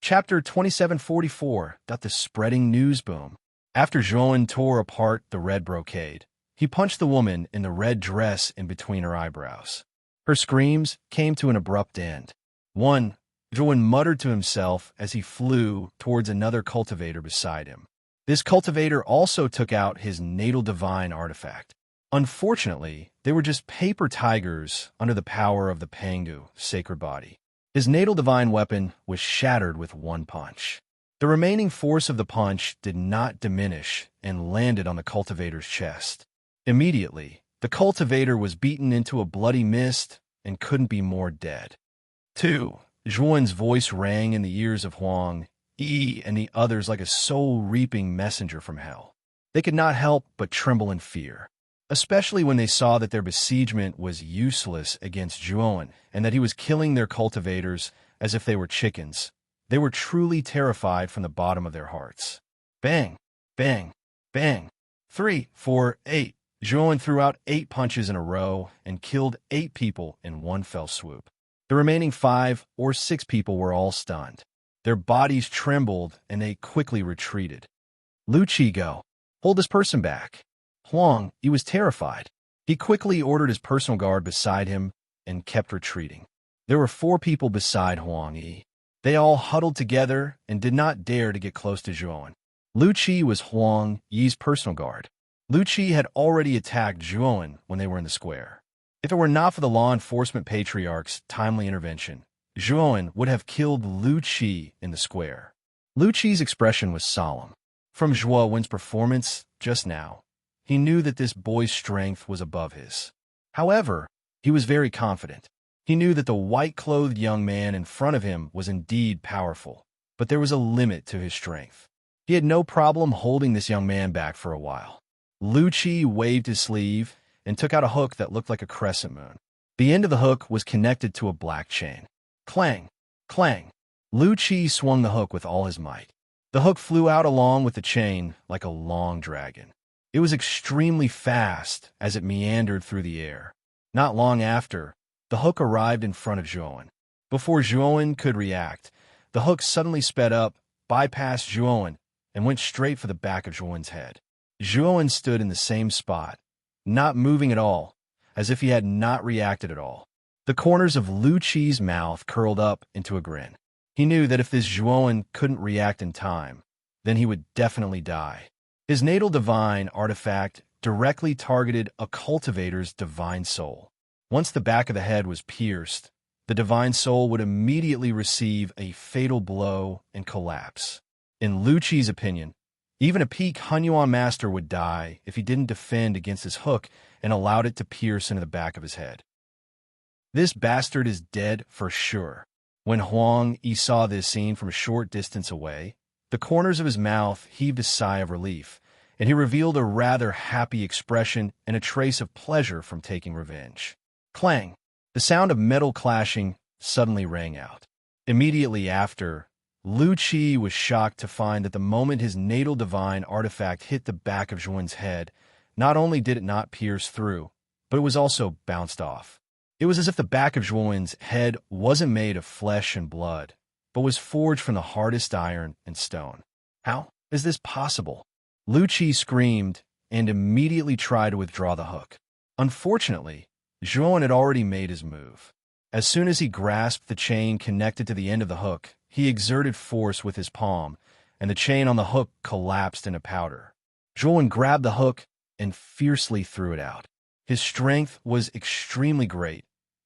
Chapter 2744. The spreading news boom. After Joan tore apart the red brocade, he punched the woman in the red dress in between her eyebrows. Her screams came to an abrupt end. One, Joan muttered to himself as he flew towards another cultivator beside him. This cultivator also took out his natal divine artifact. Unfortunately, they were just paper tigers under the power of the Pangu sacred body. His natal divine weapon was shattered with one punch. The remaining force of the punch did not diminish and landed on the cultivator's chest. Immediately, the cultivator was beaten into a bloody mist and couldn't be more dead. 2. Zhuan's voice rang in the ears of Huang, Yi, and the others like a soul-reaping messenger from hell. They could not help but tremble in fear, especially when they saw that their besiegement was useless against Zhuan and that he was killing their cultivators as if they were chickens. They were truly terrified from the bottom of their hearts. Bang! Bang! Bang! 3, 4, 8. Zhuan threw out 8 punches in a row and killed 8 people in one fell swoop. The remaining 5 or 6 people were all stunned. Their bodies trembled and they quickly retreated. Lu Qi, go. Hold this person back. Huang, he was terrified. He quickly ordered his personal guard beside him and kept retreating. There were 4 people beside Huang Yi. They all huddled together and did not dare to get close to Zhuan. Lu Qi was Huang Yi's personal guard. Lu Qi had already attacked Zhuan when they were in the square. If it were not for the law enforcement patriarch's timely intervention, Zhuan would have killed Lu Qi in the square. Lu Qi's expression was solemn. From Zhuan's performance just now, he knew that this boy's strength was above his. However, he was very confident. He knew that the white-clothed young man in front of him was indeed powerful, but there was a limit to his strength. He had no problem holding this young man back for a while. Lu Qi waved his sleeve and took out a hook that looked like a crescent moon. The end of the hook was connected to a black chain. Clang! Clang! Lu Qi swung the hook with all his might. The hook flew out along with the chain like a long dragon. It was extremely fast as it meandered through the air. Not long after, the hook arrived in front of Zhuan. Before Zhuan could react, the hook suddenly sped up, bypassed Zhuan, and went straight for the back of Zhuan's head. Zhuan stood in the same spot, not moving at all, as if he had not reacted at all. The corners of Lu Qi's mouth curled up into a grin. He knew that if this Zhuan couldn't react in time, then he would definitely die. His natal divine artifact directly targeted a cultivator's divine soul. Once the back of the head was pierced, the divine soul would immediately receive a fatal blow and collapse. In Lu Qi's opinion, even a peak Hunyuan master would die if he didn't defend against his hook and allowed it to pierce into the back of his head. This bastard is dead for sure. When Huang Yi saw this scene from a short distance away, the corners of his mouth heaved a sigh of relief, and he revealed a rather happy expression and a trace of pleasure from taking revenge. Clang! The sound of metal clashing suddenly rang out. Immediately after, Lu Qi was shocked to find that the moment his natal divine artifact hit the back of Zhuan's head, not only did it not pierce through, but it was also bounced off. It was as if the back of Zhuan's head wasn't made of flesh and blood, but was forged from the hardest iron and stone. How is this possible? Lu Qi screamed and immediately tried to withdraw the hook. Unfortunately, Zhuan had already made his move. As soon as he grasped the chain connected to the end of the hook, he exerted force with his palm, and the chain on the hook collapsed into powder. Zhuan grabbed the hook and fiercely threw it out. His strength was extremely great,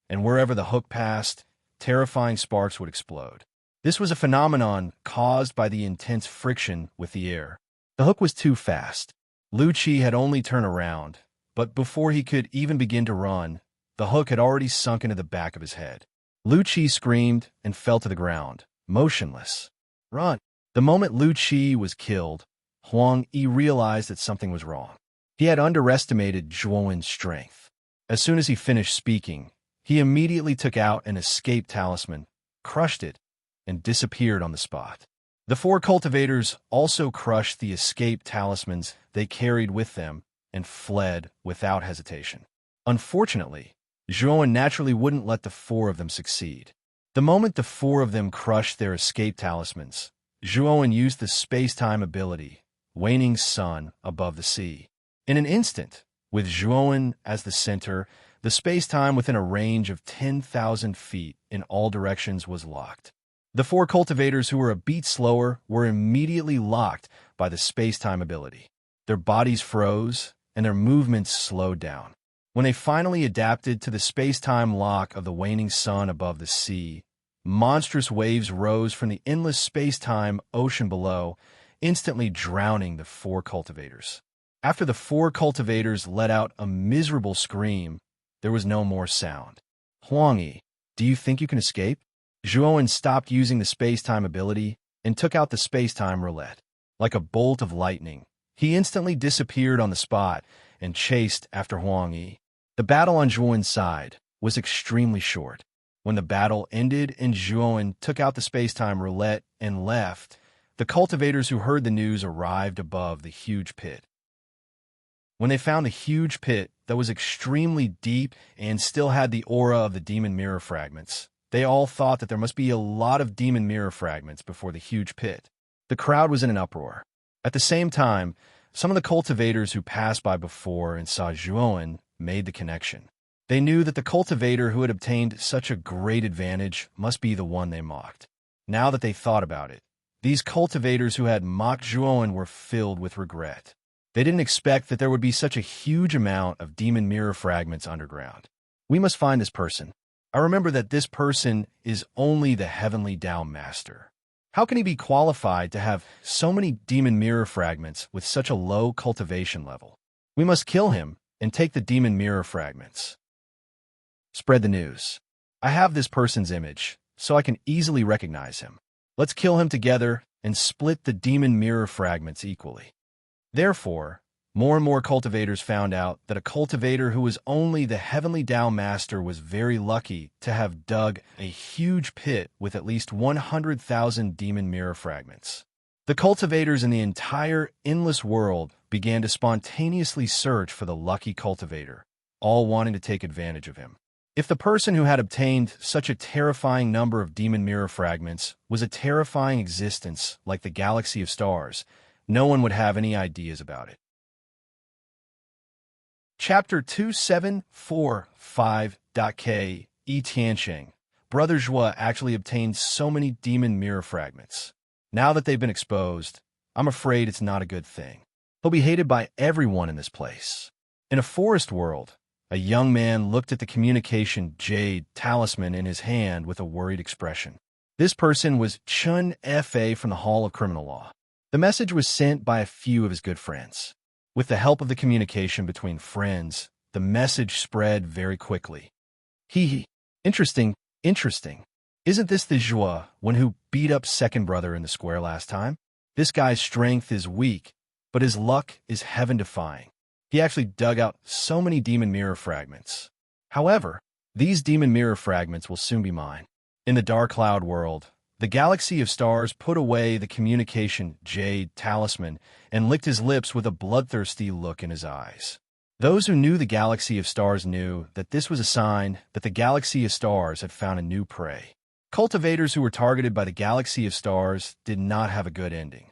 and wherever the hook passed, terrifying sparks would explode. This was a phenomenon caused by the intense friction with the air. The hook was too fast. Lu Qi had only turned around, but before he could even begin to run, the hook had already sunk into the back of his head. Lu Qi screamed and fell to the ground, motionless. Run! The moment Lu Qi was killed, Huang Yi realized that something was wrong. He had underestimated Zhuan's strength. As soon as he finished speaking, he immediately took out an escape talisman, crushed it, and disappeared on the spot. The 4 cultivators also crushed the escape talismans they carried with them and fled without hesitation. Unfortunately, Zhuan naturally wouldn't let the 4 of them succeed. The moment the four of them crushed their escape talismans, Zhuowen used the space-time ability, waning sun above the sea. In an instant, with Zhuowen as the center, the space-time within a range of 10,000 feet in all directions was locked. The four cultivators who were a beat slower were immediately locked by the space-time ability. Their bodies froze, and their movements slowed down. When they finally adapted to the space-time lock of the waning sun above the sea, monstrous waves rose from the endless space-time ocean below, instantly drowning the four cultivators. After the four cultivators let out a miserable scream, there was no more sound. Huangyi, do you think you can escape? Zhuowen stopped using the space-time ability and took out the space-time roulette. Like a bolt of lightning, he instantly disappeared on the spot and chased after Huangyi. The battle on Zhuowen's side was extremely short. When the battle ended and Zhuowen took out the space-time roulette and left, the cultivators who heard the news arrived above the huge pit. When they found the huge pit that was extremely deep and still had the aura of the demon mirror fragments, they all thought that there must be a lot of demon mirror fragments before the huge pit. The crowd was in an uproar. At the same time, some of the cultivators who passed by before and saw Zhuowen made the connection. They knew that the cultivator who had obtained such a great advantage must be the one they mocked. Now that they thought about it, these cultivators who had mocked Zhuowen were filled with regret. They didn't expect that there would be such a huge amount of demon mirror fragments underground. We must find this person. I remember that this person is only the Heavenly Tao Master. How can he be qualified to have so many demon mirror fragments with such a low cultivation level? We must kill him and take the demon mirror fragments. Spread the news. I have this person's image, so I can easily recognize him. Let's kill him together and split the demon mirror fragments equally. Therefore, more and more cultivators found out that a cultivator who was only the Heavenly Tao Master was very lucky to have dug a huge pit with at least 100,000 demon mirror fragments. The cultivators in the entire endless world began to spontaneously search for the lucky cultivator, all wanting to take advantage of him. If the person who had obtained such a terrifying number of demon mirror fragments was a terrifying existence like the galaxy of stars, no one would have any ideas about it. Chapter 2745.K. E. Tiansheng. Brother Zhua actually obtained so many demon mirror fragments. Now that they've been exposed, I'm afraid it's not a good thing. He'll be hated by everyone in this place. In a forest world, a young man looked at the communication jade talisman in his hand with a worried expression. This person was Chun Fa from the Hall of Criminal Law. The message was sent by a few of his good friends. With the help of the communication between friends, the message spread very quickly. Interesting. Isn't this the Zhua, one who beat up second brother in the square last time? This guy's strength is weak, but his luck is heaven-defying. He actually dug out so many demon mirror fragments. However, these demon mirror fragments will soon be mine. In the Dark Cloud world, the galaxy of stars put away the communication jade talisman and licked his lips with a bloodthirsty look in his eyes. Those who knew the galaxy of stars knew that this was a sign that the galaxy of stars had found a new prey. Cultivators who were targeted by the galaxy of stars did not have a good ending.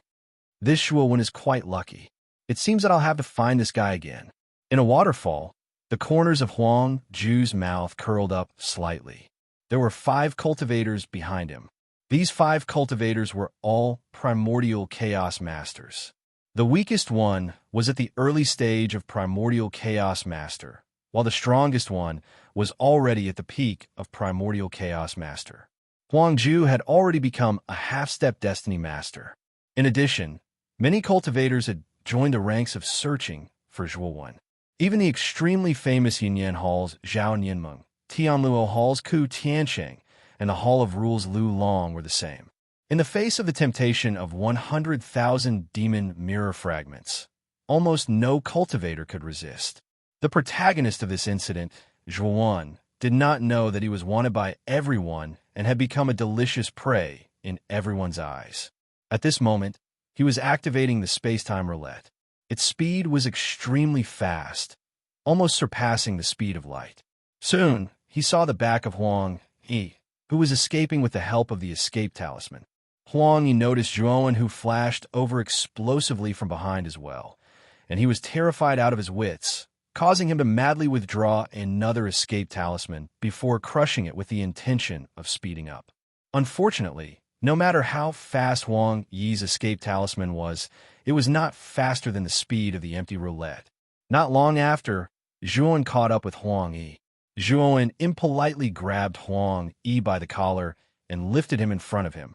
This Shuowen is quite lucky. It seems that I'll have to find this guy again. In a waterfall, the corners of Huang Ju's mouth curled up slightly. There were 5 cultivators behind him. These 5 cultivators were all primordial chaos masters. The weakest one was at the early stage of primordial chaos master, while the strongest one was already at the peak of primordial chaos master. Huang Ju had already become a half-step destiny master. In addition, many cultivators had joined the ranks of searching for Zhuowen. Even the extremely famous Yinyan Hall's Zhao Nianmeng, Tianluo Hall's Ku Tiansheng, and the Hall of Rules Lu Long were the same. In the face of the temptation of 100,000 demon mirror fragments, almost no cultivator could resist. The protagonist of this incident, Zhuowen, did not know that he was wanted by everyone and had become a delicious prey in everyone's eyes. At this moment, he was activating the space-time roulette. Its speed was extremely fast, almost surpassing the speed of light. Soon, he saw the back of Huang Yi, who was escaping with the help of the escape talisman. Huang Yi noticed Zhuowen, who flashed over explosively from behind as well, and he was terrified out of his wits, causing him to madly withdraw another escape talisman before crushing it with the intention of speeding up. Unfortunately, no matter how fast Huang Yi's escape talisman was, it was not faster than the speed of the empty roulette. Not long after, Zhuowen caught up with Huang Yi. Zhuowen impolitely grabbed Huang Yi by the collar and lifted him in front of him.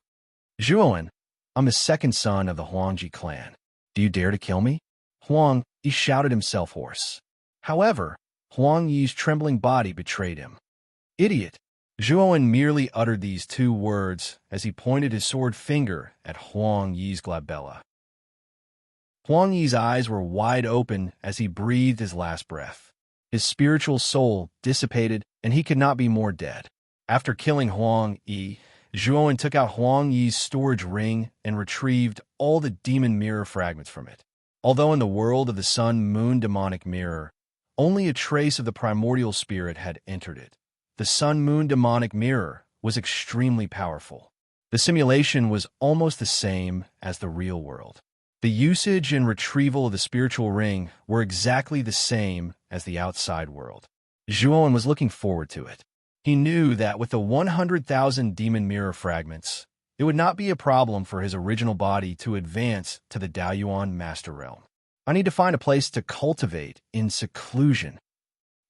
"Zhuowen, I'm the second son of the Huangji clan. Do you dare to kill me?" Huang Yi shouted himself hoarse. However, Huang Yi's trembling body betrayed him. "Idiot!" Zhuowen merely uttered these two words as he pointed his sword finger at Huang Yi's glabella. Huang Yi's eyes were wide open as he breathed his last breath. His spiritual soul dissipated, and he could not be more dead. After killing Huang Yi, Zhuowen took out Huang Yi's storage ring and retrieved all the demon mirror fragments from it. Although in the world of the sun-moon demonic mirror, only a trace of the primordial spirit had entered it, the sun-moon demonic mirror was extremely powerful. The simulation was almost the same as the real world. The usage and retrieval of the spiritual ring were exactly the same as the outside world. Zhuowen was looking forward to it. He knew that with the 100,000 demon mirror fragments, it would not be a problem for his original body to advance to the Daoyuan Master Realm. "I need to find a place to cultivate in seclusion,"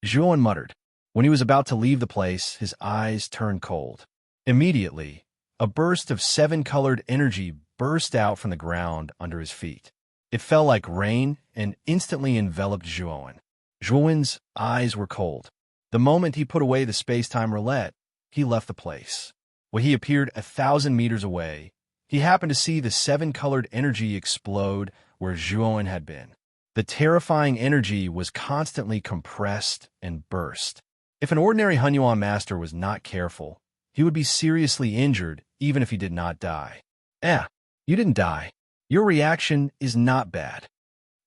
Zhuowen muttered. When he was about to leave the place, his eyes turned cold. Immediately, a burst of seven-colored energy burst out from the ground under his feet. It fell like rain and instantly enveloped Zhuowen. Zhuowen's eyes were cold. The moment he put away the space-time roulette, he left the place. When he appeared 1,000 meters away, he happened to see the seven-colored energy explode where Zhuowen had been. The terrifying energy was constantly compressed and burst. If an ordinary Hunyuan master was not careful, he would be seriously injured even if he did not die. You didn't die. Your reaction is not bad."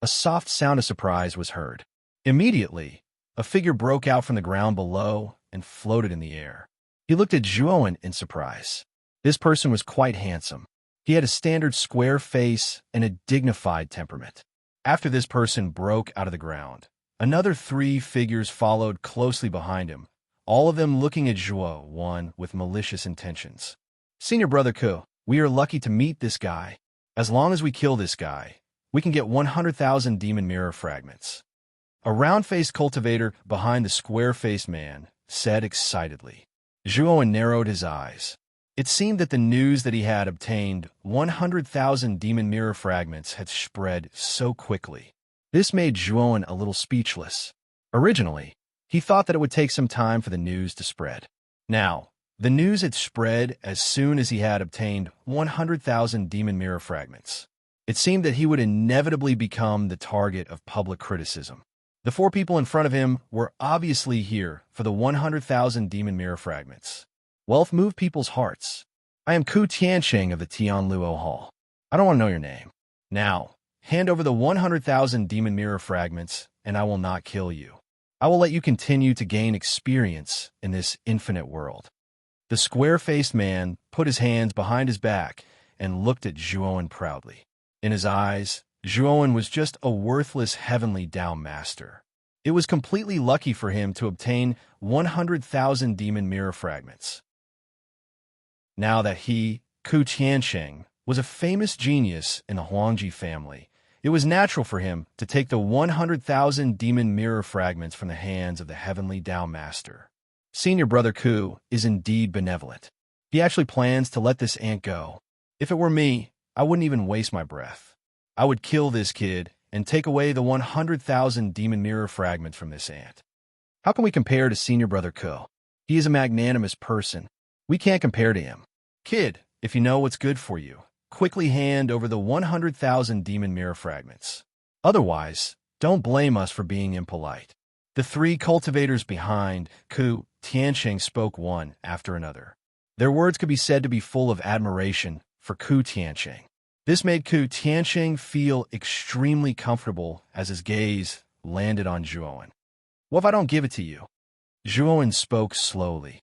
A soft sound of surprise was heard. Immediately, a figure broke out from the ground below and floated in the air. He looked at Zhuowen in surprise. This person was quite handsome. He had a standard square face and a dignified temperament. After this person broke out of the ground, another 3 figures followed closely behind him, all of them looking at Zhuowen with malicious intentions. "Senior Brother Ku, we are lucky to meet this guy. As long as we kill this guy, we can get 100,000 demon mirror fragments." A round-faced cultivator behind the square-faced man said excitedly. Zhuowen narrowed his eyes. It seemed that the news that he had obtained 100,000 demon mirror fragments had spread so quickly. This made Zhuowen a little speechless. Originally, he thought that it would take some time for the news to spread. Now, the news had spread as soon as he had obtained 100,000 demon mirror fragments. It seemed that he would inevitably become the target of public criticism. The 4 people in front of him were obviously here for the 100,000 demon mirror fragments. Wealth moved people's hearts. "I am Ku Tiansheng of the Tianluo Hall. I don't want to know your name. Now, hand over the 100,000 demon mirror fragments, and I will not kill you. I will let you continue to gain experience in this infinite world." The square-faced man put his hands behind his back and looked at Zhuowen proudly. In his eyes, Zhuowen was just a worthless heavenly Dao master. It was completely lucky for him to obtain 100,000 demon mirror fragments. Now that he, Ku Tiansheng, was a famous genius in the Huangji family, it was natural for him to take the 100,000 demon mirror fragments from the hands of the heavenly Dao master. Senior Brother Ku is indeed benevolent. He actually plans to let this ant go. If it were me, I wouldn't even waste my breath. I would kill this kid and take away the 100,000 demon mirror fragments from this ant. How can we compare to Senior Brother Ku? He is a magnanimous person. We can't compare to him. Kid, if you know what's good for you, quickly hand over the 100,000 demon mirror fragments. Otherwise, don't blame us for being impolite. The 3 cultivators behind Ku Tiansheng spoke one after another. Their words could be said to be full of admiration for Ku Tiansheng. This made Ku Tiansheng feel extremely comfortable as his gaze landed on Zhuowen. "What if I don't give it to you?" Zhuowen spoke slowly.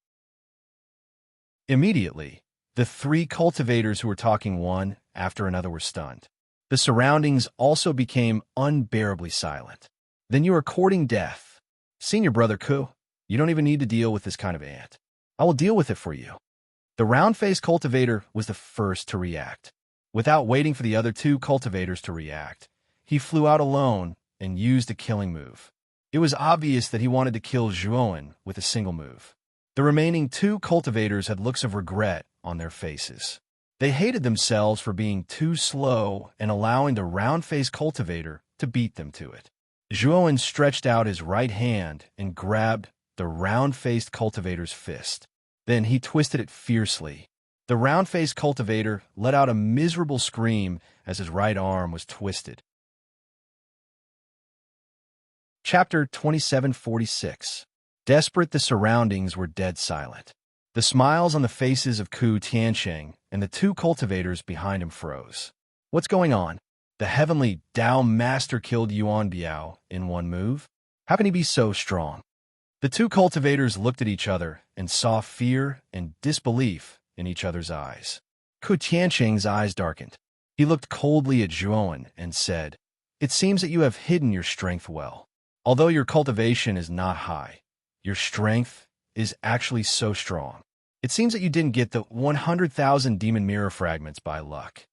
Immediately, the three cultivators who were talking one after another were stunned. The surroundings also became unbearably silent. Then you are courting death. Senior brother Ku, you don't even need to deal with this kind of ant. I will deal with it for you. The round-faced cultivator was the first to react. Without waiting for the other two cultivators to react, he flew out alone and used a killing move. It was obvious that he wanted to kill Zhuowen with a single move. The remaining two cultivators had looks of regret on their faces. They hated themselves for being too slow and allowing the round-faced cultivator to beat them to it. Zhuowen stretched out his right hand and grabbed the round-faced cultivator's fist. Then he twisted it fiercely. The round-faced cultivator let out a miserable scream as his right arm was twisted. Chapter 2746. Desperate, the surroundings were dead silent. The smiles on the faces of Ku Tiansheng and the two cultivators behind him froze. What's going on? The heavenly Tao master killed Yuan Biao in one move? How can he be so strong? The two cultivators looked at each other and saw fear and disbelief in each other's eyes. Ku Tiansheng's eyes darkened. He looked coldly at Zhuowen and said, "It seems that you have hidden your strength well. Although your cultivation is not high, your strength is actually so strong. It seems that you didn't get the 100,000 demon mirror fragments by luck.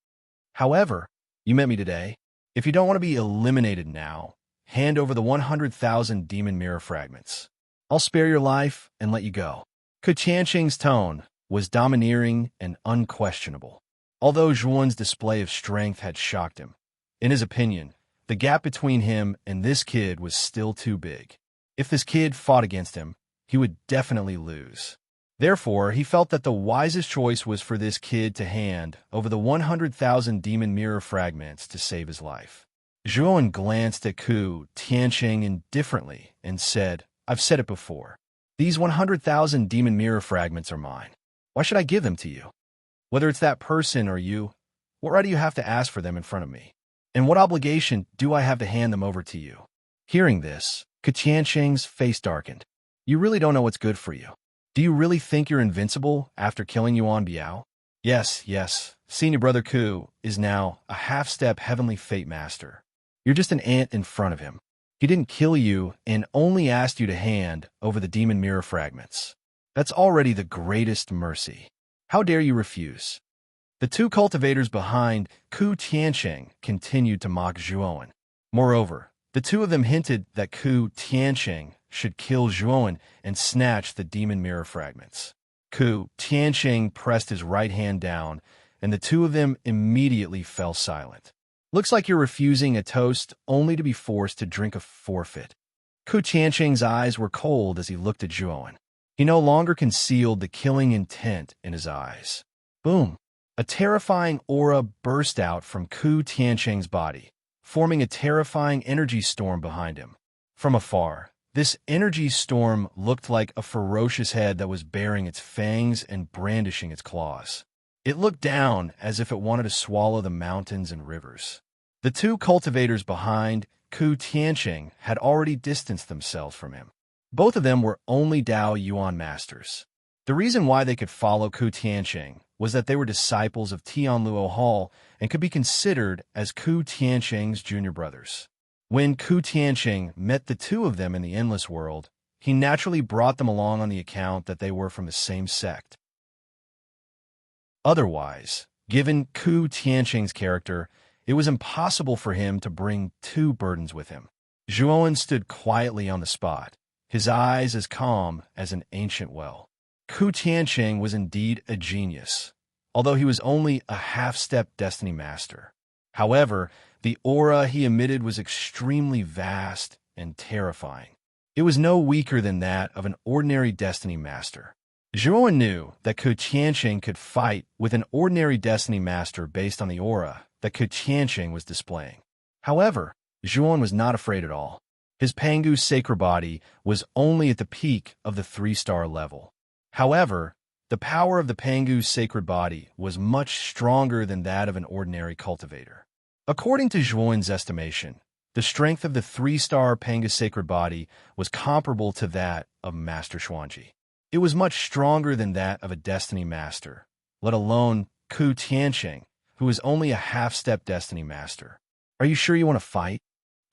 However, you met me today. If you don't want to be eliminated now, hand over the 100,000 demon mirror fragments. I'll spare your life and let you go." Ku Tiansheng's tone was domineering and unquestionable. Although Zhuowen's display of strength had shocked him, in his opinion, the gap between him and this kid was still too big. If this kid fought against him, he would definitely lose. Therefore, he felt that the wisest choice was for this kid to hand over the 100,000 demon mirror fragments to save his life. Zhuowen glanced at Ku Tiansheng indifferently and said, "I've said it before. These 100,000 demon mirror fragments are mine. Why should I give them to you? Whether it's that person or you, what right do you have to ask for them in front of me? And what obligation do I have to hand them over to you?" Hearing this, Ku Tiansheng's face darkened. "You really don't know what's good for you. Do you really think you're invincible after killing Yuan Biao? Yes, Senior Brother Ku is now a half-step heavenly fate master. You're just an ant in front of him. He didn't kill you and only asked you to hand over the demon mirror fragments. That's already the greatest mercy. How dare you refuse?" The two cultivators behind Ku Tiansheng continued to mock Zhuowen. Moreover, the two of them hinted that Ku Tiansheng should kill Zhuowen and snatch the demon mirror fragments. Ku Tiansheng pressed his right hand down, and the two of them immediately fell silent. "Looks like you're refusing a toast only to be forced to drink a forfeit." Ku Tiansheng's eyes were cold as he looked at Zhuowen. He no longer concealed the killing intent in his eyes. Boom! A terrifying aura burst out from Ku Tiansheng's body, forming a terrifying energy storm behind him. From afar, this energy storm looked like a ferocious head that was baring its fangs and brandishing its claws. It looked down as if it wanted to swallow the mountains and rivers. The two cultivators behind Ku Tiansheng had already distanced themselves from him. Both of them were only Dao Yuan masters. The reason why they could follow Ku Tiansheng was that they were disciples of Tianluo Hall and could be considered as Ku Tiansheng's junior brothers. When Ku Tiansheng met the two of them in the Endless World, he naturally brought them along on the account that they were from the same sect. Otherwise, given Ku Tiansheng's character, it was impossible for him to bring two burdens with him. Zhuowen stood quietly on the spot, his eyes as calm as an ancient well. Ku Tiansheng was indeed a genius, although he was only a half-step destiny master. However, the aura he emitted was extremely vast and terrifying. It was no weaker than that of an ordinary destiny master. Zhuowen knew that Ku Tiansheng could fight with an ordinary destiny master based on the aura that Ku Tiansheng was displaying. However, Zhuowen was not afraid at all. His Pangu's sacred body was only at the peak of the 3-star level. However, the power of the Pangu's sacred body was much stronger than that of an ordinary cultivator. According to Zhuowen's estimation, the strength of the 3-star Pangu's sacred body was comparable to that of Master Xuanji. It was much stronger than that of a Destiny Master, let alone Ku Tianqing, who was only a half-step Destiny Master. "Are you sure you want to fight?"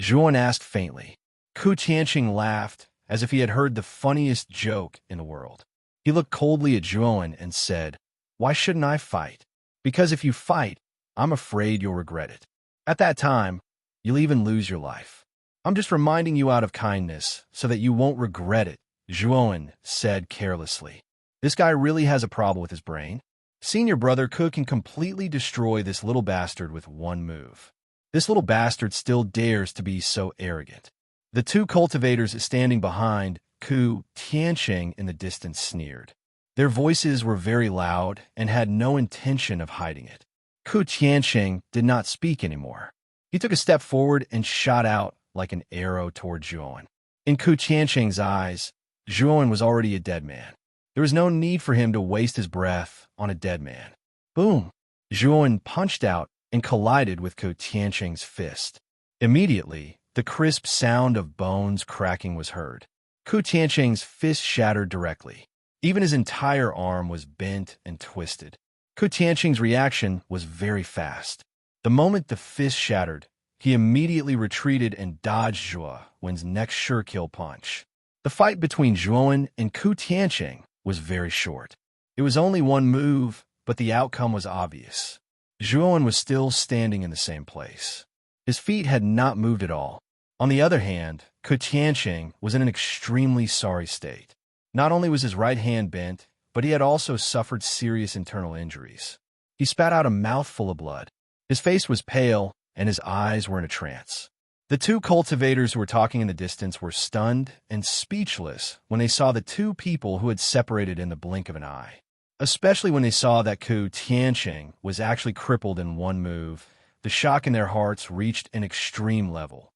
Zhuan asked faintly. Ku Tianqing laughed, as if he had heard the funniest joke in the world. He looked coldly at Zhuan and said, "Why shouldn't I fight? Because if you fight, I'm afraid you'll regret it. At that time, you'll even lose your life. I'm just reminding you out of kindness so that you won't regret it," Zhuan said carelessly. This guy really has a problem with his brain. Senior brother Ku can completely destroy this little bastard with one move. This little bastard still dares to be so arrogant. The two cultivators standing behind Ku Tianqing in the distance sneered. Their voices were very loud and had no intention of hiding it. Ku Tianqing did not speak anymore. He took a step forward and shot out like an arrow toward Zhuan. In Ku Tianqing's eyes, Zhuan was already a dead man. There was no need for him to waste his breath on a dead man. Boom! Zhuan punched out and collided with Ku Tianqing's fist. Immediately, the crisp sound of bones cracking was heard. Ku Tianqing's fist shattered directly. Even his entire arm was bent and twisted. Ku Tianqing's reaction was very fast. The moment the fist shattered, he immediately retreated and dodged Zhuan's next sure-kill punch. The fight between Zhuan and Ku Tianqing was very short. It was only one move, but the outcome was obvious. Zhuan was still standing in the same place. His feet had not moved at all. On the other hand, Ku Tianqing was in an extremely sorry state. Not only was his right hand bent, but he had also suffered serious internal injuries. He spat out a mouthful of blood. His face was pale, and his eyes were in a trance. The two cultivators who were talking in the distance were stunned and speechless when they saw the two people who had separated in the blink of an eye. Especially when they saw that Ku Tianqing was actually crippled in one move, the shock in their hearts reached an extreme level.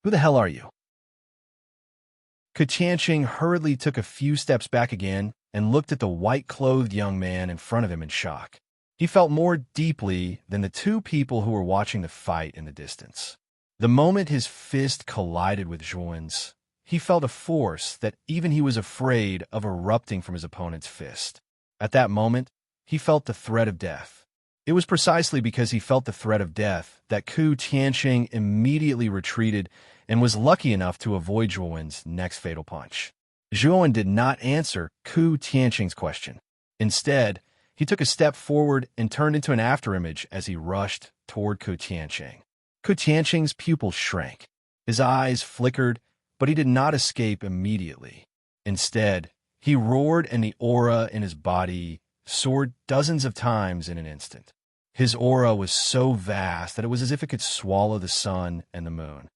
"Who the hell are you?" Ku Tianqing hurriedly took a few steps back again and looked at the white-clothed young man in front of him in shock. He felt more deeply than the two people who were watching the fight in the distance. The moment his fist collided with Zhuan's, he felt a force that even he was afraid of erupting from his opponent's fist. At that moment, he felt the threat of death. It was precisely because he felt the threat of death that Ku Tianqing immediately retreated and was lucky enough to avoid Zhuan's next fatal punch. Zhuan did not answer Ku Tianqing's question. Instead, he took a step forward and turned into an afterimage as he rushed toward Ku Tianqing. Ku Tianqing's pupils shrank. His eyes flickered, but he did not escape immediately. Instead, he roared and the aura in his body soared dozens of times in an instant. His aura was so vast that it was as if it could swallow the sun and the moon.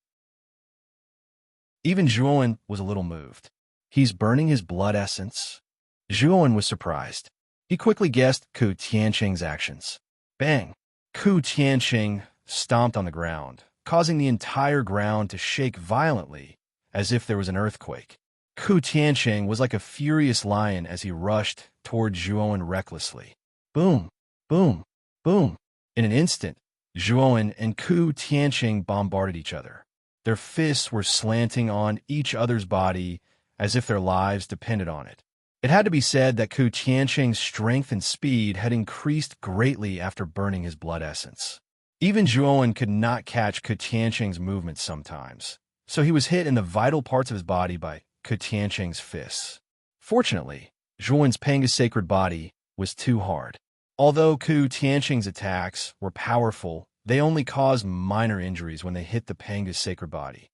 Even Zhuan was a little moved. "He's burning his blood essence?" Zhuan was surprised. He quickly guessed Ku Tianqing's actions. Bang! Ku Tianqing stomped on the ground, causing the entire ground to shake violently, as if there was an earthquake. Ku Tianqing was like a furious lion as he rushed toward Zhuan recklessly. Boom! Boom! Boom! In an instant, Zhuan and Ku Tianqing bombarded each other. Their fists were slanting on each other's body as if their lives depended on it. It had to be said that Ku Tianqing's strength and speed had increased greatly after burning his blood essence. Even Zhuan could not catch Ku Tianqing's movements sometimes, so he was hit in the vital parts of his body by Ku Tianqing's fists. Fortunately, Zhuan's Panga's sacred body was too hard. Although Ku Tianqing's attacks were powerful, they only caused minor injuries when they hit the Panga's sacred body.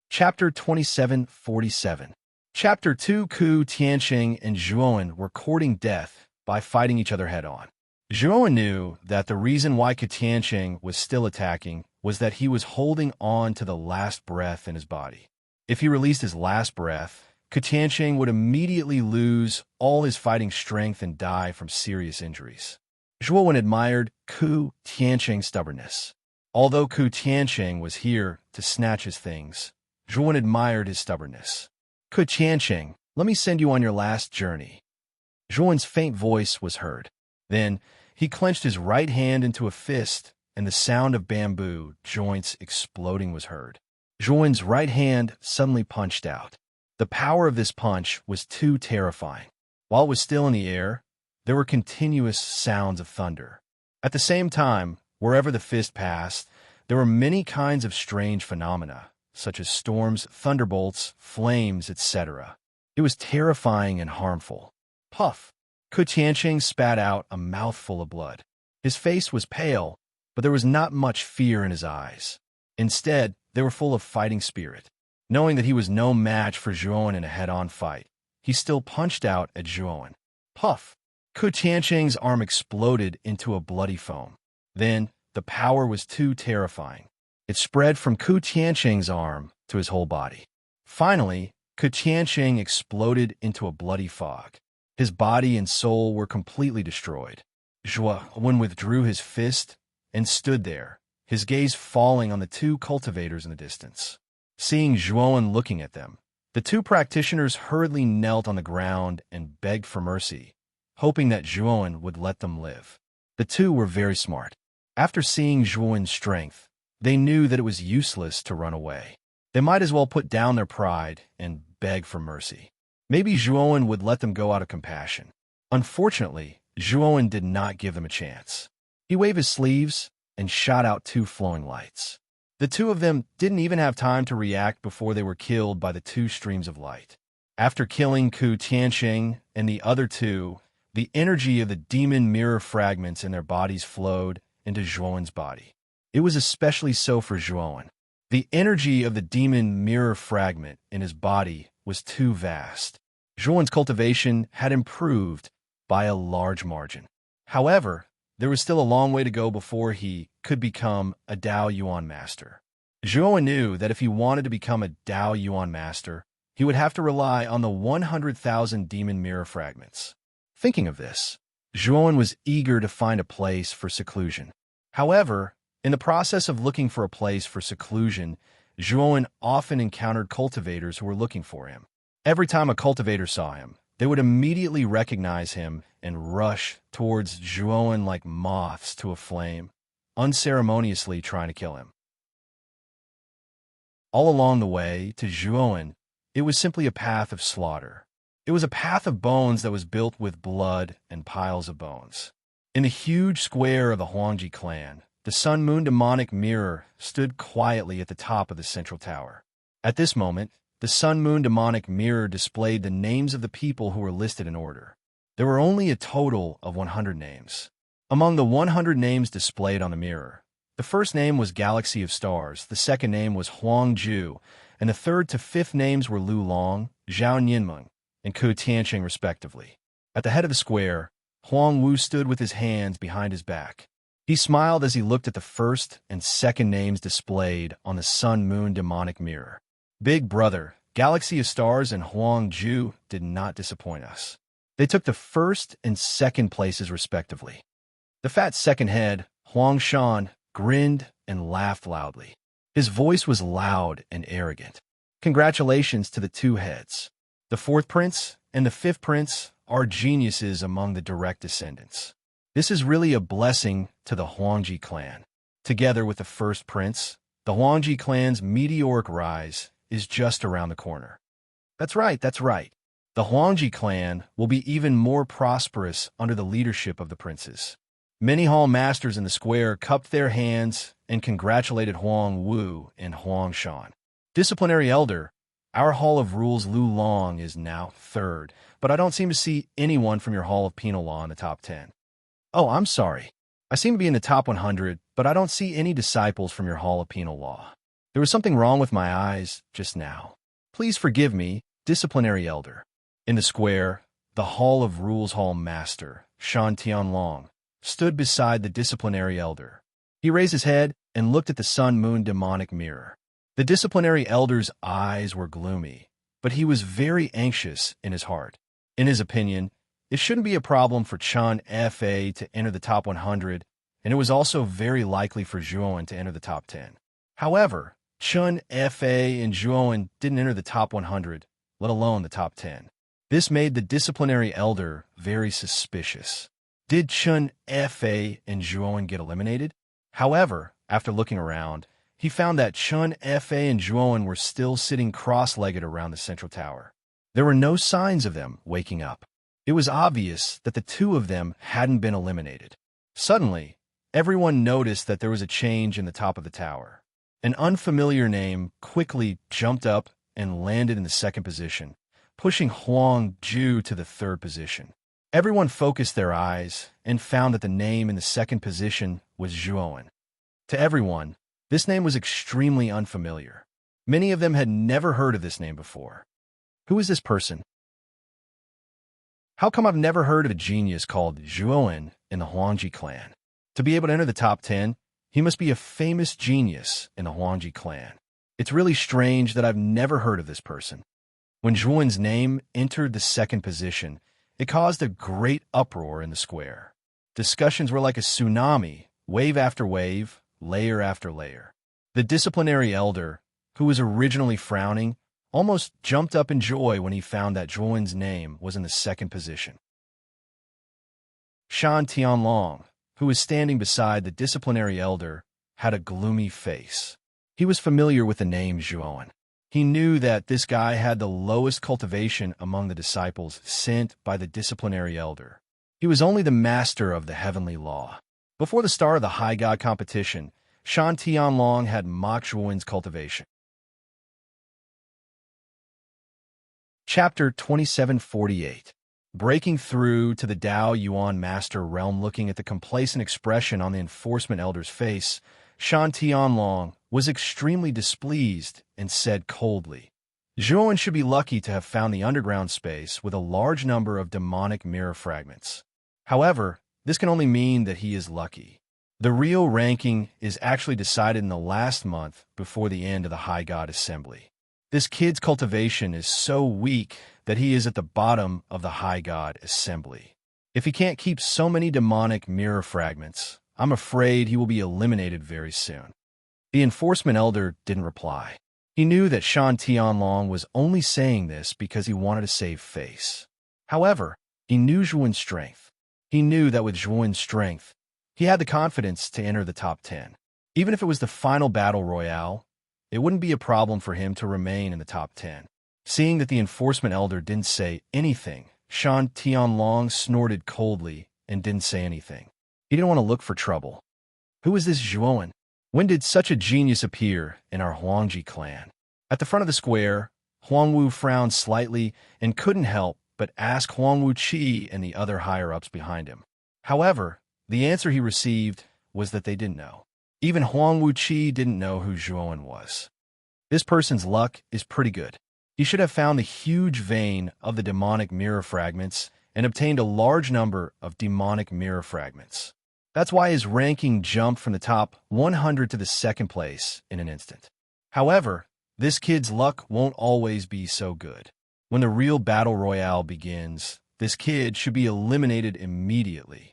Chapter 2747. Chapter 2. Ku Tianqing and Zhuan were courting death by fighting each other head-on. Zhuan knew that the reason why Ku Tianqing was still attacking was that he was holding on to the last breath in his body. If he released his last breath, Ku Tianqing would immediately lose all his fighting strength and die from serious injuries. Zhuan admired Ku Tianqing's stubbornness. Although Ku Tianqing was here to snatch his things, Zhuan admired his stubbornness. Ku Tianqing, let me send you on your last journey. Zhuan's faint voice was heard. Then, he clenched his right hand into a fist, and the sound of bamboo joints exploding was heard. Zhuan's right hand suddenly punched out. The power of this punch was too terrifying. While it was still in the air, there were continuous sounds of thunder. At the same time, wherever the fist passed, there were many kinds of strange phenomena, such as storms, thunderbolts, flames, etc. It was terrifying and harmful. Puff! Ku Tianqing spat out a mouthful of blood. His face was pale, but there was not much fear in his eyes. Instead, they were full of fighting spirit. Knowing that he was no match for Zhuowen in a head-on fight, he still punched out at Zhuowen. Puff! Ku Tianqing's arm exploded into a bloody foam. Then, the power was too terrifying. It spread from Ku Tianqing's arm to his whole body. Finally, Ku Tianqing exploded into a bloody fog. His body and soul were completely destroyed. Zhuowen withdrew his fist and stood there, his gaze falling on the two cultivators in the distance. Seeing Zhuowen looking at them, the two practitioners hurriedly knelt on the ground and begged for mercy, hoping that Zhuowen would let them live. The two were very smart. After seeing Zhuowen's strength, they knew that it was useless to run away. They might as well put down their pride and beg for mercy. Maybe Zhuowen would let them go out of compassion. Unfortunately, Zhuowen did not give them a chance. He waved his sleeves and shot out two flowing lights. The two of them didn't even have time to react before they were killed by the two streams of light. After killing Ku Tianqing and the other two, the energy of the demon mirror fragments in their bodies flowed into Zhuowen's body. It was especially so for Zhuowen. The energy of the demon mirror fragment in his body was too vast. Zhuowen's cultivation had improved by a large margin. However, there was still a long way to go before he could become a Dao Yuan master. Zhuowen knew that if he wanted to become a Dao Yuan master, he would have to rely on the 100,000 demon mirror fragments. Thinking of this, Zhuowen was eager to find a place for seclusion. However, in the process of looking for a place for seclusion, Zhuowen often encountered cultivators who were looking for him. Every time a cultivator saw him, they would immediately recognize him and rush towards Zhuowen like moths to a flame, unceremoniously trying to kill him. All along the way to Zhuowen, it was simply a path of slaughter. It was a path of bones that was built with blood and piles of bones. In the huge square of the Huangji clan, the sun-moon demonic mirror stood quietly at the top of the central tower. At this moment, the sun-moon demonic mirror displayed the names of the people who were listed in order. There were only a total of 100 names. Among the 100 names displayed on the mirror, the first name was Galaxy of Stars, the second name was Huangju, and the third to fifth names were Lu Long, Zhao Nianmeng, and Ku Tianqing respectively. At the head of the square, Huang Wu stood with his hands behind his back. He smiled as he looked at the first and second names displayed on the sun-moon demonic mirror. Big Brother, Galaxy of Stars, and Huangju did not disappoint us. They took the first and second places respectively. The fat second head, Huang Shan, grinned and laughed loudly. His voice was loud and arrogant. Congratulations to the two heads. The fourth prince and the fifth prince are geniuses among the direct descendants. This is really a blessing to the Huangji clan. Together with the first prince, the Huangji clan's meteoric rise is just around the corner. That's right. The Huangji clan will be even more prosperous under the leadership of the princes. Many hall masters in the square cupped their hands and congratulated Huang Wu and Huang Shan. Disciplinary Elder, our Hall of Rules Lu Long is now third, but I don't seem to see anyone from your Hall of Penal Law in the top 10. Oh, I'm sorry. I seem to be in the top 100, but I don't see any disciples from your Hall of Penal Law. There was something wrong with my eyes just now. Please forgive me, Disciplinary Elder. In the square, the Hall of Rules Hall Master, Shan Tianlong, stood beside the Disciplinary Elder. He raised his head and looked at the sun-moon demonic mirror. The Disciplinary Elder's eyes were gloomy, but he was very anxious in his heart. In his opinion, it shouldn't be a problem for Chun Fa to enter the top 100, and it was also very likely for Zhuowen to enter the top 10. However, Chun Fa and Zhuowen didn't enter the top 100, let alone the top 10. This made the Disciplinary Elder very suspicious. Did Chun Fa and Zhuowen get eliminated? However, after looking around, he found that Chun, Fa, and Zhuowen were still sitting cross-legged around the central tower. There were no signs of them waking up. It was obvious that the two of them hadn't been eliminated. Suddenly, everyone noticed that there was a change in the top of the tower. An unfamiliar name quickly jumped up and landed in the second position, pushing Huang Ju to the third position. Everyone focused their eyes and found that the name in the second position was Zhuowen. To everyone, this name was extremely unfamiliar. Many of them had never heard of this name before. Who is this person? How come I've never heard of a genius called Zhuowen in the Huangji clan? To be able to enter the top 10, he must be a famous genius in the Huangji clan. It's really strange that I've never heard of this person. When Zhuowen's name entered the second position, it caused a great uproar in the square. Discussions were like a tsunami, wave after wave, layer after layer. The disciplinary elder, who was originally frowning, almost jumped up in joy when he found that Zhuowen's name was in the second position. Shan Tianlong, who was standing beside the disciplinary elder, had a gloomy face. He was familiar with the name Zhuowen. He knew that this guy had the lowest cultivation among the disciples sent by the disciplinary elder. He was only the master of the heavenly law. Before the start of the high god competition, Shan Tianlong had mocked Zhuowen's cultivation. Chapter 2748. Breaking through to the Dao Yuan Master realm. Looking at the complacent expression on the enforcement elder's face, Shan Tianlong was extremely displeased and said coldly, Zhuowen should be lucky to have found the underground space with a large number of demonic mirror fragments. However, this can only mean that he is lucky. The real ranking is actually decided in the last month before the end of the High God Assembly. This kid's cultivation is so weak that he is at the bottom of the High God Assembly. If he can't keep so many demonic mirror fragments, I'm afraid he will be eliminated very soon. The enforcement elder didn't reply. He knew that Shan Tianlong was only saying this because he wanted to save face. However, he knew Zhuowen's strength. He knew that with Zhuowen's strength, he had the confidence to enter the top 10. Even if it was the final battle royale, it wouldn't be a problem for him to remain in the top 10. Seeing that the enforcement elder didn't say anything, Shan Tianlong snorted coldly and didn't say anything. He didn't want to look for trouble. Who is this Zhuowen? When did such a genius appear in our Huangji clan? At the front of the square, Huangwu frowned slightly and couldn't help but ask Huangwu Qi and the other higher-ups behind him. However, the answer he received was that they didn't know. Even Huangwu Qi didn't know who Zhuowen was. This person's luck is pretty good. He should have found the huge vein of the demonic mirror fragments and obtained a large number of demonic mirror fragments. That's why his ranking jumped from the top 100 to the second place in an instant. However, this kid's luck won't always be so good. When the real battle royale begins, this kid should be eliminated immediately.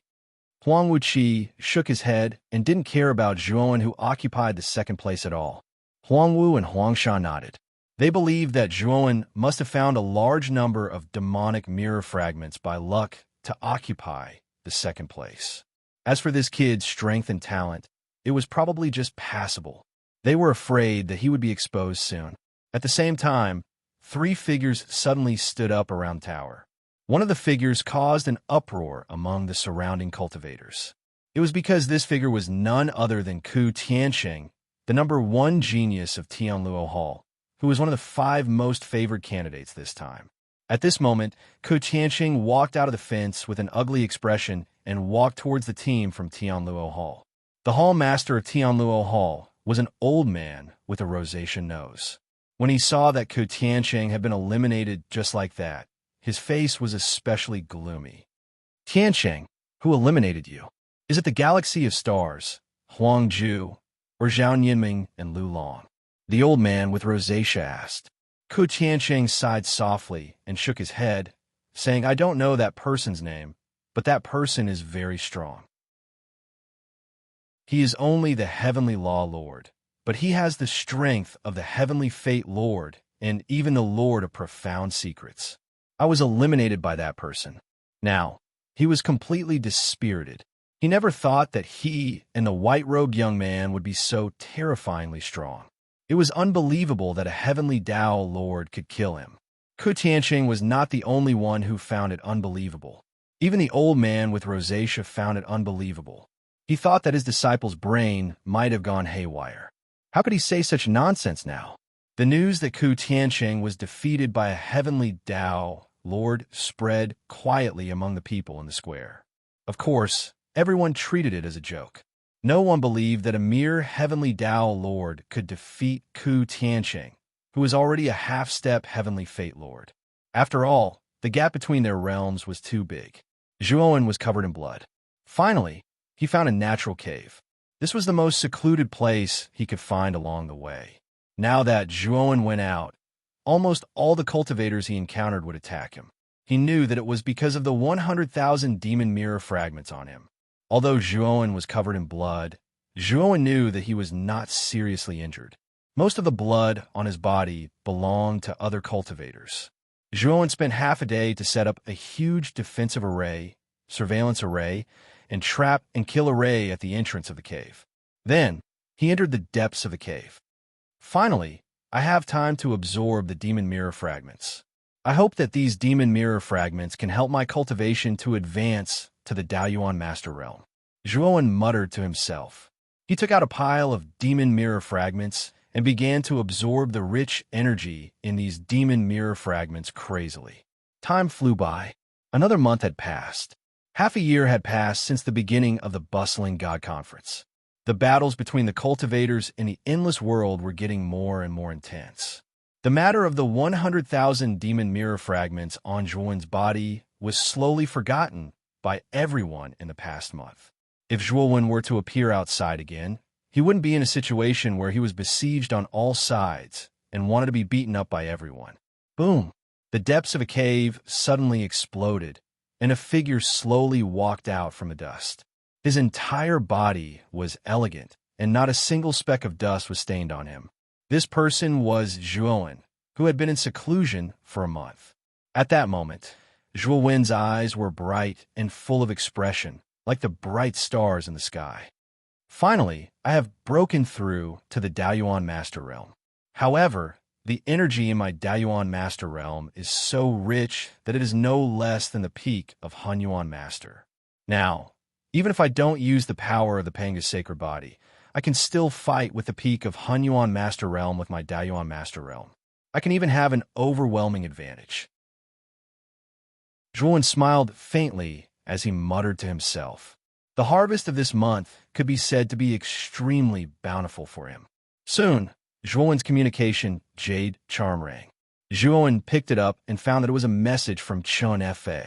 Huangwu Qi shook his head and didn't care about Zhuowen, who occupied the second place at all. Huangwu and Huangsha nodded. They believed that Zhuowen must have found a large number of demonic mirror fragments by luck to occupy the second place. As for this kid's strength and talent, it was probably just passable. They were afraid that he would be exposed soon. At the same time, 3 figures suddenly stood up around the tower. One of the figures caused an uproar among the surrounding cultivators. It was because this figure was none other than Ku Tiansheng, the number 1 genius of Tianluo Hall, who was one of the 5 most favored candidates this time. At this moment, Ku Tiansheng walked out of the fence with an ugly expression and walked towards the team from Tianluo Hall. The hall master of Tianluo Hall was an old man with a rosacea nose. When he saw that Ku Tiansheng had been eliminated just like that, his face was especially gloomy. Tiansheng, who eliminated you? Is it the galaxy of stars, Huang Ju, or Zhao Yinming and Lu Long? The old man with rosacea asked. Ku Tiansheng sighed softly and shook his head, saying, I don't know that person's name, but that person is very strong. He is only the heavenly law lord, but he has the strength of the heavenly fate lord and even the lord of profound secrets. I was eliminated by that person. Now, he was completely dispirited. He never thought that he and the white-robed young man would be so terrifyingly strong. It was unbelievable that a heavenly Tao lord could kill him. Ku Tianqing was not the only one who found it unbelievable. Even the old man with rosacea found it unbelievable. He thought that his disciple's brain might have gone haywire. How could he say such nonsense now? The news that Ku Tianqing was defeated by a heavenly Tao lord spread quietly among the people in the square. Of course, everyone treated it as a joke. No one believed that a mere heavenly Tao lord could defeat Ku Tianqing, who was already a half-step heavenly fate lord. After all, the gap between their realms was too big. Zhuowen was covered in blood. Finally, he found a natural cave. This was the most secluded place he could find along the way. Now that Zhuowen went out, almost all the cultivators he encountered would attack him. He knew that it was because of the 100,000 demon mirror fragments on him. Although Zhuowen was covered in blood, Zhuowen knew that he was not seriously injured. Most of the blood on his body belonged to other cultivators. Zhuowen spent half a day to set up a huge defensive array, surveillance array, and trap and kill array at the entrance of the cave. Then, he entered the depths of the cave. Finally, I have time to absorb the demon mirror fragments. I hope that these demon mirror fragments can help my cultivation to advance to the Daoyuan Master Realm. Zhuowen muttered to himself. He took out a pile of demon mirror fragments and began to absorb the rich energy in these demon mirror fragments crazily. Time flew by. Another month had passed. Half a year had passed since the beginning of the bustling God Conference. The battles between the cultivators in the endless world were getting more and more intense. The matter of the 100,000 demon mirror fragments on Zhuowen's body was slowly forgotten by everyone in the past month. If Zhuowen were to appear outside again, he wouldn't be in a situation where he was besieged on all sides and wanted to be beaten up by everyone. Boom! The depths of a cave suddenly exploded, and a figure slowly walked out from the dust. His entire body was elegant, and not a single speck of dust was stained on him. This person was Zhuowen, who had been in seclusion for a month. At that moment, Zhuowen's eyes were bright and full of expression, like the bright stars in the sky. Finally, I have broken through to the Daoyuan Master Realm. However, the energy in my Daoyuan Master Realm is so rich that it is no less than the peak of Hunyuan Master. Now, even if I don't use the power of the Panga's sacred body, I can still fight with the peak of Hunyuan Master Realm with my Daoyuan Master Realm. I can even have an overwhelming advantage. Zhuowen smiled faintly as he muttered to himself. The harvest of this month could be said to be extremely bountiful for him. Soon, Zhuowen's communication jade charm rang. Zhuowen picked it up and found that it was a message from Chun Fa.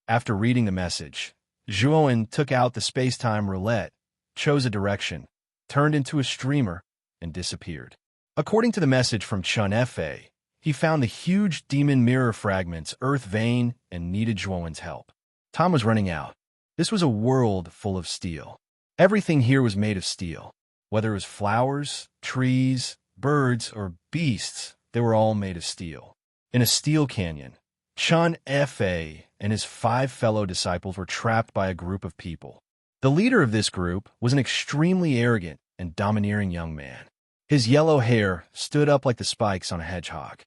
After reading the message, Zhuowen took out the space-time roulette, chose a direction, turned into a streamer, and disappeared. According to the message from Chun Fa, he found the huge demon mirror fragments Earth Vein and needed Zhuowen's help. Time was running out. This was a world full of steel. Everything here was made of steel. Whether it was flowers, trees, birds, or beasts, they were all made of steel. In a steel canyon, Chun Fa and his 5 fellow disciples were trapped by a group of people. The leader of this group was an extremely arrogant and domineering young man. His yellow hair stood up like the spikes on a hedgehog.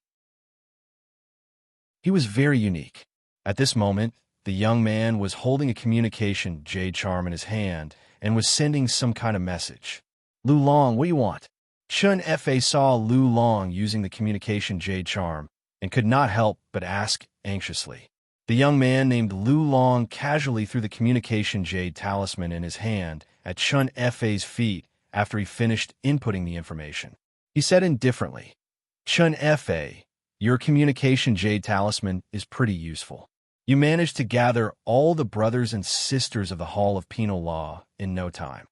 He was very unique. At this moment, the young man was holding a communication jade charm in his hand and was sending some kind of message. Lu Long, what do you want? Chun Fa saw Lu Long using the communication jade charm and could not help but ask anxiously. The young man named Lu Long casually threw the communication jade talisman in his hand at Chun Fa's feet after he finished inputting the information. He said indifferently, Chun Fa, your communication jade talisman is pretty useful. You managed to gather all the brothers and sisters of the Hall of Penal Law in no time.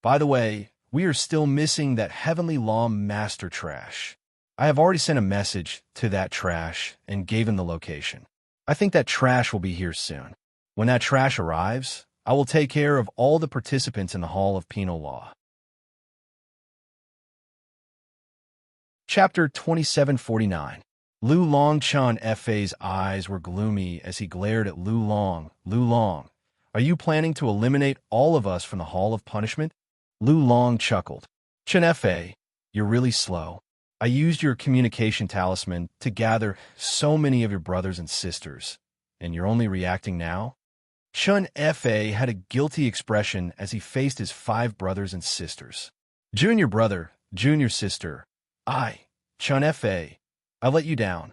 By the way, we are still missing that Heavenly Law Master Trash. I have already sent a message to that Trash and gave him the location. I think that Trash will be here soon. When that Trash arrives, I will take care of all the participants in the Hall of Penal Law. Chapter 2749. Lu Long. Chun Fa's eyes were gloomy as he glared at Lu Long. Lu Long, Are you planning to eliminate all of us from the Hall of Punishment? Lu Long chuckled. Chen Fa, you're really slow. I used your communication talisman to gather so many of your brothers and sisters, and you're only reacting now? Chun Fa had a guilty expression as he faced his 5 brothers and sisters. Junior brother, junior sister, Chun Fa, I let you down.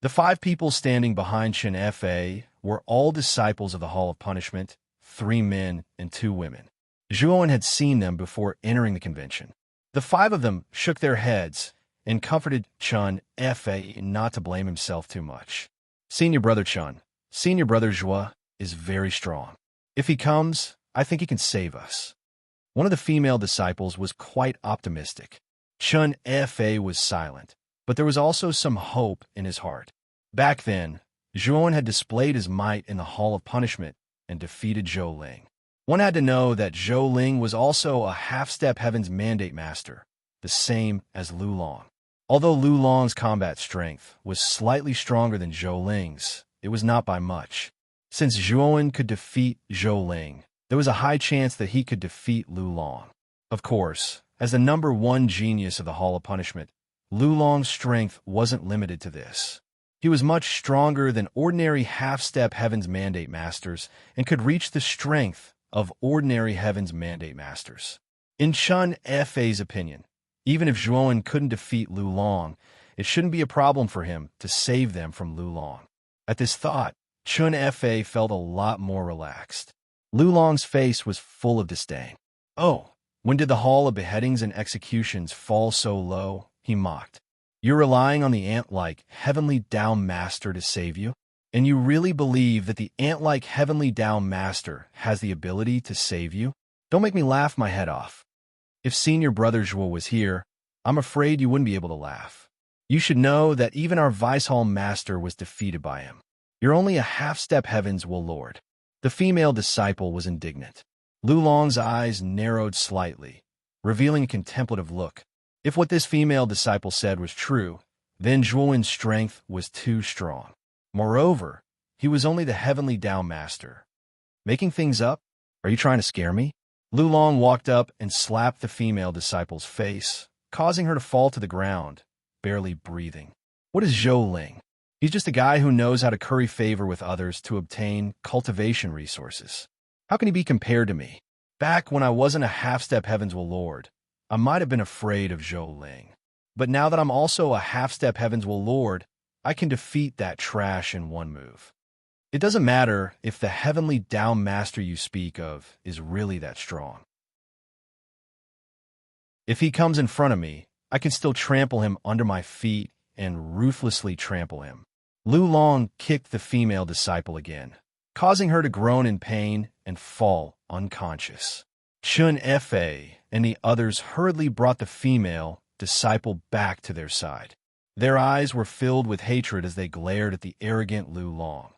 The 5 people standing behind Chun Fa were all disciples of the Hall of Punishment, 3 men and 2 women. Zhuowen had seen them before entering the convention. The 5 of them shook their heads and comforted Chun Fa not to blame himself too much. Senior brother Chun, senior brother Zhua, is very strong. If he comes, I think he can save us. One of the female disciples was quite optimistic. Chun Fa was silent, but there was also some hope in his heart. Back then, Zhuowen had displayed his might in the Hall of Punishment and defeated Zhou Ling. One had to know that Zhou Ling was also a half-step Heaven's Mandate Master, the same as Lu Long. Although Lu Long's combat strength was slightly stronger than Zhou Ling's, it was not by much. Since Zhuowen could defeat Zhou Ling, there was a high chance that he could defeat Lu Long. Of course, as the number 1 genius of the Hall of Punishment, Lu Long's strength wasn't limited to this. He was much stronger than ordinary half-step Heaven's Mandate Masters and could reach the strength of ordinary Heaven's Mandate Masters. In Chun Fa's opinion, even if Zhuowen couldn't defeat Lu Long, it shouldn't be a problem for him to save them from Lu Long. At this thought, Chun Fa felt a lot more relaxed. Lu Long's face was full of disdain. Oh, when did the Hall of Beheadings and Executions fall so low? He mocked. You're relying on the ant-like Heavenly Down Master to save you? And you really believe that the ant-like Heavenly Down Master has the ability to save you? Don't make me laugh my head off. If Senior Brother Zhuo was here, I'm afraid you wouldn't be able to laugh. You should know that even our Vice Hall Master was defeated by him. You're only a half-step Heaven's Will Lord. The female disciple was indignant. Lu Long's eyes narrowed slightly, revealing a contemplative look. If what this female disciple said was true, then Zhuowen's strength was too strong. Moreover, he was only the Heavenly Down Master. Making things up? Are you trying to scare me? Lu Long walked up and slapped the female disciple's face, causing her to fall to the ground, barely breathing. What is Zhou Ling? He's just a guy who knows how to curry favor with others to obtain cultivation resources. How can he be compared to me? Back when I wasn't a half-step Heaven's Will Lord, I might have been afraid of Zhou Ling. But now that I'm also a half-step Heaven's Will Lord, I can defeat that trash in one move. It doesn't matter if the Heavenly Down Master you speak of is really that strong. If he comes in front of me, I can still trample him under my feet and ruthlessly trample him. Lu Long kicked the female disciple again, causing her to groan in pain and fall unconscious. Chun Fa and the others hurriedly brought the female disciple back to their side. Their eyes were filled with hatred as they glared at the arrogant Lu Long.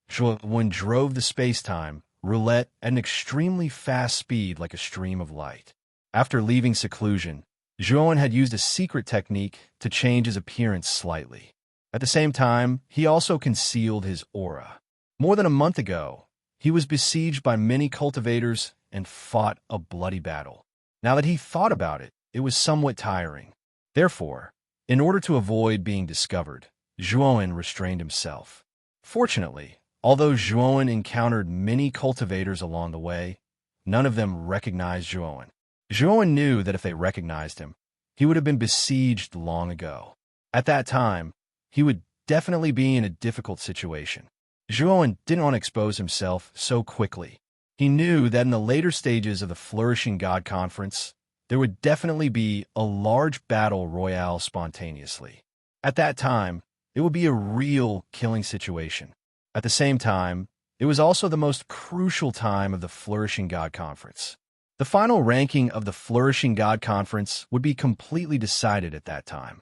Zhuowen drove the space-time roulette at an extremely fast speed like a stream of light. After leaving seclusion, Zhuowen had used a secret technique to change his appearance slightly. At the same time, he also concealed his aura. More than a month ago, he was besieged by many cultivators and fought a bloody battle. Now that he thought about it, it was somewhat tiring. Therefore, in order to avoid being discovered, Zhuowen restrained himself. Fortunately, although Zhuowen encountered many cultivators along the way, none of them recognized Zhuowen. Zhuowen knew that if they recognized him, he would have been besieged long ago. At that time, he would definitely be in a difficult situation. Zhuowen didn't want to expose himself so quickly. He knew that in the later stages of the Flourishing God Conference, there would definitely be a large battle royale spontaneously. At that time, it would be a real killing situation. At the same time, it was also the most crucial time of the Flourishing God Conference. The final ranking of the Flourishing God Conference would be completely decided at that time.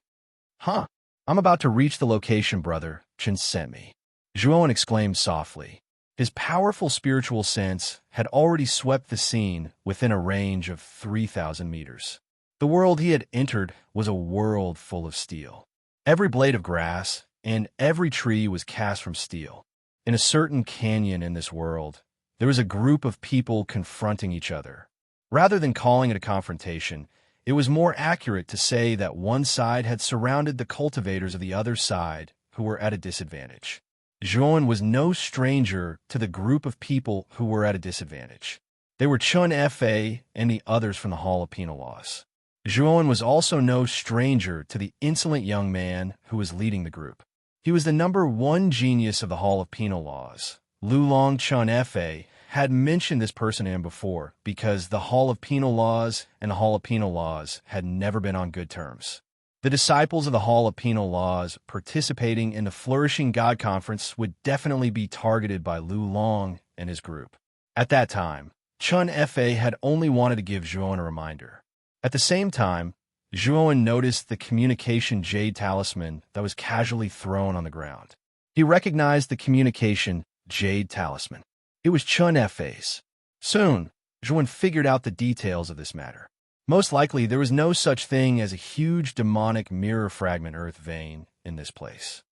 I'm about to reach the location, brother. Chen sent me. Zhuowen exclaimed softly. His powerful spiritual sense had already swept the scene within a range of 3,000 meters. The world he had entered was a world full of steel. Every blade of grass and every tree was cast from steel. In a certain canyon in this world, There was a group of people confronting each other. Rather than calling it a confrontation, it was more accurate to say that one side had surrounded the cultivators of the other side, who were at a disadvantage. Zhuan was no stranger to the group of people who were at a disadvantage. They were Chun Fa and the others from the Hall of Penal Laws. Zhuan was also no stranger to the insolent young man who was leading the group. He was the #1 genius of the Hall of Penal Laws. Lulong Chun Fa had mentioned this person to him before because the Hall of Penal Laws and the Hall of Penal Laws had never been on good terms. The disciples of the Hall of Penal Laws participating in the Flourishing God Conference would definitely be targeted by Lulong and his group. At that time, Chun Fa had only wanted to give Zhuan a reminder. At the same time, Zhuan noticed the communication jade talisman that was casually thrown on the ground. He recognized the communication jade talisman. It was Chun Fa's. Soon, Zhuan figured out the details of this matter. Most likely, there was no such thing as a huge demonic mirror fragment earth vein in this place.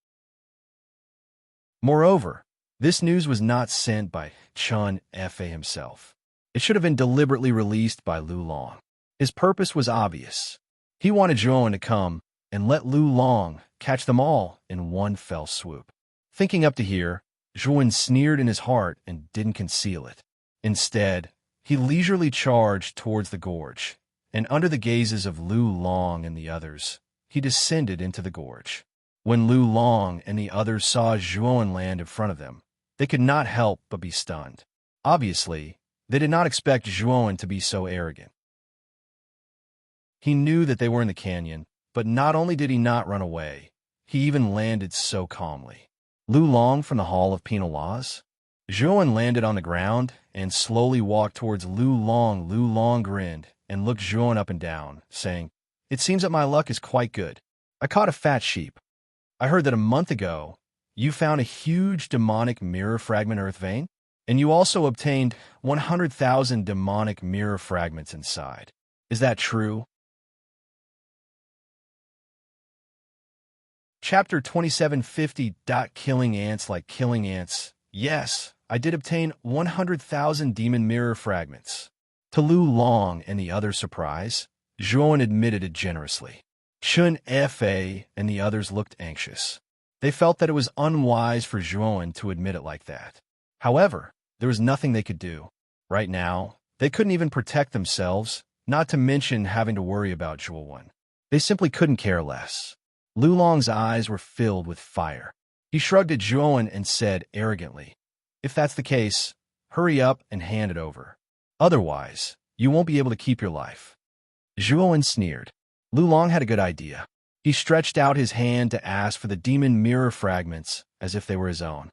Moreover, this news was not sent by Chun Fa himself. It should have been deliberately released by Lulong. His purpose was obvious. He wanted Zhuan to come and let Lulong catch them all in one fell swoop. Thinking up to here, Zhuan sneered in his heart and didn't conceal it. Instead, he leisurely charged towards the gorge, and under the gazes of Lulong and the others, he descended into the gorge. When Lulong and the others saw Zhuan land in front of them, they could not help but be stunned. Obviously, they did not expect Zhuan to be so arrogant. He knew that they were in the canyon, but not only did he not run away, he even landed so calmly. Lulong from the Hall of Penal Laws? Zhuan landed on the ground and slowly walked towards Lulong. Lulong grinned and looked Zhuan up and down, saying, "It seems that my luck is quite good. I caught a fat sheep. I heard that a month ago, you found a huge demonic mirror fragment earth vein, and you also obtained 100,000 demonic mirror fragments inside. Is that true?" Chapter 2750. Killing ants like killing ants. Yes, I did obtain 100,000 demon mirror fragments. To Lulong and the others' surprise, Zhuan admitted it generously. Chun Fa and the others looked anxious. They felt that it was unwise for Zhuan to admit it like that. However, there was nothing they could do. Right now, they couldn't even protect themselves, not to mention having to worry about Zhuan. They simply couldn't care less. Lulong's eyes were filled with fire. He shrugged at Zhuan and said arrogantly, "If that's the case, hurry up and hand it over. Otherwise, you won't be able to keep your life." Zhuan sneered. Lulong had a good idea. He stretched out his hand to ask for the demon mirror fragments as if they were his own.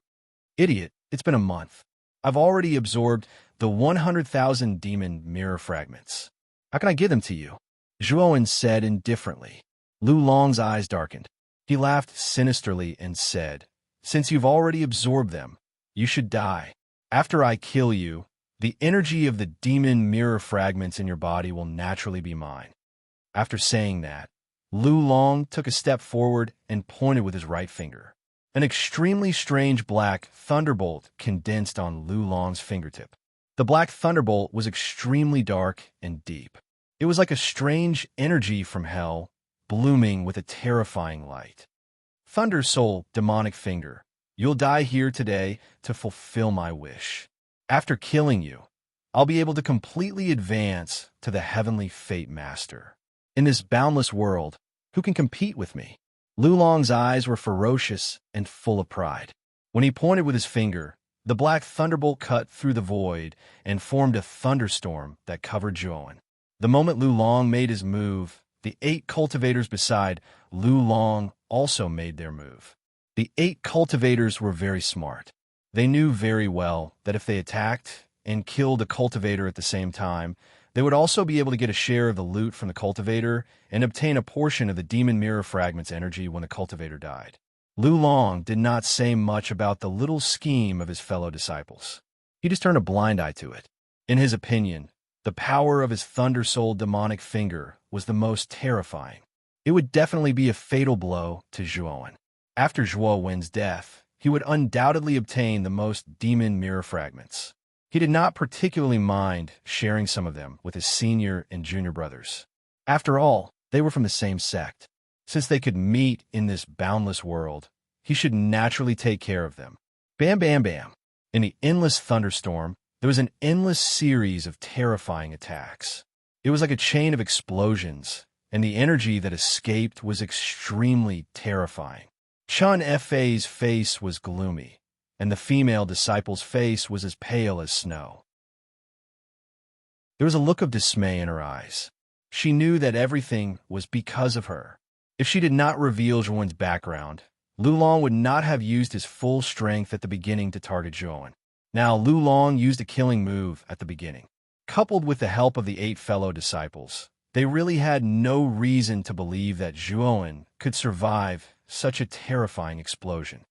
"Idiot, it's been a month. I've already absorbed the 100,000 demon mirror fragments. How can I give them to you?" Zhuan said indifferently. Lulong's eyes darkened. He laughed sinisterly and said, "Since you've already absorbed them, you should die. After I kill you, the energy of the demon mirror fragments in your body will naturally be mine." After saying that, Lulong took a step forward and pointed with his right finger. An extremely strange black thunderbolt condensed on Lulong's fingertip. The black thunderbolt was extremely dark and deep. It was like a strange energy from hell, blooming with a terrifying light. "Thunder Soul, demonic finger, you'll die here today to fulfill my wish. After killing you, I'll be able to completely advance to the heavenly fate master. In this boundless world, who can compete with me?" Lulong's eyes were ferocious and full of pride. When he pointed with his finger, the black thunderbolt cut through the void and formed a thunderstorm that covered Zhuan. The moment Lulong made his move, the 8 cultivators beside Lulong also made their move. The 8 cultivators were very smart. They knew very well that if they attacked and killed a cultivator at the same time, they would also be able to get a share of the loot from the cultivator and obtain a portion of the demon mirror fragment's energy when the cultivator died. Lulong did not say much about the little scheme of his fellow disciples. He just turned a blind eye to it. In his opinion, the power of his Thunder Soul demonic finger was the most terrifying. It would definitely be a fatal blow to Zhuan. After Zhuowen's death, he would undoubtedly obtain the most demon mirror fragments. He did not particularly mind sharing some of them with his senior and junior brothers. After all, they were from the same sect. Since they could meet in this boundless world, he should naturally take care of them. Bam, bam, bam. In the endless thunderstorm, there was an endless series of terrifying attacks. It was like a chain of explosions, and the energy that escaped was extremely terrifying. Chun Fa's face was gloomy, and the female disciple's face was as pale as snow. There was a look of dismay in her eyes. She knew that everything was because of her. If she did not reveal Zhuan's background, Lulong would not have used his full strength at the beginning to target Zhuan. Now, Lulong used a killing move at the beginning. Coupled with the help of the 8 fellow disciples, they really had no reason to believe that Zhuan could survive such a terrifying explosion.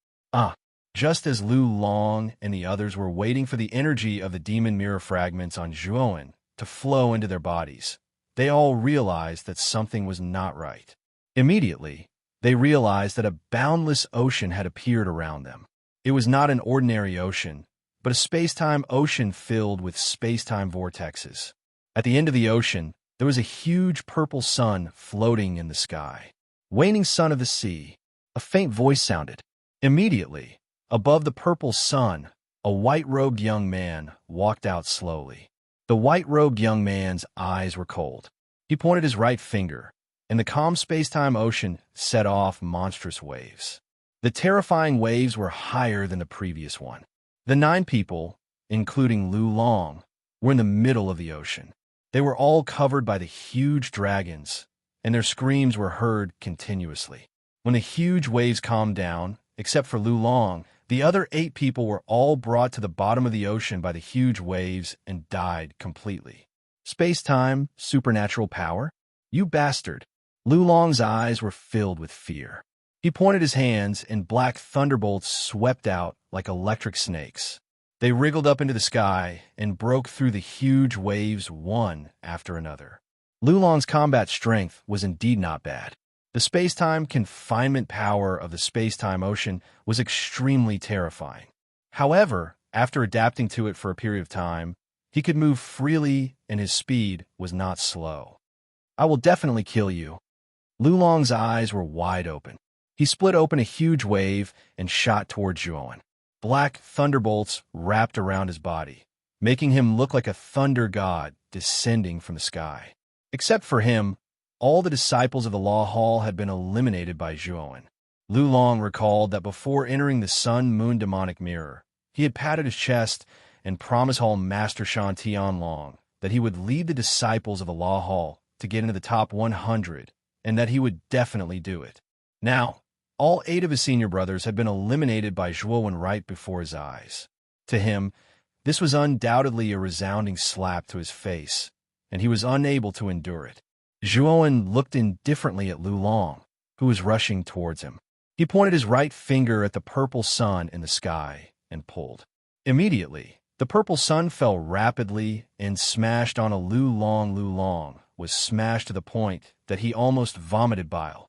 Just as Lulong and the others were waiting for the energy of the demon mirror fragments on Zhuan to flow into their bodies, they all realized that something was not right. Immediately, they realized that a boundless ocean had appeared around them. It was not an ordinary ocean, but a space-time ocean filled with space-time vortexes. At the end of the ocean, there was a huge purple sun floating in the sky. Waning sun of the sea, a faint voice sounded. Immediately, above the purple sun, a white-robed young man walked out slowly. The white-robed young man's eyes were cold. He pointed his right finger, and the calm space-time ocean set off monstrous waves. The terrifying waves were higher than the previous one. The 9 people, including Lulong, were in the middle of the ocean. They were all covered by the huge dragons, and their screams were heard continuously. When the huge waves calmed down, except for Lulong, the other 8 people were all brought to the bottom of the ocean by the huge waves and died completely. Space-time, supernatural power? You bastard! Lulong's eyes were filled with fear. He pointed his hands, and black thunderbolts swept out like electric snakes. They wriggled up into the sky and broke through the huge waves one after another. Lulong's combat strength was indeed not bad. The space-time confinement power of the space-time ocean was extremely terrifying. However, after adapting to it for a period of time, he could move freely and his speed was not slow. I will definitely kill you. Lulong's eyes were wide open. He split open a huge wave and shot toward Zhuan. Black thunderbolts wrapped around his body, making him look like a thunder god descending from the sky. Except for him, all the disciples of the Law Hall had been eliminated by Zhuan. Lulong recalled that before entering the Sun-Moon demonic mirror, he had patted his chest and promised Hall Master Shan Tianlong that he would lead the disciples of the Law Hall to get into the top 100, and that he would definitely do it. Now, all 8 of his senior brothers had been eliminated by Zhuan right before his eyes. To him, this was undoubtedly a resounding slap to his face, and he was unable to endure it. Zhuan looked indifferently at Lulong, who was rushing towards him. He pointed his right finger at the purple sun in the sky and pulled. Immediately, the purple sun fell rapidly and smashed on a Lulong. Lulong was smashed to the point that he almost vomited bile.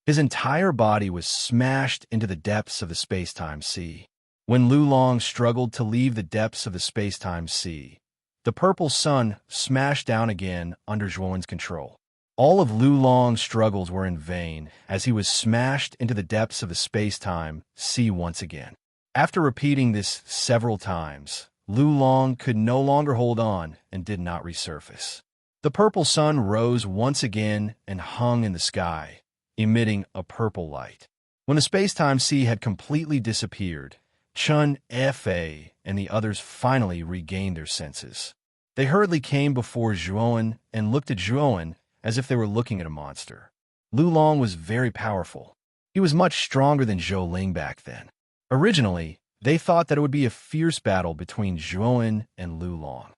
His entire body was smashed into the depths of the space-time sea. When Lulong struggled to leave the depths of the space-time sea, the purple sun smashed down again under Zhuan's control. All of Lulong's struggles were in vain, as he was smashed into the depths of the space-time sea once again. After repeating this several times, Lulong could no longer hold on and did not resurface. The purple sun rose once again and hung in the sky, emitting a purple light. When the space-time sea had completely disappeared, Chun Fa and the others finally regained their senses. They hurriedly came before Zhuan and looked at Zhuan as if they were looking at a monster. Lulong was very powerful. He was much stronger than Zhou Ling back then. Originally, they thought that it would be a fierce battle between Zhuan and Lulong.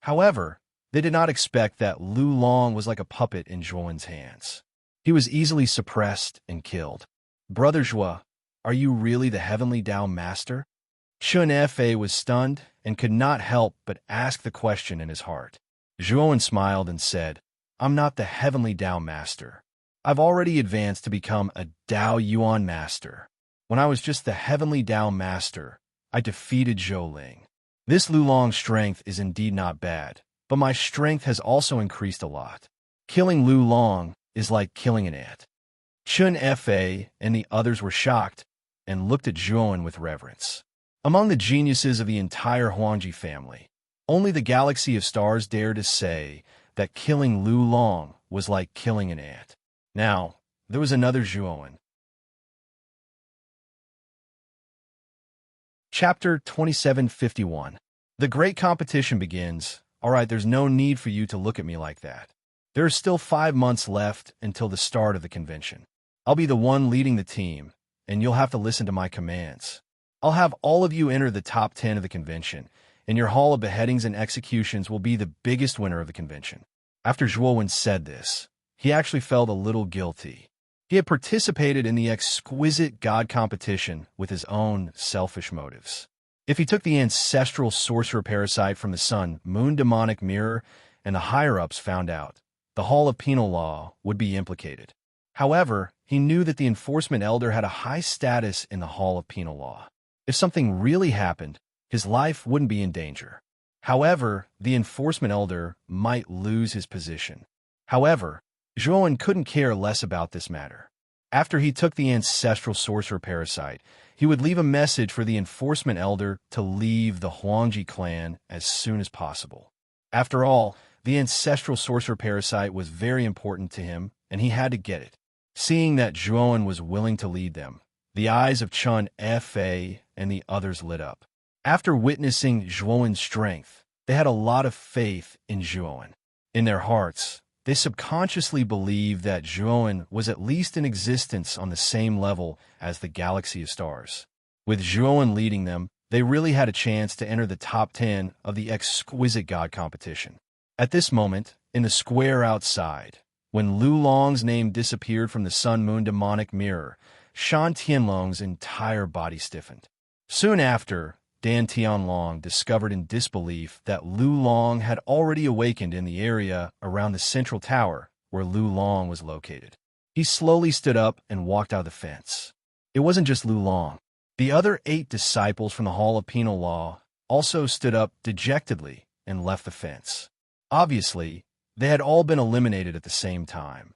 However, they did not expect that Lulong was like a puppet in Zhuan's hands. He was easily suppressed and killed. Brother Zhua, are you really the Heavenly Tao Master? Chun Fa was stunned and could not help but ask the question in his heart. Zhuan smiled and said, I'm not the Heavenly Tao Master. I've already advanced to become a Tao Yuan Master. When I was just the Heavenly Tao Master, I defeated Zhou Ling. This Lu Long's strength is indeed not bad, but my strength has also increased a lot. Killing Lu Long is like killing an ant. Chun Fa and the others were shocked and looked at Zhuan with reverence. Among the geniuses of the entire Huangji family, only the galaxy of stars dared to say that killing Lu Long was like killing an ant. Now, there was another Zhuan. Chapter 2751. The great competition begins. All right, there's no need for you to look at me like that. There are still 5 months left until the start of the convention. I'll be the one leading the team, and you'll have to listen to my commands. I'll have all of you enter the top 10 of the convention, and your hall of beheadings and executions will be the biggest winner of the convention. After Zhuowen said this, he actually felt a little guilty. He had participated in the exquisite god competition with his own selfish motives. If he took the ancestral sorcerer parasite from the sun, moon demonic mirror, and the higher-ups found out, the Hall of Penal Law would be implicated. However, he knew that the Enforcement Elder had a high status in the Hall of Penal Law. If something really happened, his life wouldn't be in danger. However, the Enforcement Elder might lose his position. However, Zhuowen couldn't care less about this matter. After he took the ancestral sorcerer parasite, he would leave a message for the Enforcement Elder to leave the Huangji clan as soon as possible. After all, the ancestral sorcerer parasite was very important to him, and he had to get it. Seeing that Zhuowen was willing to lead them, the eyes of Chun Fa and the others lit up. After witnessing Zhuowen's strength, they had a lot of faith in Zhuowen. In their hearts, they subconsciously believed that Zhuowen was at least in existence on the same level as the galaxy of stars. With Zhuowen leading them, they really had a chance to enter the top 10 of the exquisite god competition. At this moment, in the square outside, when Lu Long's name disappeared from the sun-moon demonic mirror, Shan Tianlong's entire body stiffened. Soon after, Dan Tianlong discovered in disbelief that Lu Long had already awakened in the area around the central tower where Lu Long was located. He slowly stood up and walked out of the fence. It wasn't just Lu Long. The other 8 disciples from the Hall of Penal Law also stood up dejectedly and left the fence. Obviously, they had all been eliminated at the same time.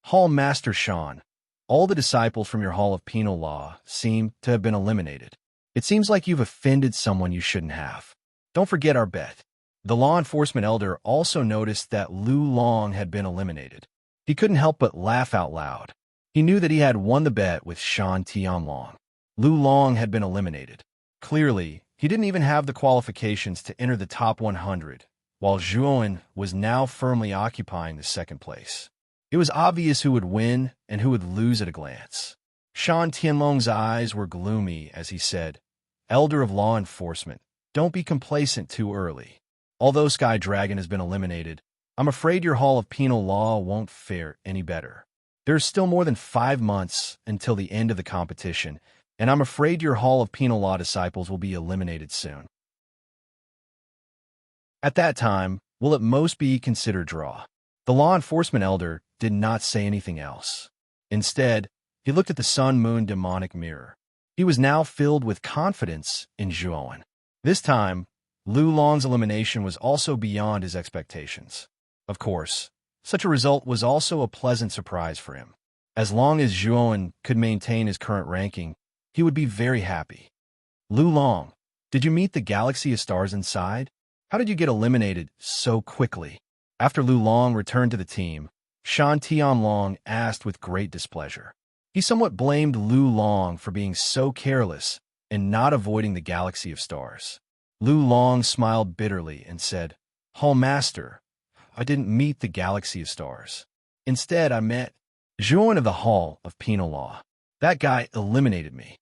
Hall Master Shan, all the disciples from your Hall of Penal Law seem to have been eliminated. It seems like you've offended someone you shouldn't have. Don't forget our bet. The Law Enforcement Elder also noticed that Lu Long had been eliminated. He couldn't help but laugh out loud. He knew that he had won the bet with Shan Tianlong. Lu Long had been eliminated. Clearly, he didn't even have the qualifications to enter the top 100, while Zhuowen was now firmly occupying the second place. It was obvious who would win and who would lose at a glance. Shan Tianlong's eyes were gloomy as he said, "Elder of Law Enforcement, don't be complacent too early. Although Sky Dragon has been eliminated, I'm afraid your Hall of Penal Law won't fare any better. There's still more than 5 months until the end of the competition, and I'm afraid your Hall of Penal Law disciples will be eliminated soon. At that time, will at most be considered draw." The Law Enforcement Elder did not say anything else. Instead, he looked at the sun-moon demonic mirror. He was now filled with confidence in Zhuowen. This time, Lu Long's elimination was also beyond his expectations. Of course, such a result was also a pleasant surprise for him. As long as Zhuowen could maintain his current ranking, he would be very happy. "Lu Long, did you meet the galaxy of stars inside? How did you get eliminated so quickly?" After Lu Long returned to the team, Shan Tianlong asked with great displeasure. He somewhat blamed Lu Long for being so careless and not avoiding the galaxy of stars. Lu Long smiled bitterly and said, "Hall Master, I didn't meet the galaxy of stars. Instead, I met Zhuowen of the Hall of Penal Law. That guy eliminated me."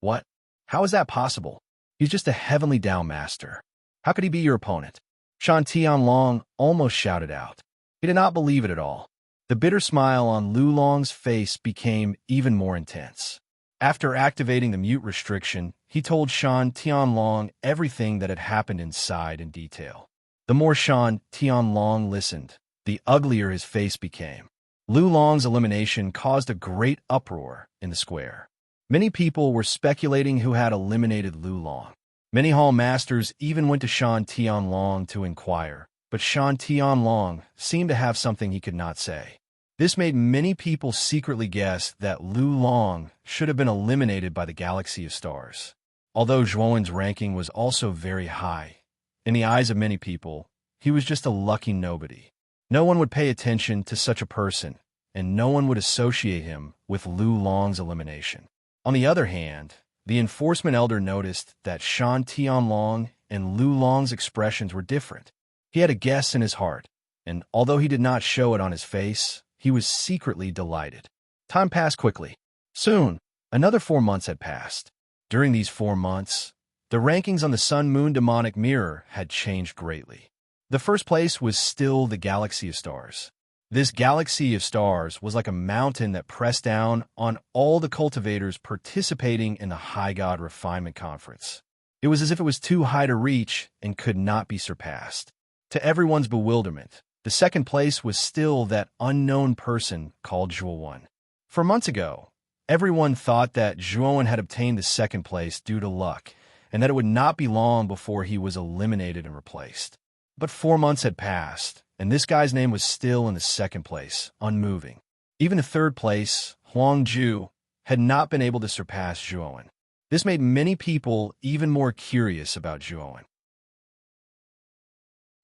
"What? How is that possible? He's just a heavenly Dao master. How could he be your opponent?" Shan Tianlong almost shouted out. He did not believe it at all. The bitter smile on Lu Long's face became even more intense. After activating the mute restriction, he told Shan Tianlong everything that had happened inside in detail. The more Shan Tianlong listened, the uglier his face became. Lu Long's elimination caused a great uproar in the square. Many people were speculating who had eliminated Lu Long. Many hall masters even went to Shan Tianlong to inquire, but Shan Tianlong seemed to have something he could not say. This made many people secretly guess that Lu Long should have been eliminated by the galaxy of stars. Although Zhuowen's ranking was also very high, in the eyes of many people, he was just a lucky nobody. No one would pay attention to such a person, and no one would associate him with Lu Long's elimination. On the other hand, the enforcement elder noticed that Shan Tianlong and Lu Long's expressions were different. He had a guess in his heart, and although he did not show it on his face, he was secretly delighted. Time passed quickly. Soon, another 4 months had passed. During these 4 months, the rankings on the Sun-Moon demonic mirror had changed greatly. The first place was still the galaxy of stars. This galaxy of stars was like a mountain that pressed down on all the cultivators participating in the High God Refinement Conference. It was as if it was too high to reach and could not be surpassed. To everyone's bewilderment, the second place was still that unknown person called Zhuowen. 4 months ago, everyone thought that Zhuowen had obtained the second place due to luck, and that it would not be long before he was eliminated and replaced. But 4 months had passed, and this guy's name was still in the second place, unmoving. Even the third place, Huang Ju, had not been able to surpass Zhuowen. This made many people even more curious about Zhuowen.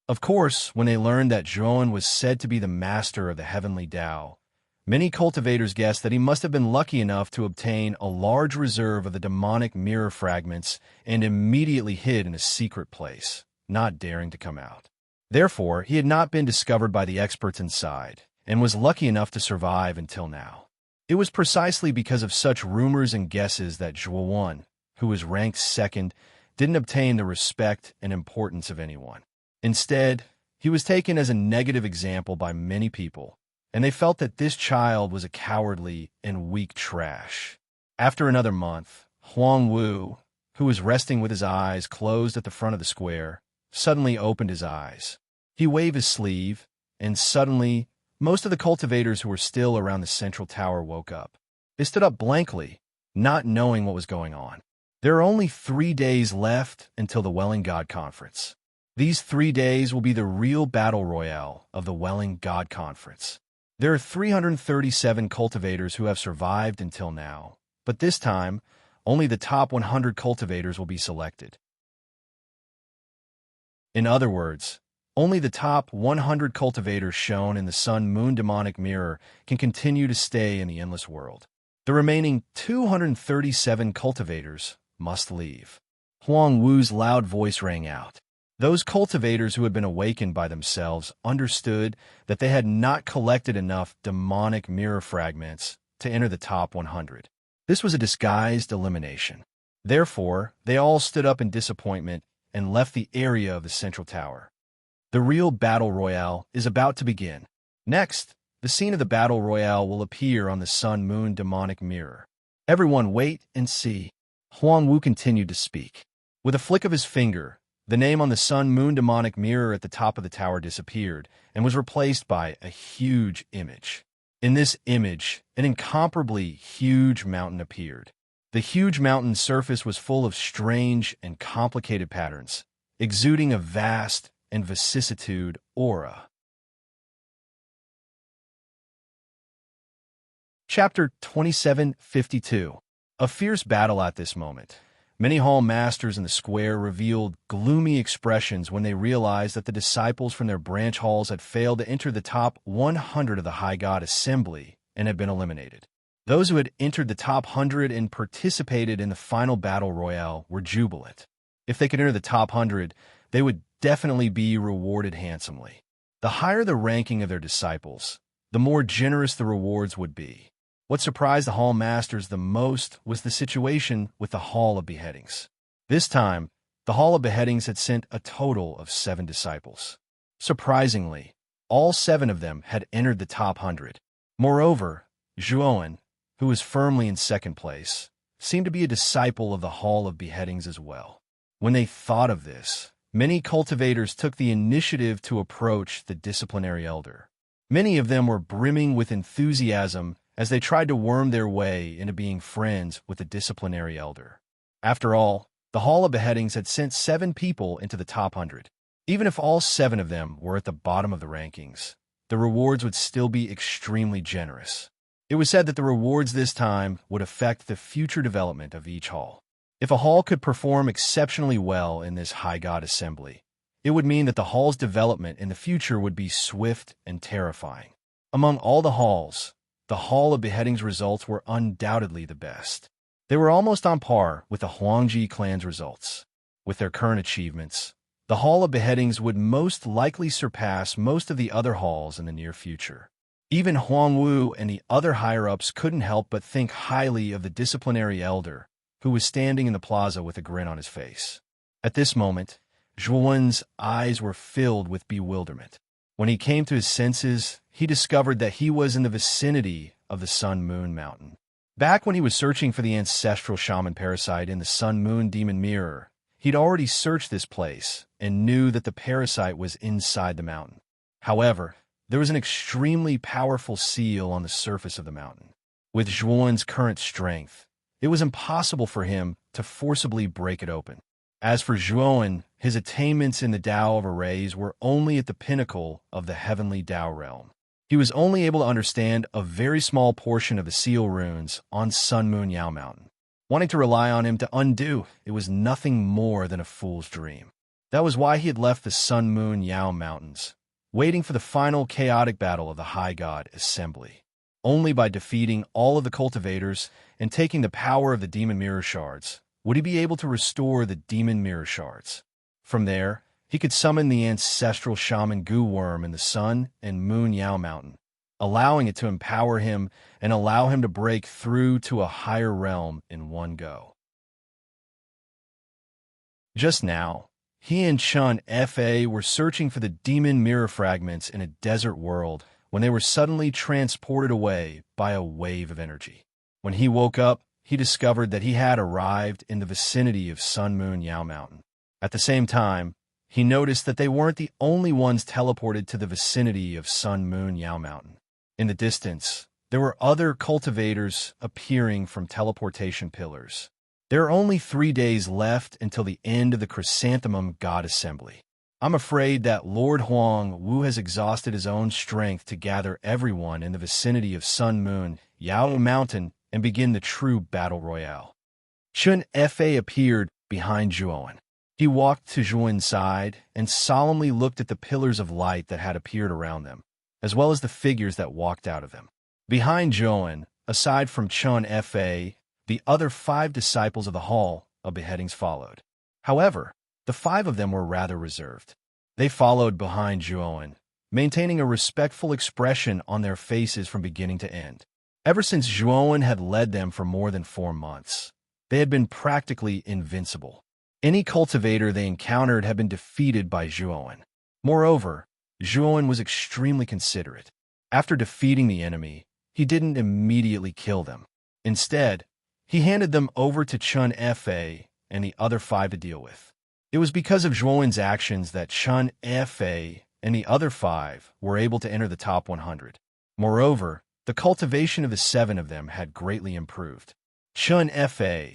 Of course, when they learned that Zhuowen was said to be the master of the heavenly Tao, many cultivators guessed that he must have been lucky enough to obtain a large reserve of the demonic mirror fragments and immediately hid in a secret place, not daring to come out. Therefore, he had not been discovered by the experts inside, and was lucky enough to survive until now. It was precisely because of such rumors and guesses that Zhuowen, who was ranked second, didn't obtain the respect and importance of anyone. Instead, he was taken as a negative example by many people, and they felt that this child was a cowardly and weak trash. After another month, Huang Wu, who was resting with his eyes closed at the front of the square, suddenly opened his eyes. He waved his sleeve, and suddenly, most of the cultivators who were still around the central tower woke up. They stood up blankly, not knowing what was going on. There are only 3 days left until the Welling God Conference. These 3 days will be the real battle royale of the Welling God Conference. There are 337 cultivators who have survived until now, but this time, only the top 100 cultivators will be selected. In other words, only the top 100 cultivators shown in the Sun-Moon demonic mirror can continue to stay in the endless world. The remaining 237 cultivators must leave. Huang Wu's loud voice rang out. Those cultivators who had been awakened by themselves understood that they had not collected enough demonic mirror fragments to enter the top 100. This was a disguised elimination. Therefore, they all stood up in disappointment and left the area of the central tower. The real battle royale is about to begin. Next, the scene of the battle royale will appear on the Sun-Moon demonic mirror. Everyone wait and see. Huang Wu continued to speak. With a flick of his finger, the name on the Sun-Moon demonic mirror at the top of the tower disappeared and was replaced by a huge image. In this image, an incomparably huge mountain appeared. The huge mountain's surface was full of strange and complicated patterns, exuding a vast and vicissitude aura. Chapter 2752. A fierce battle at this moment. Many hall masters in the square revealed gloomy expressions when they realized that the disciples from their branch halls had failed to enter the top 100 of the High God Assembly and had been eliminated. Those who had entered the top 100 and participated in the final battle royale were jubilant. If they could enter the top 100, they would definitely be rewarded handsomely. The higher the ranking of their disciples, the more generous the rewards would be. What surprised the hall masters the most was the situation with the Hall of Beheadings. This time, the Hall of Beheadings had sent a total of 7 disciples. Surprisingly, all 7 of them had entered the top 100. Moreover, Zhuowen, who was firmly in second place, seemed to be a disciple of the Hall of Beheadings as well. When they thought of this, many cultivators took the initiative to approach the disciplinary elder. Many of them were brimming with enthusiasm as they tried to worm their way into being friends with the disciplinary elder. After all, the Hall of Beheadings had sent 7 people into the top 100. Even if all 7 of them were at the bottom of the rankings, the rewards would still be extremely generous. It was said that the rewards this time would affect the future development of each hall. If a hall could perform exceptionally well in this high god assembly, it would mean that the hall's development in the future would be swift and terrifying. Among all the halls, the Hall of Beheadings results were undoubtedly the best. They were almost on par with the Huangji clan's results. With their current achievements, the Hall of Beheadings would most likely surpass most of the other halls in the near future. Even Huang Wu and the other higher-ups couldn't help but think highly of the disciplinary elder, who was standing in the plaza with a grin on his face. At this moment, Zhuowen's eyes were filled with bewilderment. When he came to his senses, he discovered that he was in the vicinity of the Sun-Moon Mountain. Back when he was searching for the ancestral shaman parasite in the Sun-Moon Demon Mirror, he'd already searched this place and knew that the parasite was inside the mountain. However, there was an extremely powerful seal on the surface of the mountain. With Zhuowen's current strength, it was impossible for him to forcibly break it open. As for Zhuowen, his attainments in the Tao of Arrays were only at the pinnacle of the heavenly Tao realm. He was only able to understand a very small portion of the seal runes on Sun Moon Yao Mountain. Wanting to rely on him to undo, it was nothing more than a fool's dream. That was why he had left the Sun Moon Yao Mountains, waiting for the final chaotic battle of the High God Assembly. Only by defeating all of the cultivators and taking the power of the Demon Mirror Shards would he be able to restore the Demon Mirror Shards. From there, he could summon the ancestral shaman Goo Worm in the Sun and Moon Yao Mountain, allowing it to empower him and allow him to break through to a higher realm in one go. Just now, he and Chun Fa were searching for the Demon Mirror Fragments in a desert world when they were suddenly transported away by a wave of energy. When he woke up, he discovered that he had arrived in the vicinity of Sun Moon Yao Mountain. At the same time, he noticed that they weren't the only ones teleported to the vicinity of Sun Moon Yao Mountain. In the distance, there were other cultivators appearing from teleportation pillars. There are only 3 days left until the end of the Chrysanthemum God Assembly. I'm afraid that Lord Huang Wu has exhausted his own strength to gather everyone in the vicinity of Sun Moon Yao Mountain and begin the true battle royale. Chun Fa appeared behind Zhuowen. He walked to Zhuowen's side and solemnly looked at the pillars of light that had appeared around them, as well as the figures that walked out of them. Behind Zhuowen, aside from Chun Fa, the other 5 disciples of the Hall of Beheadings followed. However, the 5 of them were rather reserved. They followed behind Zhuowen, maintaining a respectful expression on their faces from beginning to end. Ever since Zhuowen had led them for more than 4 months, they had been practically invincible. Any cultivator they encountered had been defeated by Zhuowen. Moreover, Zhuowen was extremely considerate. After defeating the enemy, he didn't immediately kill them. Instead, he handed them over to Chun Fa and the other 5 to deal with. It was because of Zhuowen's actions that Chun Fa and the other 5 were able to enter the top 100. Moreover, the cultivation of the 7 of them had greatly improved. Chun Fa,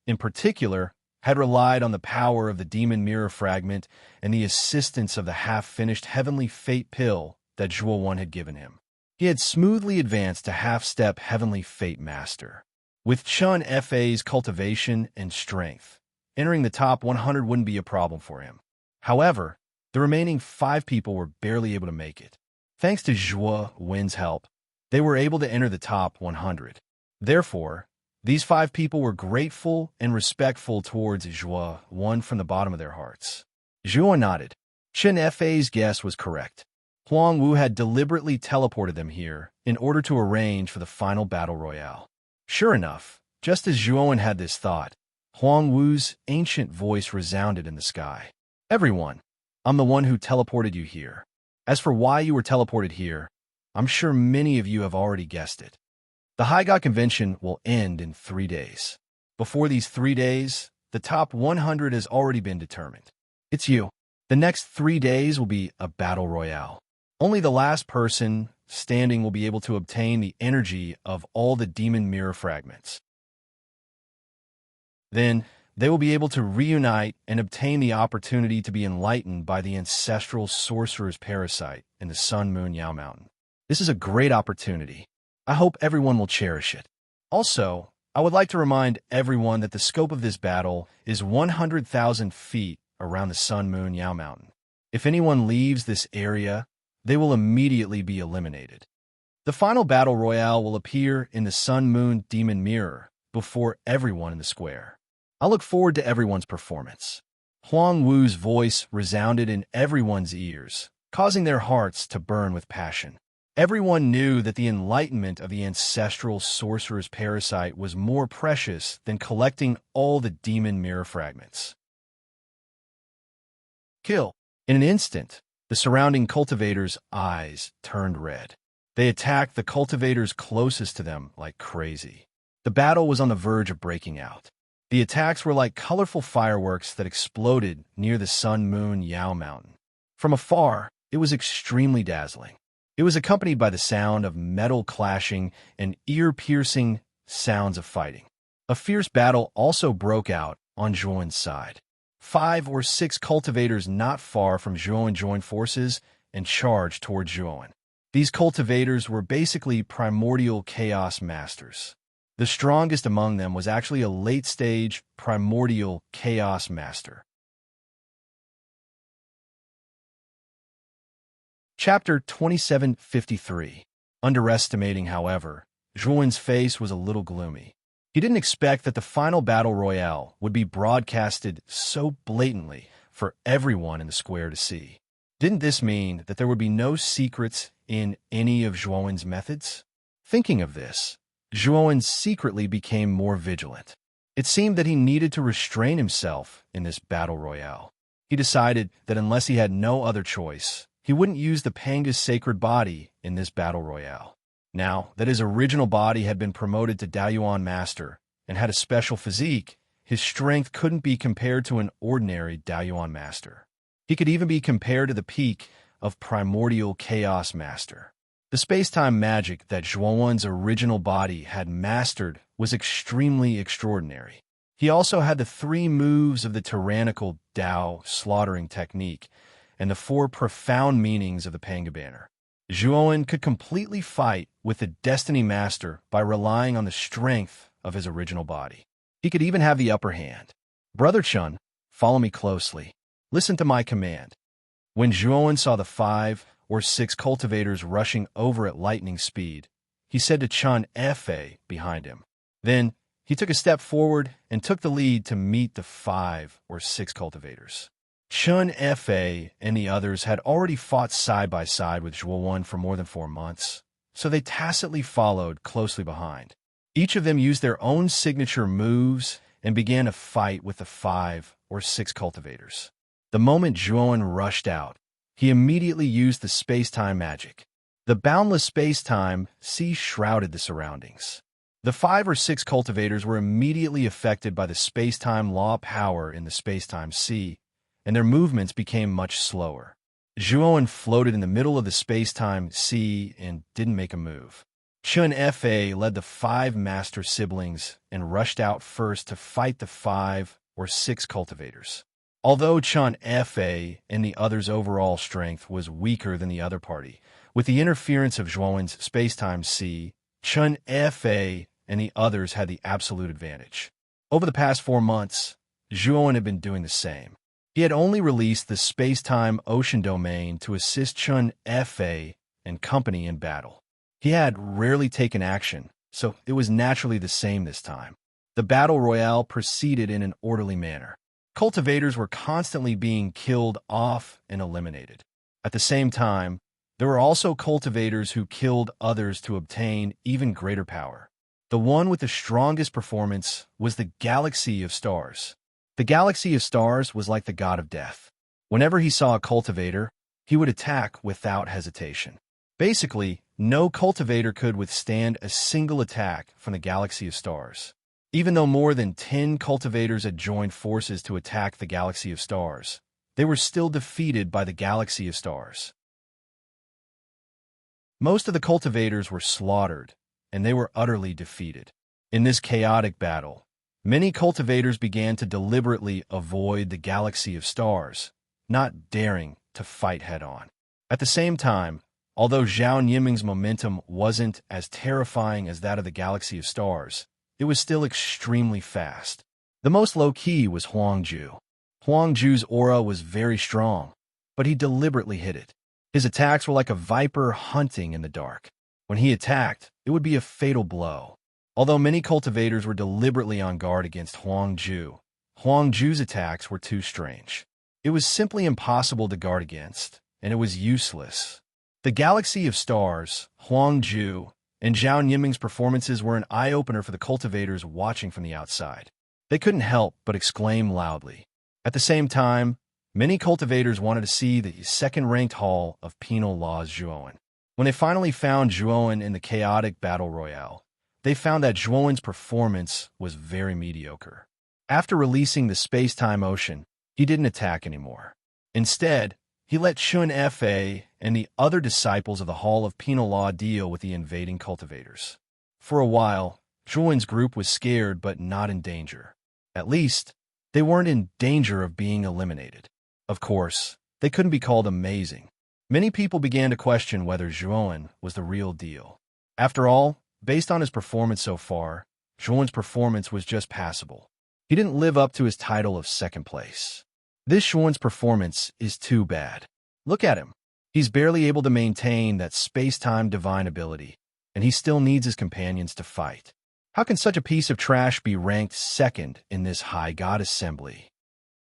in particular, had relied on the power of the Demon Mirror Fragment and the assistance of the half-finished Heavenly Fate Pill that Zhuowen had given him. He had smoothly advanced to half-step Heavenly Fate Master. With Chun Fa's cultivation and strength, entering the top 100 wouldn't be a problem for him. However, the remaining 5 people were barely able to make it. Thanks to Zhuowen's help, they were able to enter the top 100. Therefore, these 5 people were grateful and respectful towards Zhuowen from the bottom of their hearts. Zhuowen nodded. Chun Fa's guess was correct. Huang Wu had deliberately teleported them here in order to arrange for the final battle royale. Sure enough, just as Zhuowen had this thought, Huang Wu's ancient voice resounded in the sky. Everyone, I'm the one who teleported you here. As for why you were teleported here, I'm sure many of you have already guessed it. The High God Convention will end in 3 days. Before these 3 days, the top 100 has already been determined. It's you. The next 3 days will be a battle royale. Only the last person standing will be able to obtain the energy of all the demon mirror fragments. Then, they will be able to reunite and obtain the opportunity to be enlightened by the ancestral sorcerer's parasite in the Sun Moon Yao Mountain. This is a great opportunity. I hope everyone will cherish it. Also, I would like to remind everyone that the scope of this battle is 100,000 feet around the Sun Moon Yao Mountain. If anyone leaves this area, they will immediately be eliminated. The final battle royale will appear in the Sun Moon Demon Mirror before everyone in the square. I look forward to everyone's performance. Huang Wu's voice resounded in everyone's ears, causing their hearts to burn with passion. Everyone knew that the enlightenment of the ancestral sorcerer's parasite was more precious than collecting all the demon mirror fragments. Kill. In an instant, the surrounding cultivators' eyes turned red. They attacked the cultivators closest to them like crazy. The battle was on the verge of breaking out. The attacks were like colorful fireworks that exploded near the Sun Moon Yao Mountain. From afar, it was extremely dazzling. It was accompanied by the sound of metal clashing and ear-piercing sounds of fighting. A fierce battle also broke out on Zhuowen's side. 5 or 6 cultivators not far from Zhuowen joined forces and charged toward Zhuowen. These cultivators were basically primordial chaos masters. The strongest among them was actually a late-stage primordial chaos master. Chapter 2753. Underestimating, however, Zhuowen's face was a little gloomy. He didn't expect that the final battle royale would be broadcasted so blatantly for everyone in the square to see. Didn't this mean that there would be no secrets in any of Zhuowen's methods? Thinking of this, Zhuowen secretly became more vigilant. It seemed that he needed to restrain himself in this battle royale. He decided that unless he had no other choice, he wouldn't use the Panga's sacred body in this battle royale. Now that his original body had been promoted to Daoyuan Master and had a special physique, his strength couldn't be compared to an ordinary Daoyuan Master. He could even be compared to the peak of Primordial Chaos Master. The space-time magic that Zhuowen's original body had mastered was extremely extraordinary. He also had the 3 moves of the tyrannical Dao slaughtering technique and the 4 profound meanings of the Panga banner. Zhuowen could completely fight with the Destiny Master by relying on the strength of his original body. He could even have the upper hand. Brother Chun, follow me closely. Listen to my command. When Zhuowen saw the 5 or 6 cultivators rushing over at lightning speed, he said to Chun Fa behind him. Then he took a step forward and took the lead to meet the 5 or 6 cultivators. Chun Fa and the others had already fought side by side with Zhuowen for more than 4 months, so they tacitly followed closely behind. Each of them used their own signature moves and began a fight with the 5 or 6 cultivators. The moment Zhuowen rushed out, he immediately used the space-time magic. The boundless space-time sea shrouded the surroundings. The 5 or 6 cultivators were immediately affected by the space-time law power in the space-time sea, and their movements became much slower. Zhuowen floated in the middle of the space-time sea and didn't make a move. Chun Fa led the 5 master siblings and rushed out first to fight the 5 or 6 cultivators. Although Chun Fa and the others' overall strength was weaker than the other party, with the interference of Zhuowen's space-time sea, Chun Fa and the others had the absolute advantage. Over the past 4 months, Zhuowen had been doing the same. He had only released the space-time ocean domain to assist Chun Fa and company in battle. He had rarely taken action, so it was naturally the same this time. The battle royale proceeded in an orderly manner. Cultivators were constantly being killed off and eliminated. At the same time, there were also cultivators who killed others to obtain even greater power. The one with the strongest performance was the Galaxy of Stars. The Galaxy of Stars was like the god of death. Whenever he saw a cultivator, he would attack without hesitation. Basically, no cultivator could withstand a single attack from the Galaxy of Stars. Even though more than 10 cultivators had joined forces to attack the Galaxy of Stars, they were still defeated by the Galaxy of Stars. Most of the cultivators were slaughtered, and they were utterly defeated. In this chaotic battle, many cultivators began to deliberately avoid the galaxy of stars, not daring to fight head-on. At the same time, although Zhao Yiming's momentum wasn't as terrifying as that of the galaxy of stars, it was still extremely fast. The most low-key was Huangju. Huangju's aura was very strong, but he deliberately hid it. His attacks were like a viper hunting in the dark. When he attacked, it would be a fatal blow. Although many cultivators were deliberately on guard against Huangju, Huangju's attacks were too strange. It was simply impossible to guard against, and it was useless. The galaxy of stars, Huangju, and Zhao Yiming's performances were an eye-opener for the cultivators watching from the outside. They couldn't help but exclaim loudly. At the same time, many cultivators wanted to see the second-ranked Hall of Penal Laws Zhuowen. When they finally found Zhuowen in the chaotic battle royale, they found that Zhuowen's performance was very mediocre. After releasing the space-time ocean, he didn't attack anymore. Instead, he let Shun Fa and the other disciples of the Hall of Penal Law deal with the invading cultivators. For a while, Zhuowen's group was scared but not in danger. At least, they weren't in danger of being eliminated. Of course, they couldn't be called amazing. Many people began to question whether Zhuowen was the real deal. After all, based on his performance so far, Zhuowen's performance was just passable. He didn't live up to his title of second place. This Zhuowen's performance is too bad. Look at him. He's barely able to maintain that space-time divine ability, and he still needs his companions to fight. How can such a piece of trash be ranked second in this high god assembly?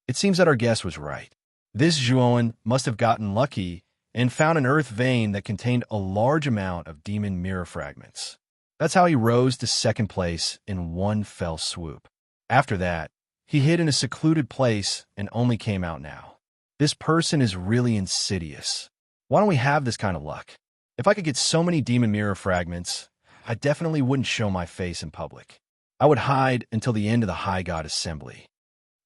It seems that our guess was right. This Zhuowen must have gotten lucky and found an earth vein that contained a large amount of demon mirror fragments. That's how he rose to second place in one fell swoop. After that, he hid in a secluded place and only came out now. This person is really insidious. Why don't we have this kind of luck? If I could get so many demon mirror fragments, I definitely wouldn't show my face in public. I would hide until the end of the High God Assembly.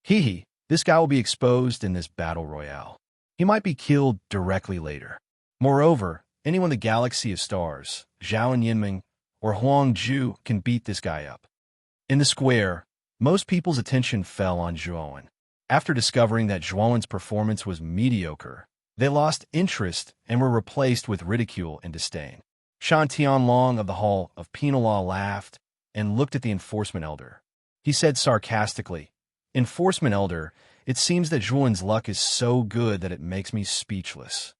Hee, this guy will be exposed in this battle royale. He might be killed directly later. Moreover, anyone in the galaxy of stars, Zhao Yiming or Huangju, can beat this guy up. In the square, most people's attention fell on Zhuowen. After discovering that Zhuowen's performance was mediocre, they lost interest and were replaced with ridicule and disdain. Shan Tianlong of the Hall of Penal Law laughed and looked at the Enforcement Elder. He said sarcastically, "Enforcement Elder, it seems that Zhuowen's luck is so good that it makes me speechless.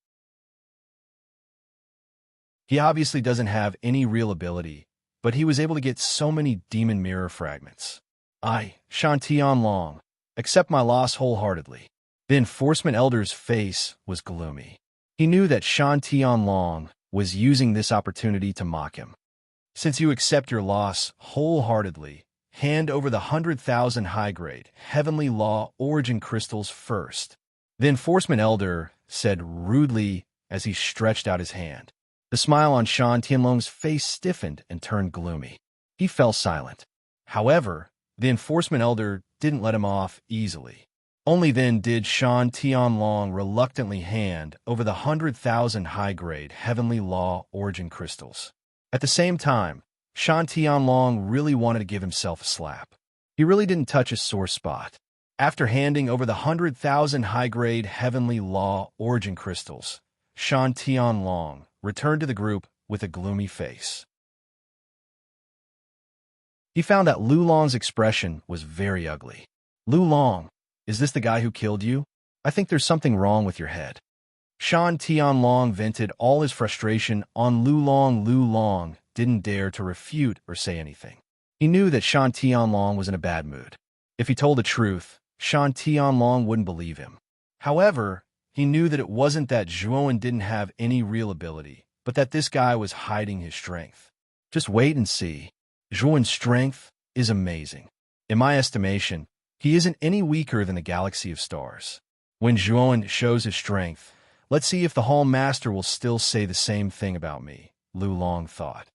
He obviously doesn't have any real ability, but he was able to get so many demon mirror fragments. I, Shan Tianlong, accept my loss wholeheartedly." The Enforcement Elder's face was gloomy. He knew that Shan Tianlong was using this opportunity to mock him. "Since you accept your loss wholeheartedly, hand over the 100,000 high-grade Heavenly Law origin crystals first," the Enforcement Elder said rudely as he stretched out his hand. The smile on Shan Tianlong's face stiffened and turned gloomy. He fell silent. However, the Enforcement Elder didn't let him off easily. Only then did Shan Tianlong reluctantly hand over the 100,000 high-grade Heavenly Law origin crystals. At the same time, Shan Tianlong really wanted to give himself a slap. He really didn't touch his sore spot. After handing over the 100,000 high-grade Heavenly Law origin crystals, Shan Tianlong returned to the group with a gloomy face. He found that Lu Long's expression was very ugly. "Lu Long, is this the guy who killed you? I think there's something wrong with your head." Shan Tianlong vented all his frustration on Lu Long. Lu Long didn't dare to refute or say anything. He knew that Shan Tianlong was in a bad mood. If he told the truth, Shan Tianlong wouldn't believe him. However, he knew that it wasn't that Zhuowen didn't have any real ability, but that this guy was hiding his strength. Just wait and see. Zhuowen's strength is amazing. In my estimation, he isn't any weaker than the galaxy of stars. When Zhuowen shows his strength, let's see if the Hall Master will still say the same thing about me, Lu Long thought.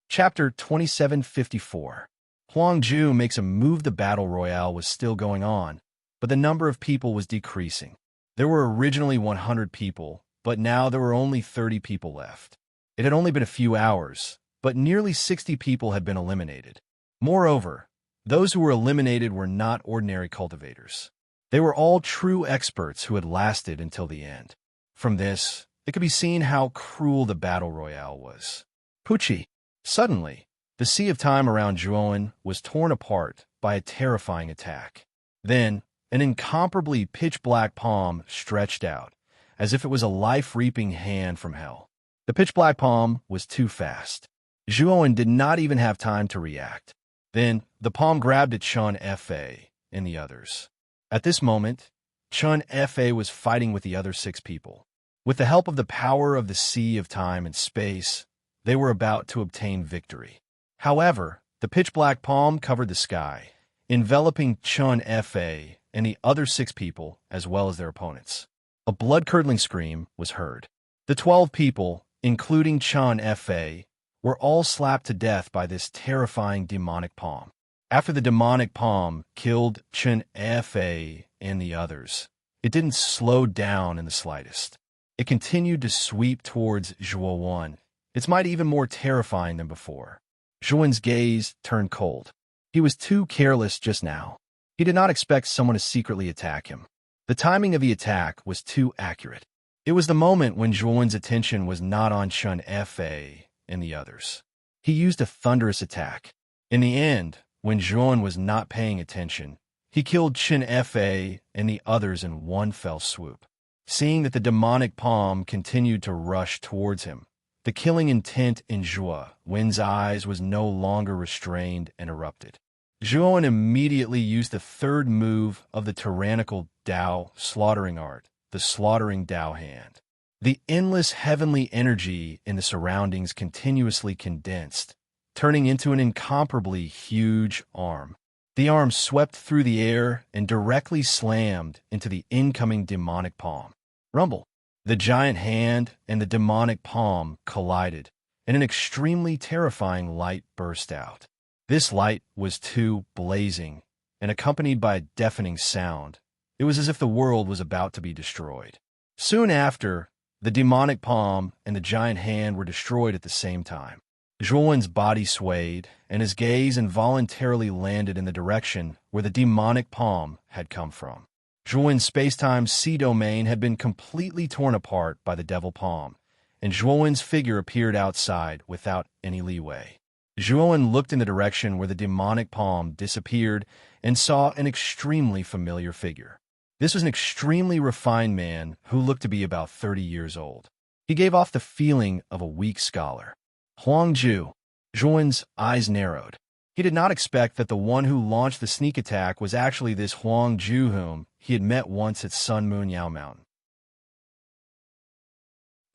Chapter 2754. Huangju makes a move. The battle royale was still going on, but the number of people was decreasing. There were originally 100 people, but now there were only 30 people left. It had only been a few hours, but nearly 60 people had been eliminated. Moreover, those who were eliminated were not ordinary cultivators. They were all true experts who had lasted until the end. From this, it could be seen how cruel the battle royale was. Pucci. Suddenly, the sea of time around Zhuowen was torn apart by a terrifying attack. Then, an incomparably pitch-black palm stretched out, as if it was a life-reaping hand from hell. The pitch-black palm was too fast. Zhuowen did not even have time to react. Then, the palm grabbed at Chun Fa and the others. At this moment, Chun Fa was fighting with the other 6 people. With the help of the power of the sea of time and space, they were about to obtain victory. However, the pitch-black palm covered the sky, enveloping Chun Fa and the other 6 people as well as their opponents. A blood-curdling scream was heard. The 12 people, including Chun Fa, were all slapped to death by this terrifying demonic palm. After the demonic palm killed Chun Fa and the others, it didn't slow down in the slightest. It continued to sweep towards Zhuowen, its might even more terrifying than before. Zhuowen's gaze turned cold. He was too careless just now. He did not expect someone to secretly attack him. The timing of the attack was too accurate. It was the moment when Zhuowen's attention was not on Chun Fa and the others. He used a thunderous attack. In the end, when Zhuowen was not paying attention, he killed Chun Fa and the others in one fell swoop. Seeing that the demonic palm continued to rush towards him, the killing intent in Zhuowen's eyes was no longer restrained and erupted. Zhuowen immediately used the third move of the tyrannical Dao slaughtering art, the slaughtering Dao hand. The endless heavenly energy in the surroundings continuously condensed, turning into an incomparably huge arm. The arm swept through the air and directly slammed into the incoming demonic palm. Rumble. The giant hand and the demonic palm collided, and an extremely terrifying light burst out. This light was too blazing, and accompanied by a deafening sound. It was as if the world was about to be destroyed. Soon after, the demonic palm and the giant hand were destroyed at the same time. Zhuowen's body swayed, and his gaze involuntarily landed in the direction where the demonic palm had come from. Zhuowen's space-time sea domain had been completely torn apart by the devil palm, and Zhuowen's figure appeared outside without any leeway. Zhuowen looked in the direction where the demonic palm disappeared and saw an extremely familiar figure. This was an extremely refined man who looked to be about 30 years old. He gave off the feeling of a weak scholar. Huangju. Zhuowen's eyes narrowed. He did not expect that the one who launched the sneak attack was actually this Huangju whom he had met once at Sun Moon Yao Mountain.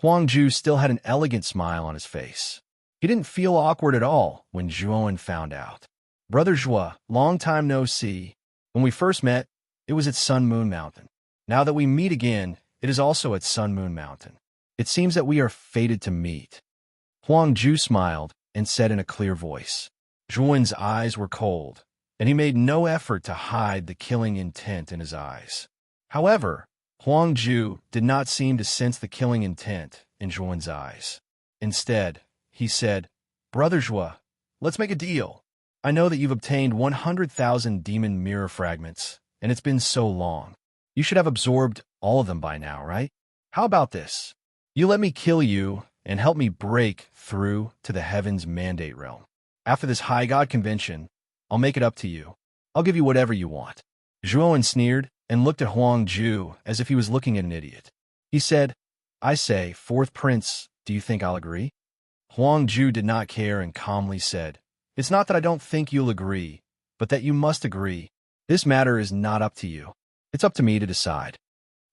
Huangju still had an elegant smile on his face. He didn't feel awkward at all when Zhuowen found out. Brother Zhuo, long time no see. When we first met, it was at Sun Moon Mountain. Now that we meet again, it is also at Sun Moon Mountain. It seems that we are fated to meet. Huangju smiled and said in a clear voice. Zhuowen's eyes were cold, and he made no effort to hide the killing intent in his eyes. However, Huangju did not seem to sense the killing intent in Zhuowen's eyes. Instead, he said, Brother Zhuo, let's make a deal. I know that you've obtained 100,000 demon mirror fragments, and it's been so long. You should have absorbed all of them by now, right? How about this? You let me kill you and help me break through to the heavens mandate realm. After this high god convention, I'll make it up to you. I'll give you whatever you want. Zhuowen sneered and looked at Huangju as if he was looking at an idiot. He said, I say, fourth prince, do you think I'll agree? Huangju did not care and calmly said, It's not that I don't think you'll agree, but that you must agree. This matter is not up to you. It's up to me to decide.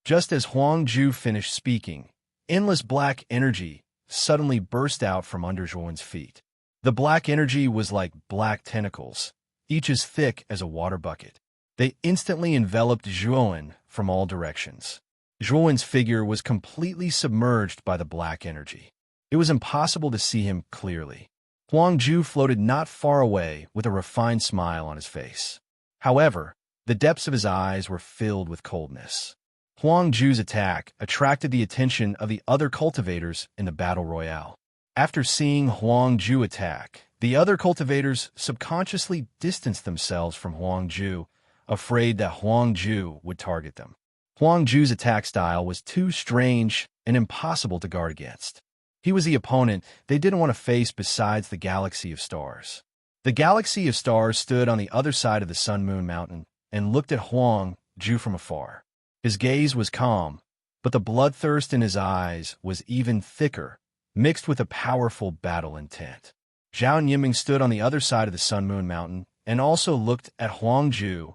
Just as Huangju finished speaking, endless black energy suddenly burst out from under Zhuowen's feet. The black energy was like black tentacles, each as thick as a water bucket. They instantly enveloped Zhuowen from all directions. Zhuowen's figure was completely submerged by the black energy. It was impossible to see him clearly. Huangju floated not far away with a refined smile on his face. However, the depths of his eyes were filled with coldness. Huang Ju's attack attracted the attention of the other cultivators in the battle royale. After seeing Huang Ju attack, the other cultivators subconsciously distanced themselves from Huang Ju, afraid that Huang Ju would target them. Huang Ju's attack style was too strange and impossible to guard against. He was the opponent they didn't want to face besides the galaxy of stars. The galaxy of stars stood on the other side of the Sun-Moon Mountain and looked at Huang Ju from afar. His gaze was calm, but the bloodthirst in his eyes was even thicker, mixed with a powerful battle intent. Zhao Yiming stood on the other side of the Sun-Moon Mountain and also looked at Huang Ju,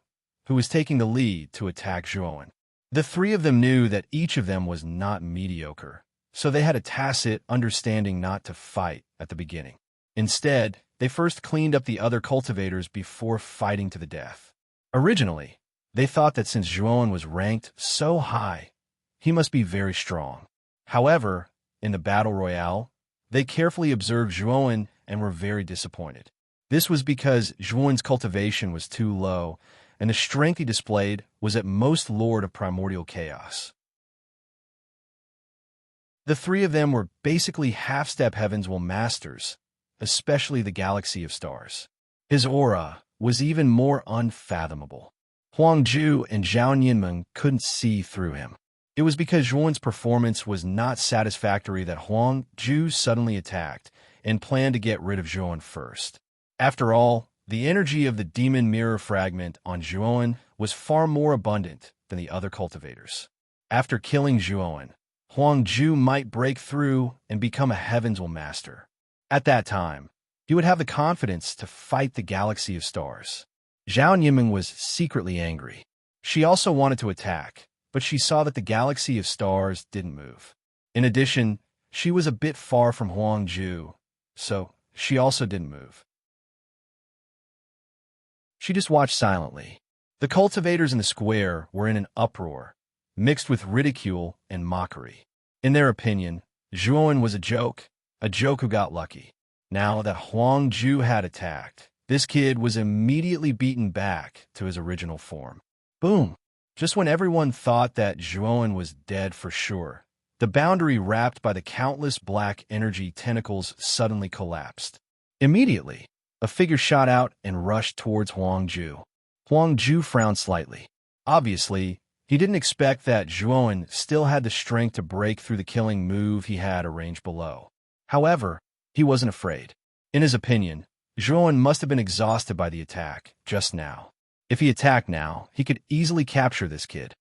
who was taking the lead to attack Zhuowen. The three of them knew that each of them was not mediocre, so they had a tacit understanding not to fight at the beginning. Instead, they first cleaned up the other cultivators before fighting to the death. Originally, they thought that since Zhuowen was ranked so high, he must be very strong. However, in the battle royale, they carefully observed Zhuowen and were very disappointed. This was because Zhuowen's cultivation was too low, and the strength he displayed was at most Lord of Primordial Chaos. The three of them were basically half-step Heavenswell masters, especially the galaxy of stars. His aura was even more unfathomable. Huang Ju and Zhao Yinmeng couldn't see through him. It was because Zhuowen's performance was not satisfactory that Huang Ju suddenly attacked and planned to get rid of Zhuowen first. After all, the energy of the demon mirror fragment on Zhuowen was far more abundant than the other cultivators. After killing Zhuowen, Huang Ju might break through and become a Heavenswell master. At that time, he would have the confidence to fight the galaxy of stars. Zhao Yiming was secretly angry. She also wanted to attack, but she saw that the galaxy of stars didn't move. In addition, she was a bit far from Huang Ju, so she also didn't move. She just watched silently. The cultivators in the square were in an uproar, mixed with ridicule and mockery. In their opinion, Zhuowen was a joke who got lucky. Now that Huang Ju had attacked, this kid was immediately beaten back to his original form. Boom! Just when everyone thought that Zhuowen was dead for sure, the boundary wrapped by the countless black energy tentacles suddenly collapsed. Immediately, a figure shot out and rushed towards Huang Ju. Huang Ju frowned slightly. Obviously, he didn't expect that Zhuowen still had the strength to break through the killing move he had arranged below. However, he wasn't afraid. In his opinion, Zhuowen must have been exhausted by the attack just now. If he attacked now, he could easily capture this kid.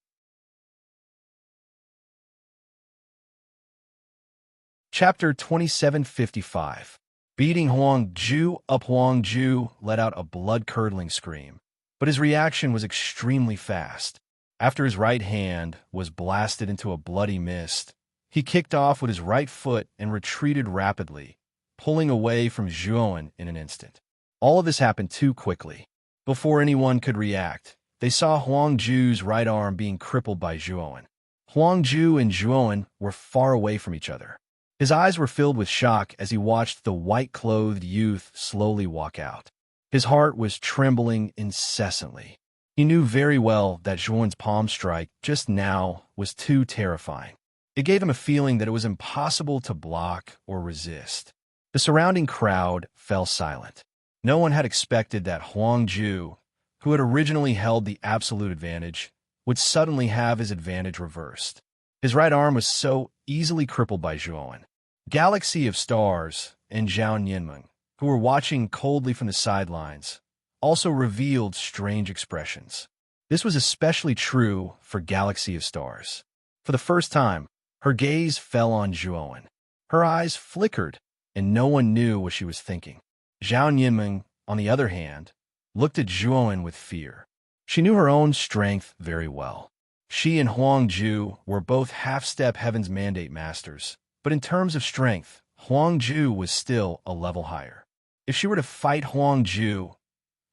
Chapter 2755. Beating Huang Ju up. Huang Ju let out a blood-curdling scream, but his reaction was extremely fast. After his right hand was blasted into a bloody mist, he kicked off with his right foot and retreated rapidly, pulling away from Zhuowen in an instant. All of this happened too quickly. Before anyone could react, they saw Huang Ju's right arm being crippled by Zhuowen. Huang Ju and Zhuowen were far away from each other. His eyes were filled with shock as he watched the white-clothed youth slowly walk out. His heart was trembling incessantly. He knew very well that Zhuowen's palm strike just now was too terrifying. It gave him a feeling that it was impossible to block or resist. The surrounding crowd fell silent. No one had expected that Huang Ju, who had originally held the absolute advantage, would suddenly have his advantage reversed. His right arm was so easily crippled by Zhuowen. Galaxy of Stars and Zhao Yinmeng, who were watching coldly from the sidelines, also revealed strange expressions. This was especially true for Galaxy of Stars. For the first time, her gaze fell on Zhuowen. Her eyes flickered, and no one knew what she was thinking. Zhao Yinmeng, on the other hand, looked at Zhuowen with fear. She knew her own strength very well. She and Huang Ju were both half-step Heaven's Mandate masters, but in terms of strength, Huang Ju was still a level higher. If she were to fight Huang Ju,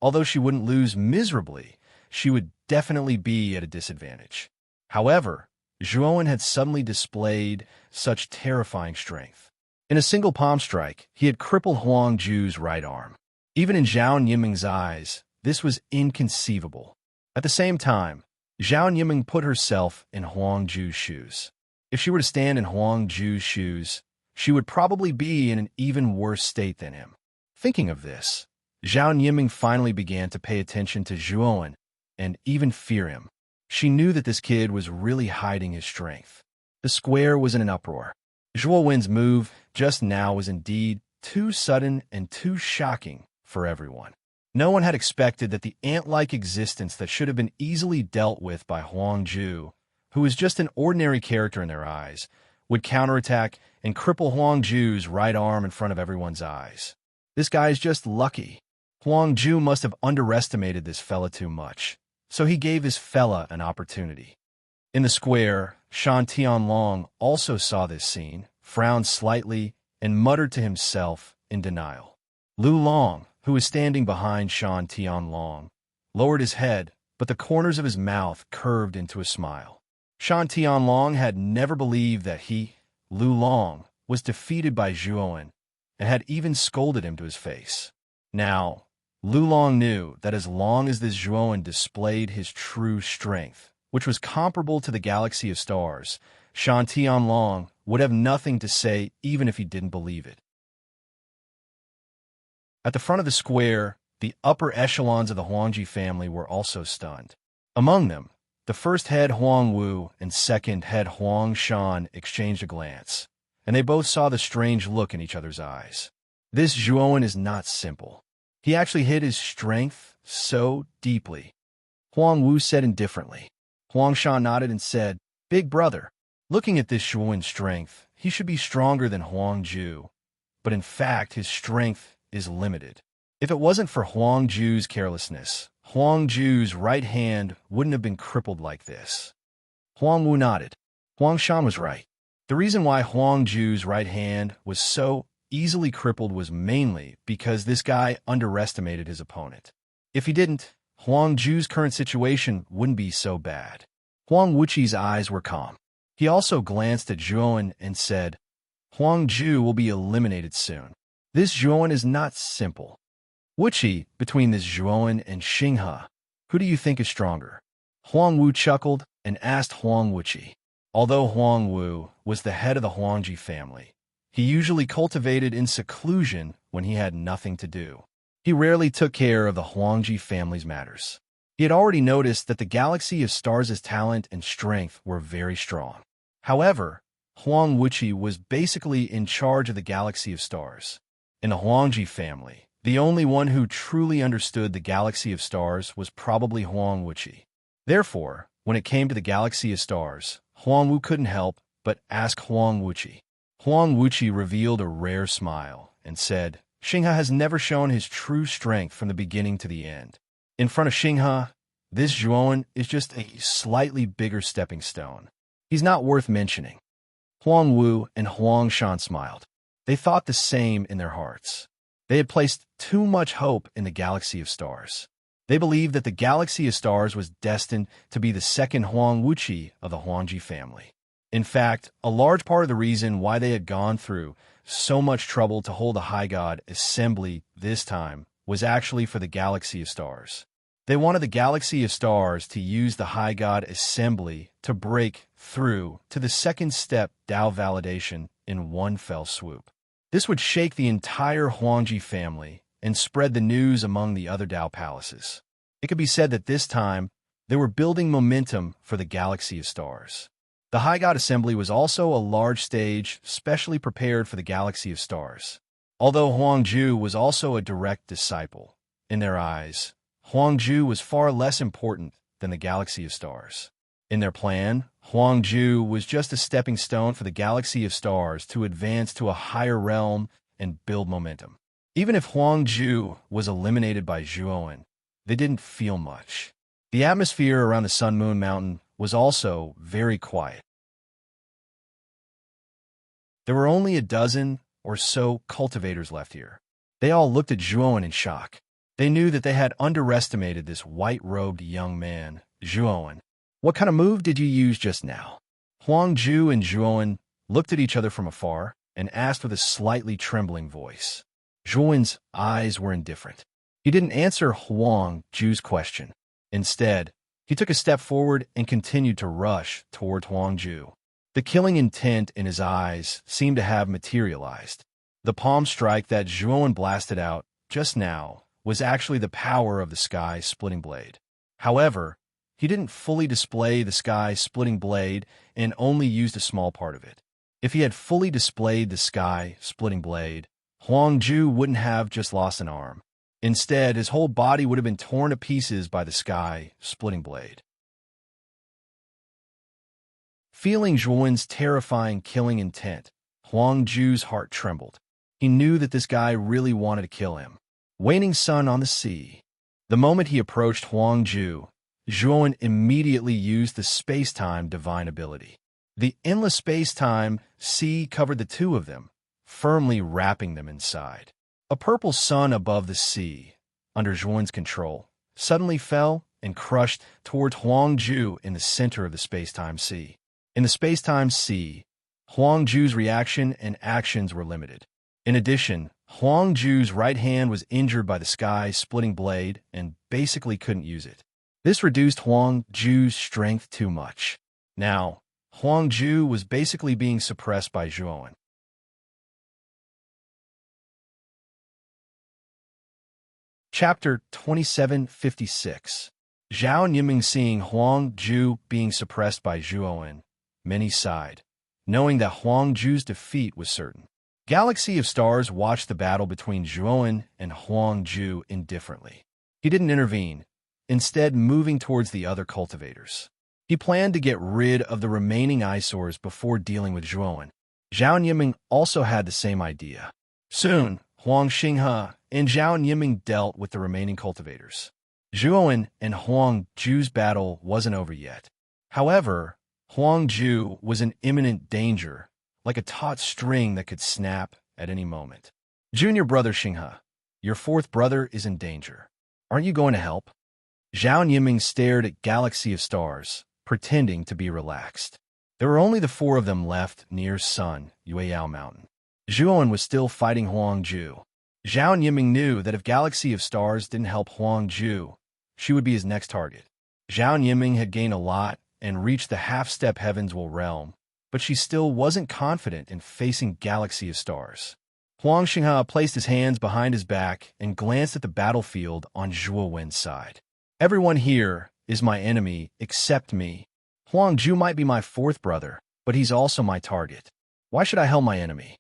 although she wouldn't lose miserably, she would definitely be at a disadvantage. However, Zhuowen had suddenly displayed such terrifying strength. In a single palm strike, he had crippled Huang Ju's right arm. Even in Zhao Yiming's eyes, this was inconceivable. At the same time, Zhao Yiming put herself in Huang Ju's shoes. If she were to stand in Huang Ju's shoes, she would probably be in an even worse state than him. Thinking of this, Zhao Yiming finally began to pay attention to Zhuowen and even fear him. She knew that this kid was really hiding his strength. The square was in an uproar. Zhuowen's move just now was indeed too sudden and too shocking for everyone. No one had expected that the ant-like existence that should have been easily dealt with by Huang Ju, who was just an ordinary character in their eyes, would counterattack and cripple Huang Ju's right arm in front of everyone's eyes. This guy's just lucky. Huang Ju must have underestimated this fella too much, so he gave this fella an opportunity. In the square, Shan Tianlong also saw this scene, frowned slightly, and muttered to himself in denial. Lu Long, who was standing behind Shan Tianlong, lowered his head, but the corners of his mouth curved into a smile. Shan Tianlong had never believed that he, Lu Long, was defeated by Zhuowen, and had even scolded him to his face. Now, Lu Long knew that as long as this Zhuowen displayed his true strength, which was comparable to the galaxy of stars, Shan Tianlong would have nothing to say even if he didn't believe it. At the front of the square, the upper echelons of the Huangji family were also stunned. Among them, the first head Huang Wu and second head Huang Shan exchanged a glance, and they both saw the strange look in each other's eyes. This Zhuowen is not simple. He actually hid his strength so deeply. Huang Wu said indifferently. Huang Shan nodded and said, "Big brother, looking at this Zhuowen's strength, he should be stronger than Huang Ju, but in fact his strength is limited. If it wasn't for Huang Ju's carelessness, Huang Ju's right hand wouldn't have been crippled like this." Huang Wu nodded. Huang Shan was right. The reason why Huang Ju's right hand was so easily crippled was mainly because this guy underestimated his opponent. If he didn't, Huang Ju's current situation wouldn't be so bad. Huang Wuqi's eyes were calm. He also glanced at Zhuowen and said, "Huang Ju will be eliminated soon. This Zhuowen is not simple. Wuqi, between this Zhuowen and Xinghe, who do you think is stronger?" Huang Wu chuckled and asked Huang Wuqi. Although Huang Wu was the head of the Huangji family, he usually cultivated in seclusion when he had nothing to do. He rarely took care of the Huangji family's matters. He had already noticed that the galaxy of stars' talent and strength were very strong. However, Huang Wuqi was basically in charge of the galaxy of stars. In the Huangji family, the only one who truly understood the galaxy of stars was probably Huang Wuqi. Therefore, when it came to the galaxy of stars, Huang Wu couldn't help but ask Huang Wuqi. Huang Wuqi revealed a rare smile and said, "Xinghe has never shown his true strength from the beginning to the end. In front of Xinghe, this Zhuowen is just a slightly bigger stepping stone. He's not worth mentioning." Huang Wu and Huang Shan smiled. They thought the same in their hearts. They had placed too much hope in the galaxy of stars. They believed that the galaxy of stars was destined to be the second Huang Wuqi of the Huangji family. In fact, a large part of the reason why they had gone through so much trouble to hold a High God assembly this time was actually for the galaxy of stars. They wanted the galaxy of stars to use the High God assembly to break through to the second step Dao validation in one fell swoop. This would shake the entire Huangji family and spread the news among the other Dao palaces. It could be said that this time, they were building momentum for the galaxy of stars. The High God Assembly was also a large stage specially prepared for the galaxy of stars. Although Huang Ju was also a direct disciple, in their eyes, Huang Ju was far less important than the galaxy of stars. In their plan, Huang Ju was just a stepping stone for the galaxy of stars to advance to a higher realm and build momentum. Even if Huang Ju was eliminated by Zhuowen, they didn't feel much. The atmosphere around the Sun Moon Mountain was also very quiet. There were only a dozen or so cultivators left here. They all looked at Zhuowen in shock. They knew that they had underestimated this white-robed young man, Zhuowen. "What kind of move did you use just now?" Huang Ju and Zhuowen looked at each other from afar and asked with a slightly trembling voice. Zhuowen's eyes were indifferent. He didn't answer Huang Ju's question. Instead, he He took a step forward and continued to rush toward Huangju. The killing intent in his eyes seemed to have materialized. The palm strike that Zhuowen blasted out just now was actually the power of the sky-splitting blade. However, he didn't fully display the sky-splitting blade and only used a small part of it. If he had fully displayed the sky-splitting blade, Huangju wouldn't have just lost an arm. Instead, his whole body would have been torn to pieces by the sky-splitting blade. Feeling Zhuowen's terrifying killing intent, Huangju's heart trembled. He knew that this guy really wanted to kill him. Waning sun on the sea. The moment he approached Huangju, Zhuowen immediately used the space-time divine ability. The endless space-time sea covered the two of them, firmly wrapping them inside. A purple sun above the sea, under Zhuowen's control, suddenly fell and crushed toward Huangju in the center of the space-time sea. In the space-time sea, Huangju's reaction and actions were limited. In addition, Huangju's right hand was injured by the sky-splitting blade and basically couldn't use it. This reduced Huangju's strength too much. Now, Huangju was basically being suppressed by Zhuowen. Chapter 2756. Zhao Yiming seeing Huangju being suppressed by Zhuowen, many sighed, knowing that Huangju's defeat was certain. Galaxy of Stars watched the battle between Zhuowen and Huangju indifferently. He didn't intervene, instead moving towards the other cultivators. He planned to get rid of the remaining eyesores before dealing with Zhuowen. Zhao Yiming also had the same idea. Soon, Huang Xinghe and Zhao Yiming dealt with the remaining cultivators. Zhuowen and Huangju's battle wasn't over yet. However, Huangju was in imminent danger, like a taut string that could snap at any moment. Junior brother Xinghe, your fourth brother is in danger. Aren't you going to help? Zhao Yiming stared at Galaxy of Stars, pretending to be relaxed. There were only the four of them left near Sun Yueyao Mountain. Zhuowen was still fighting Huangju. Zhao Yiming knew that if Galaxy of Stars didn't help Huangju, she would be his next target. Zhao Yiming had gained a lot and reached the half-step Heavenswell realm, but she still wasn't confident in facing Galaxy of Stars. Huang Xinghe placed his hands behind his back and glanced at the battlefield on Zhuowen's side. Everyone here is my enemy except me. Huangju might be my fourth brother, but he's also my target. Why should I help my enemy?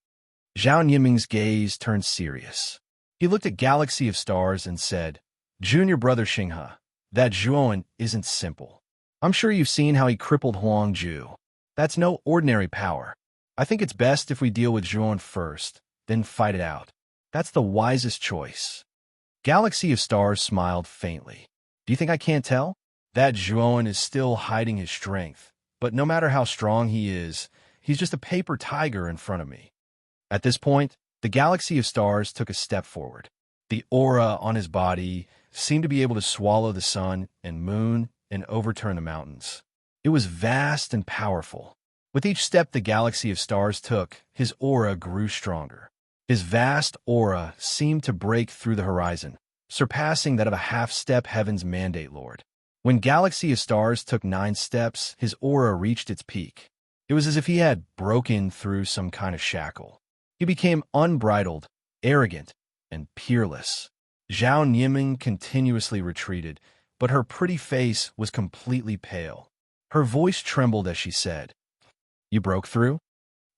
Zhao Yiming's gaze turned serious. He looked at Galaxy of Stars and said, Junior brother Xinghe, that Zhuowen isn't simple. I'm sure you've seen how he crippled Huangju. That's no ordinary power. I think it's best if we deal with Zhuowen first, then fight it out. That's the wisest choice. Galaxy of Stars smiled faintly. Do you think I can't tell? That Zhuowen is still hiding his strength, but no matter how strong he is, he's just a paper tiger in front of me. At this point, the Galaxy of Stars took a step forward. The aura on his body seemed to be able to swallow the sun and moon and overturn the mountains. It was vast and powerful. With each step the Galaxy of Stars took, his aura grew stronger. His vast aura seemed to break through the horizon, surpassing that of a half-step Heaven's Mandate Lord. When Galaxy of Stars took 9 steps, his aura reached its peak. It was as if he had broken through some kind of shackle. He became unbridled, arrogant, and peerless. Zhao Yiming continuously retreated, but her pretty face was completely pale. Her voice trembled as she said, You broke through?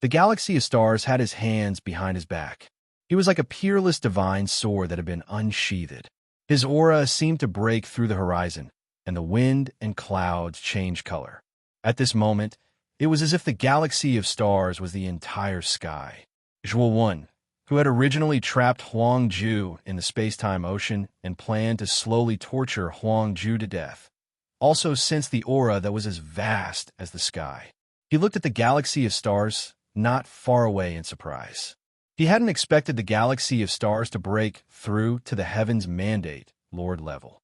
The Galaxy of Stars had his hands behind his back. He was like a peerless divine sword that had been unsheathed. His aura seemed to break through the horizon, and the wind and clouds changed color. At this moment, it was as if the Galaxy of Stars was the entire sky. Zhuowen, who had originally trapped Huangju in the space-time ocean and planned to slowly torture Huangju to death, also sensed the aura that was as vast as the sky. He looked at the Galaxy of Stars not far away in surprise. He hadn't expected the Galaxy of Stars to break through to the Heaven's Mandate Lord level.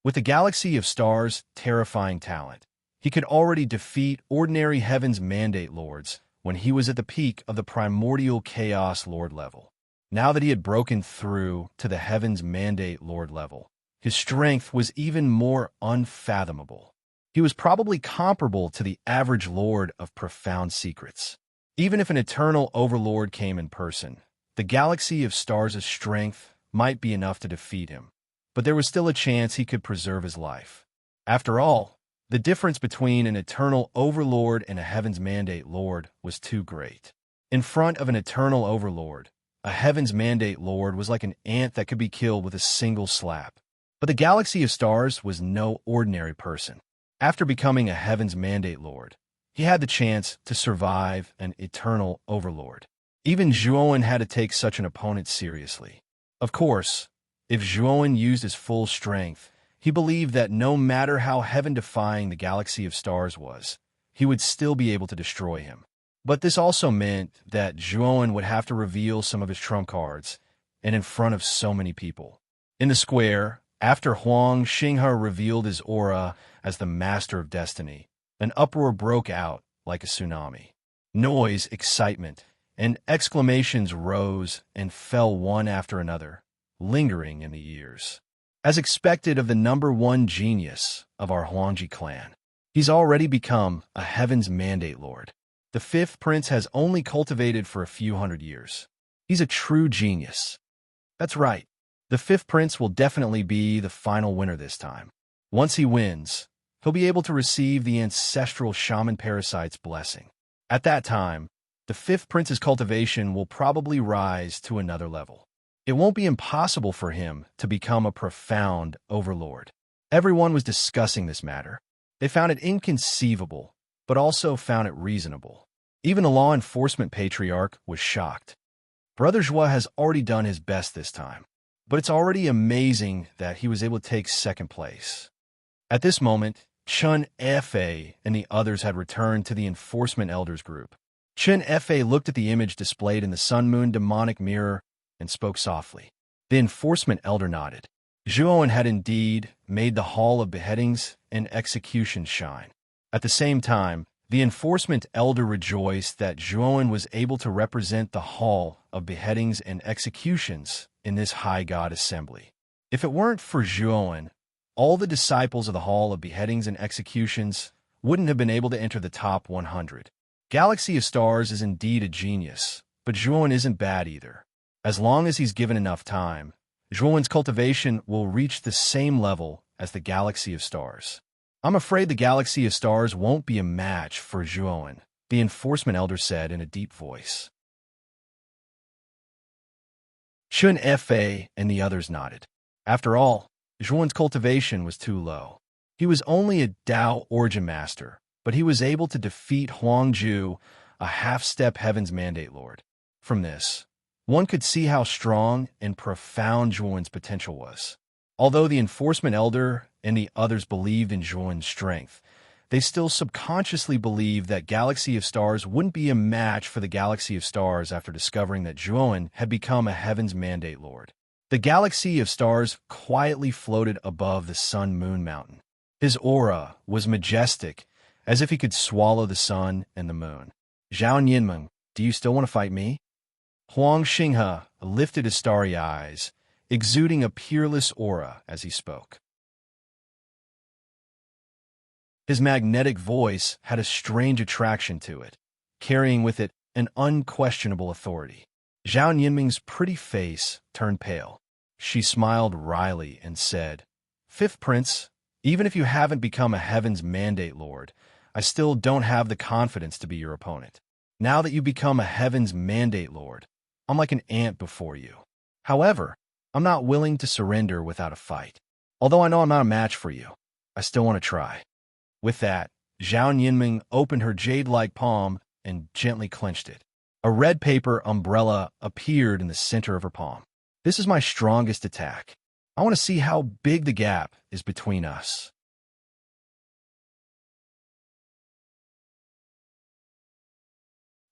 With the Galaxy of Stars' terrifying talent, he could already defeat ordinary Heaven's Mandate Lords when he was at the peak of the Primordial Chaos Lord level. Now that he had broken through to the Heaven's Mandate Lord level, His strength was even more unfathomable. He was probably comparable to the average lord of profound secrets. Even if an eternal overlord came in person, the galaxy of stars' strength might be enough to defeat him, but there was still a chance he could preserve his life. After all, the difference between an eternal overlord and a heaven's mandate lord was too great. In front of an eternal overlord, a heaven's mandate lord was like an ant that could be killed with a single slap. But the galaxy of stars was no ordinary person. After becoming a heaven's mandate lord, he had the chance to survive an eternal overlord. Even Zhuowen had to take such an opponent seriously. Of course, if Zhuowen used his full strength, he believed that no matter how heaven-defying the galaxy of stars was, he would still be able to destroy him. But this also meant that Zhuowen would have to reveal some of his trump cards, and in front of so many people. In the square, after Huang Xinghe revealed his aura as the Master of Destiny, an uproar broke out like a tsunami. Noise, excitement, and exclamations rose and fell one after another, lingering in the ears. As expected of the #1 genius of our Huangji clan, he's already become a heaven's mandate lord. The fifth prince has only cultivated for a few hundred years. He's a true genius. That's right. The fifth prince will definitely be the final winner this time. Once he wins, he'll be able to receive the ancestral shaman parasite's blessing. At that time, the fifth prince's cultivation will probably rise to another level. It won't be impossible for him to become a profound overlord. Everyone was discussing this matter. They found it inconceivable, but also found it reasonable. Even the law enforcement patriarch was shocked. Brother Zhua has already done his best this time, but it's already amazing that he was able to take second place. At this moment, Chun Fa and the others had returned to the enforcement elders group. Chun Fa looked at the image displayed in the sun-moon demonic mirror and spoke softly. The enforcement elder nodded. Zhuowen had indeed made the hall of beheadings and executions shine. At the same time, the enforcement elder rejoiced that Zhuowen was able to represent the hall of beheadings and executions in this high god assembly. If it weren't for Zhuowen, all the disciples of the hall of beheadings and executions wouldn't have been able to enter the top 100. Galaxy of Stars is indeed a genius, but Zhuowen isn't bad either. As long as he's given enough time, Zhuowen's cultivation will reach the same level as the Galaxy of Stars. I'm afraid the Galaxy of Stars won't be a match for Zhuowen, the enforcement elder said in a deep voice. Chun Fa and the others nodded. After all, Zhuowen's cultivation was too low. He was only a Dao Origin Master, but he was able to defeat Huangju, a half-step Heaven's Mandate Lord. From this, one could see how strong and profound Zhuowen's potential was. Although the enforcement elder and the others believed in Zhuowen's strength, they still subconsciously believed that Galaxy of Stars wouldn't be a match for the Galaxy of Stars after discovering that Zhuowen had become a Heaven's Mandate Lord. The Galaxy of Stars quietly floated above the Sun-Moon Mountain. His aura was majestic, as if he could swallow the sun and the moon. Zhao Yinmeng, do you still want to fight me? Huang Xinghe lifted his starry eyes, exuding a peerless aura as he spoke. His magnetic voice had a strange attraction to it, carrying with it an unquestionable authority. Zhao Yinming's pretty face turned pale. She smiled wryly and said, "Fifth Prince, even if you haven't become a Heaven's Mandate Lord, I still don't have the confidence to be your opponent. Now that you become a Heaven's Mandate Lord, I'm like an ant before you. However, I'm not willing to surrender without a fight. Although I know I'm not a match for you, I still want to try." With that, Zhao Yinming opened her jade-like palm and gently clenched it. A red paper umbrella appeared in the center of her palm. "This is my strongest attack. I want to see how big the gap is between us."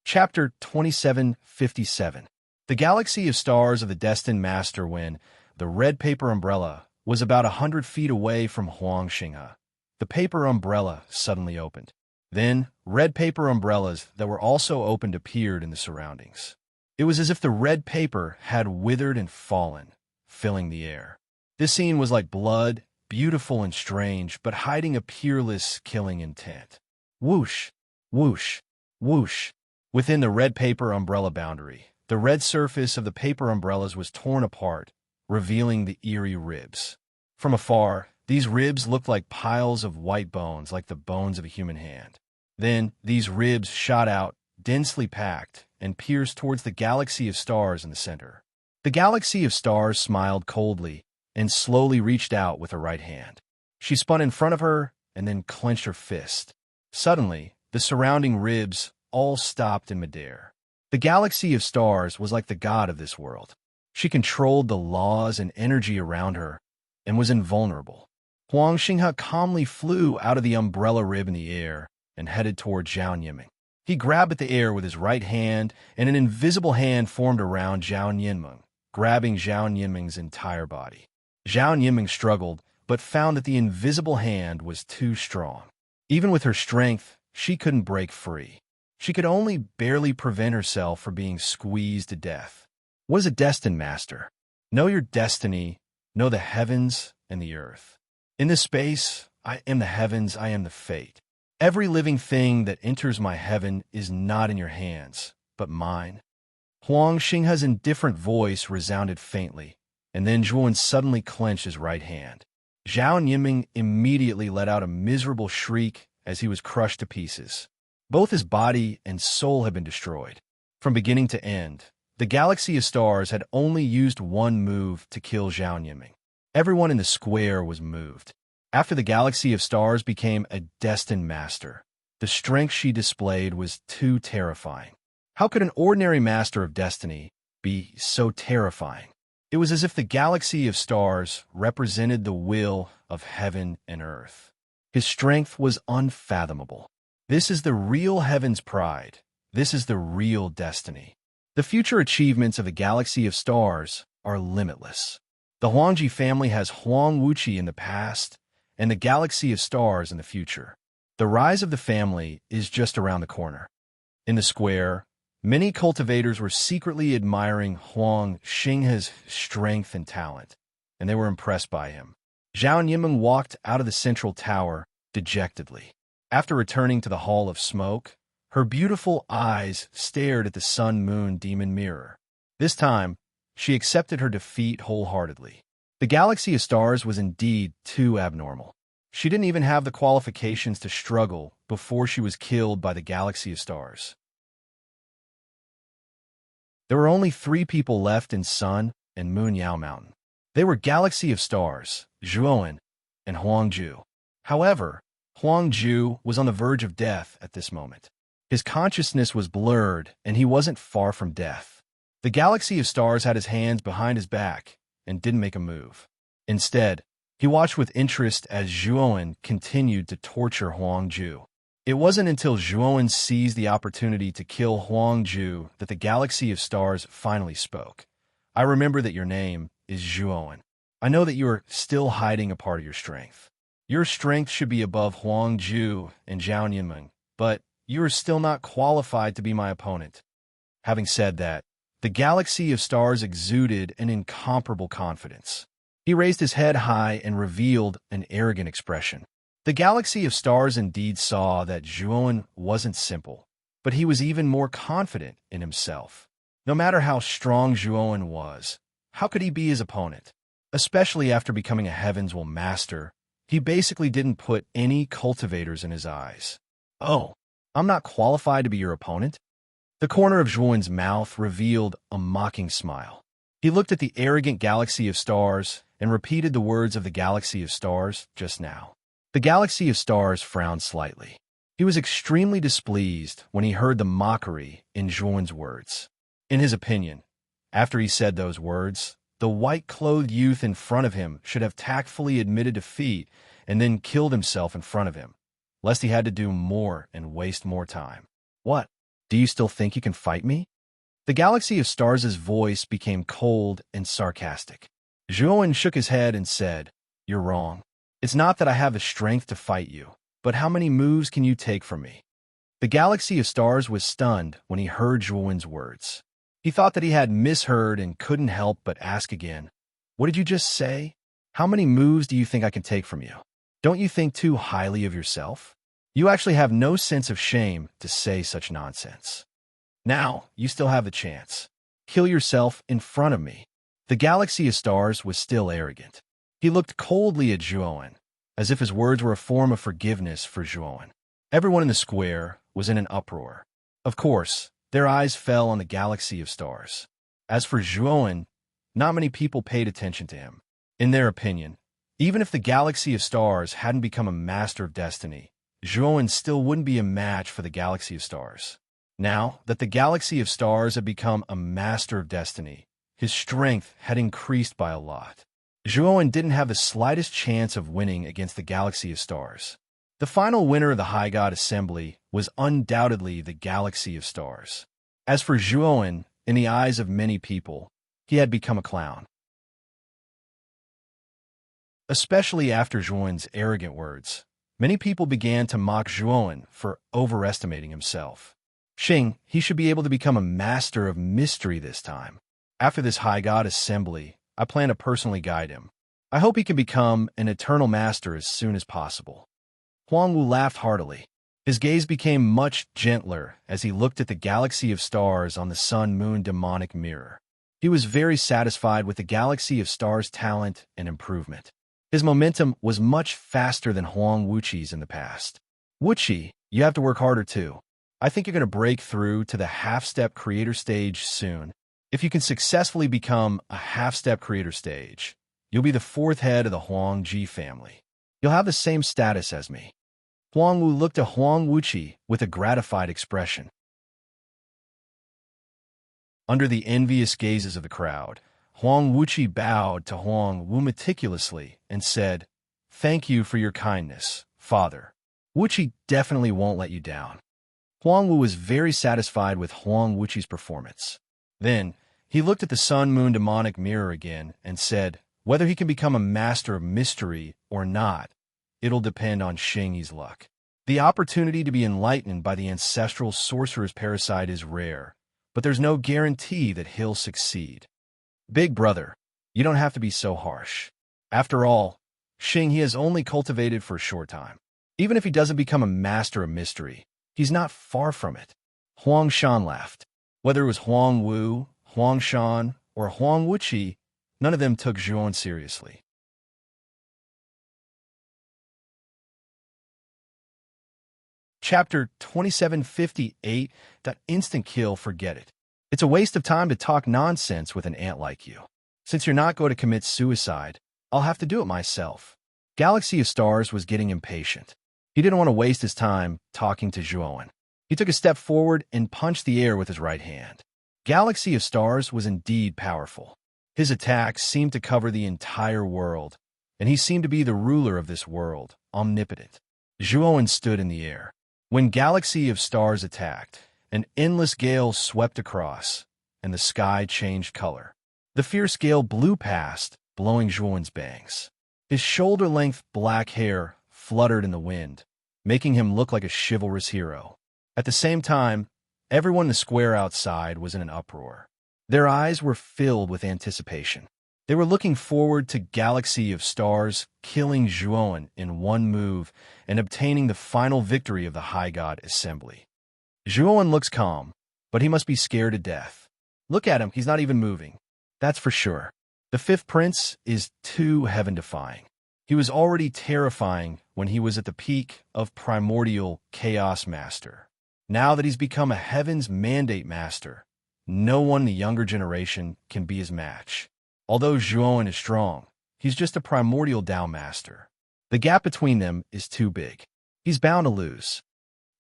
Chapter 2757. The Galaxy of Stars of the Destined Master when the red paper umbrella was about 100 feet away from Huang Xinghe. The paper umbrella suddenly opened. Then, red paper umbrellas that were also opened appeared in the surroundings. It was as if the red paper had withered and fallen, filling the air. This scene was like blood, beautiful and strange, but hiding a peerless, killing intent. Whoosh, whoosh, whoosh. Within the red paper umbrella boundary, the red surface of the paper umbrellas was torn apart, revealing the eerie ribs. From afar, these ribs looked like piles of white bones, like the bones of a human hand. Then, these ribs shot out, densely packed, and pierced towards the galaxy of stars in the center. The galaxy of stars smiled coldly and slowly reached out with her right hand. She spun in front of her and then clenched her fist. Suddenly, the surrounding ribs all stopped in midair. The galaxy of stars was like the god of this world. She controlled the laws and energy around her and was invulnerable. Huang Xinghe calmly flew out of the umbrella rib in the air and headed toward Zhao Yiming. He grabbed at the air with his right hand, and an invisible hand formed around Zhao Yiming, grabbing Zhao Yiming's entire body. Zhao Yiming struggled, but found that the invisible hand was too strong. Even with her strength, she couldn't break free. She could only barely prevent herself from being squeezed to death. What is a destined master? Know your destiny, know the heavens and the earth. In this space, I am the heavens, I am the fate. Every living thing that enters my heaven is not in your hands, but mine. Huang Xinghe's indifferent voice resounded faintly, and then Zhuan suddenly clenched his right hand. Zhao Yiming immediately let out a miserable shriek as he was crushed to pieces. Both his body and soul had been destroyed. From beginning to end, the galaxy of stars had only used one move to kill Zhao Yiming. Everyone in the square was moved. After the galaxy of stars became a destined master, the strength she displayed was too terrifying. How could an ordinary master of destiny be so terrifying? It was as if the galaxy of stars represented the will of heaven and earth. His strength was unfathomable. This is the real heaven's pride. This is the real destiny. The future achievements of the galaxy of stars are limitless. The Huangji family has Huang Wuqi in the past and the galaxy of stars in the future. The rise of the family is just around the corner. In the square, many cultivators were secretly admiring Huang Xinghe's strength and talent, and they were impressed by him. Zhao Yiming walked out of the central tower dejectedly. After returning to the Hall of Smoke, her beautiful eyes stared at the sun-moon demon mirror. This time, she accepted her defeat wholeheartedly. The galaxy of stars was indeed too abnormal. She didn't even have the qualifications to struggle before she was killed by the galaxy of stars. There were only 3 people left in Sun and Moon Yao Mountain. They were Galaxy of Stars, Zhuowen, and Huangju. However, Huangju was on the verge of death at this moment. His consciousness was blurred, and he wasn't far from death. The Galaxy of Stars had his hands behind his back and didn't make a move. Instead, he watched with interest as Zhuowen continued to torture Huangju. It wasn't until Zhuowen seized the opportunity to kill Huangju that the Galaxy of Stars finally spoke. I remember that your name is Zhuowen. I know that you are still hiding a part of your strength. Your strength should be above Huangju and Zhao Yiming, but you are still not qualified to be my opponent. Having said that, the Galaxy of Stars exuded an incomparable confidence. He raised his head high and revealed an arrogant expression. The Galaxy of Stars indeed saw that Zhuowen wasn't simple, but he was even more confident in himself. No matter how strong Zhuowen was, how could he be his opponent? Especially after becoming a Heavenswell master, he basically didn't put any cultivators in his eyes. Oh, I'm not qualified to be your opponent? The corner of Zhuowen's mouth revealed a mocking smile. He looked at the arrogant Galaxy of Stars and repeated the words of the Galaxy of Stars just now. The Galaxy of Stars frowned slightly. He was extremely displeased when he heard the mockery in Zhuowen's words. In his opinion, after he said those words, the white-clothed youth in front of him should have tactfully admitted defeat and then killed himself in front of him, lest he had to do more and waste more time. What? Do you still think you can fight me? The Galaxy of Stars' voice became cold and sarcastic. Zhuowen shook his head and said, "You're wrong. It's not that I have the strength to fight you, but how many moves can you take from me?" The Galaxy of Stars was stunned when he heard Zhuowen's words. He thought that he had misheard and couldn't help but ask again, "What did you just say?" How many moves do you think I can take from you? Don't you think too highly of yourself? You actually have no sense of shame to say such nonsense. Now, you still have the chance. Kill yourself in front of me. The galaxy of stars was still arrogant. He looked coldly at Zhuowen, as if his words were a form of forgiveness for Zhuowen. Everyone in the square was in an uproar. Of course, their eyes fell on the galaxy of stars. As for Zhuowen, not many people paid attention to him. In their opinion, even if the galaxy of stars hadn't become a master of destiny, Zhuowen still wouldn't be a match for the galaxy of stars. Now that the galaxy of stars had become a master of destiny, his strength had increased by a lot. Zhuowen didn't have the slightest chance of winning against the galaxy of stars. The final winner of the High God Assembly was undoubtedly the galaxy of stars. As for Zhuowen, in the eyes of many people, he had become a clown. Especially after Zhuowen's arrogant words, many people began to mock Zhuowen for overestimating himself. Xing, he should be able to become a master of mystery this time. After this High God Assembly, I plan to personally guide him. I hope he can become an eternal master as soon as possible. Huang Wu laughed heartily. His gaze became much gentler as he looked at the galaxy of stars on the sun-moon demonic mirror. He was very satisfied with the galaxy of stars' talent and improvement. His momentum was much faster than Huang Wuqi's in the past. Wuqi, you have to work harder too. I think you're going to break through to the half-step creator stage soon. If you can successfully become a half-step creator stage, you'll be the fourth head of the Huang Ji family. You'll have the same status as me. Huang Wu looked at Huang Wuqi with a gratified expression. Under the envious gazes of the crowd, Huang Wuqi bowed to Huang Wu meticulously and said, "Thank you for your kindness, father. Wuqi definitely won't let you down." Huang Wu was very satisfied with Huang Wuqi's performance. Then, he looked at the sun-moon demonic mirror again and said, "Whether he can become a master of mystery or not, it'll depend on Xingyi's luck. The opportunity to be enlightened by the ancestral sorcerer's parasite is rare, but there's no guarantee that he'll succeed. Big brother, you don't have to be so harsh. After all, Xing he has only cultivated for a short time. Even if he doesn't become a master of mystery, he's not far from it." Huang Shan laughed. Whether it was Huang Wu, Huang Shan, or Huang Wuqi, none of them took Zhuowen seriously. Chapter 2758, that instant kill, forget it. It's a waste of time to talk nonsense with an ant like you. Since you're not going to commit suicide, I'll have to do it myself. Galaxy of Stars was getting impatient. He didn't want to waste his time talking to Zhuowen. He took a step forward and punched the air with his right hand. Galaxy of Stars was indeed powerful. His attacks seemed to cover the entire world, and he seemed to be the ruler of this world, omnipotent. Zhuowen stood in the air. When Galaxy of Stars attacked, an endless gale swept across, and the sky changed color. The fierce gale blew past, blowing Zhuowen's bangs. His shoulder-length black hair fluttered in the wind, making him look like a chivalrous hero. At the same time, everyone in the square outside was in an uproar. Their eyes were filled with anticipation. They were looking forward to Galaxy of Stars killing Zhuowen in one move and obtaining the final victory of the High God Assembly. Zhuowen looks calm, but he must be scared to death. Look at him, he's not even moving. That's for sure. The fifth prince is too heaven-defying. He was already terrifying when he was at the peak of primordial Chaos Master. Now that he's become a Heaven's Mandate Master, no one in the younger generation can be his match. Although Zhuowen is strong, he's just a primordial Tao Master. The gap between them is too big. He's bound to lose.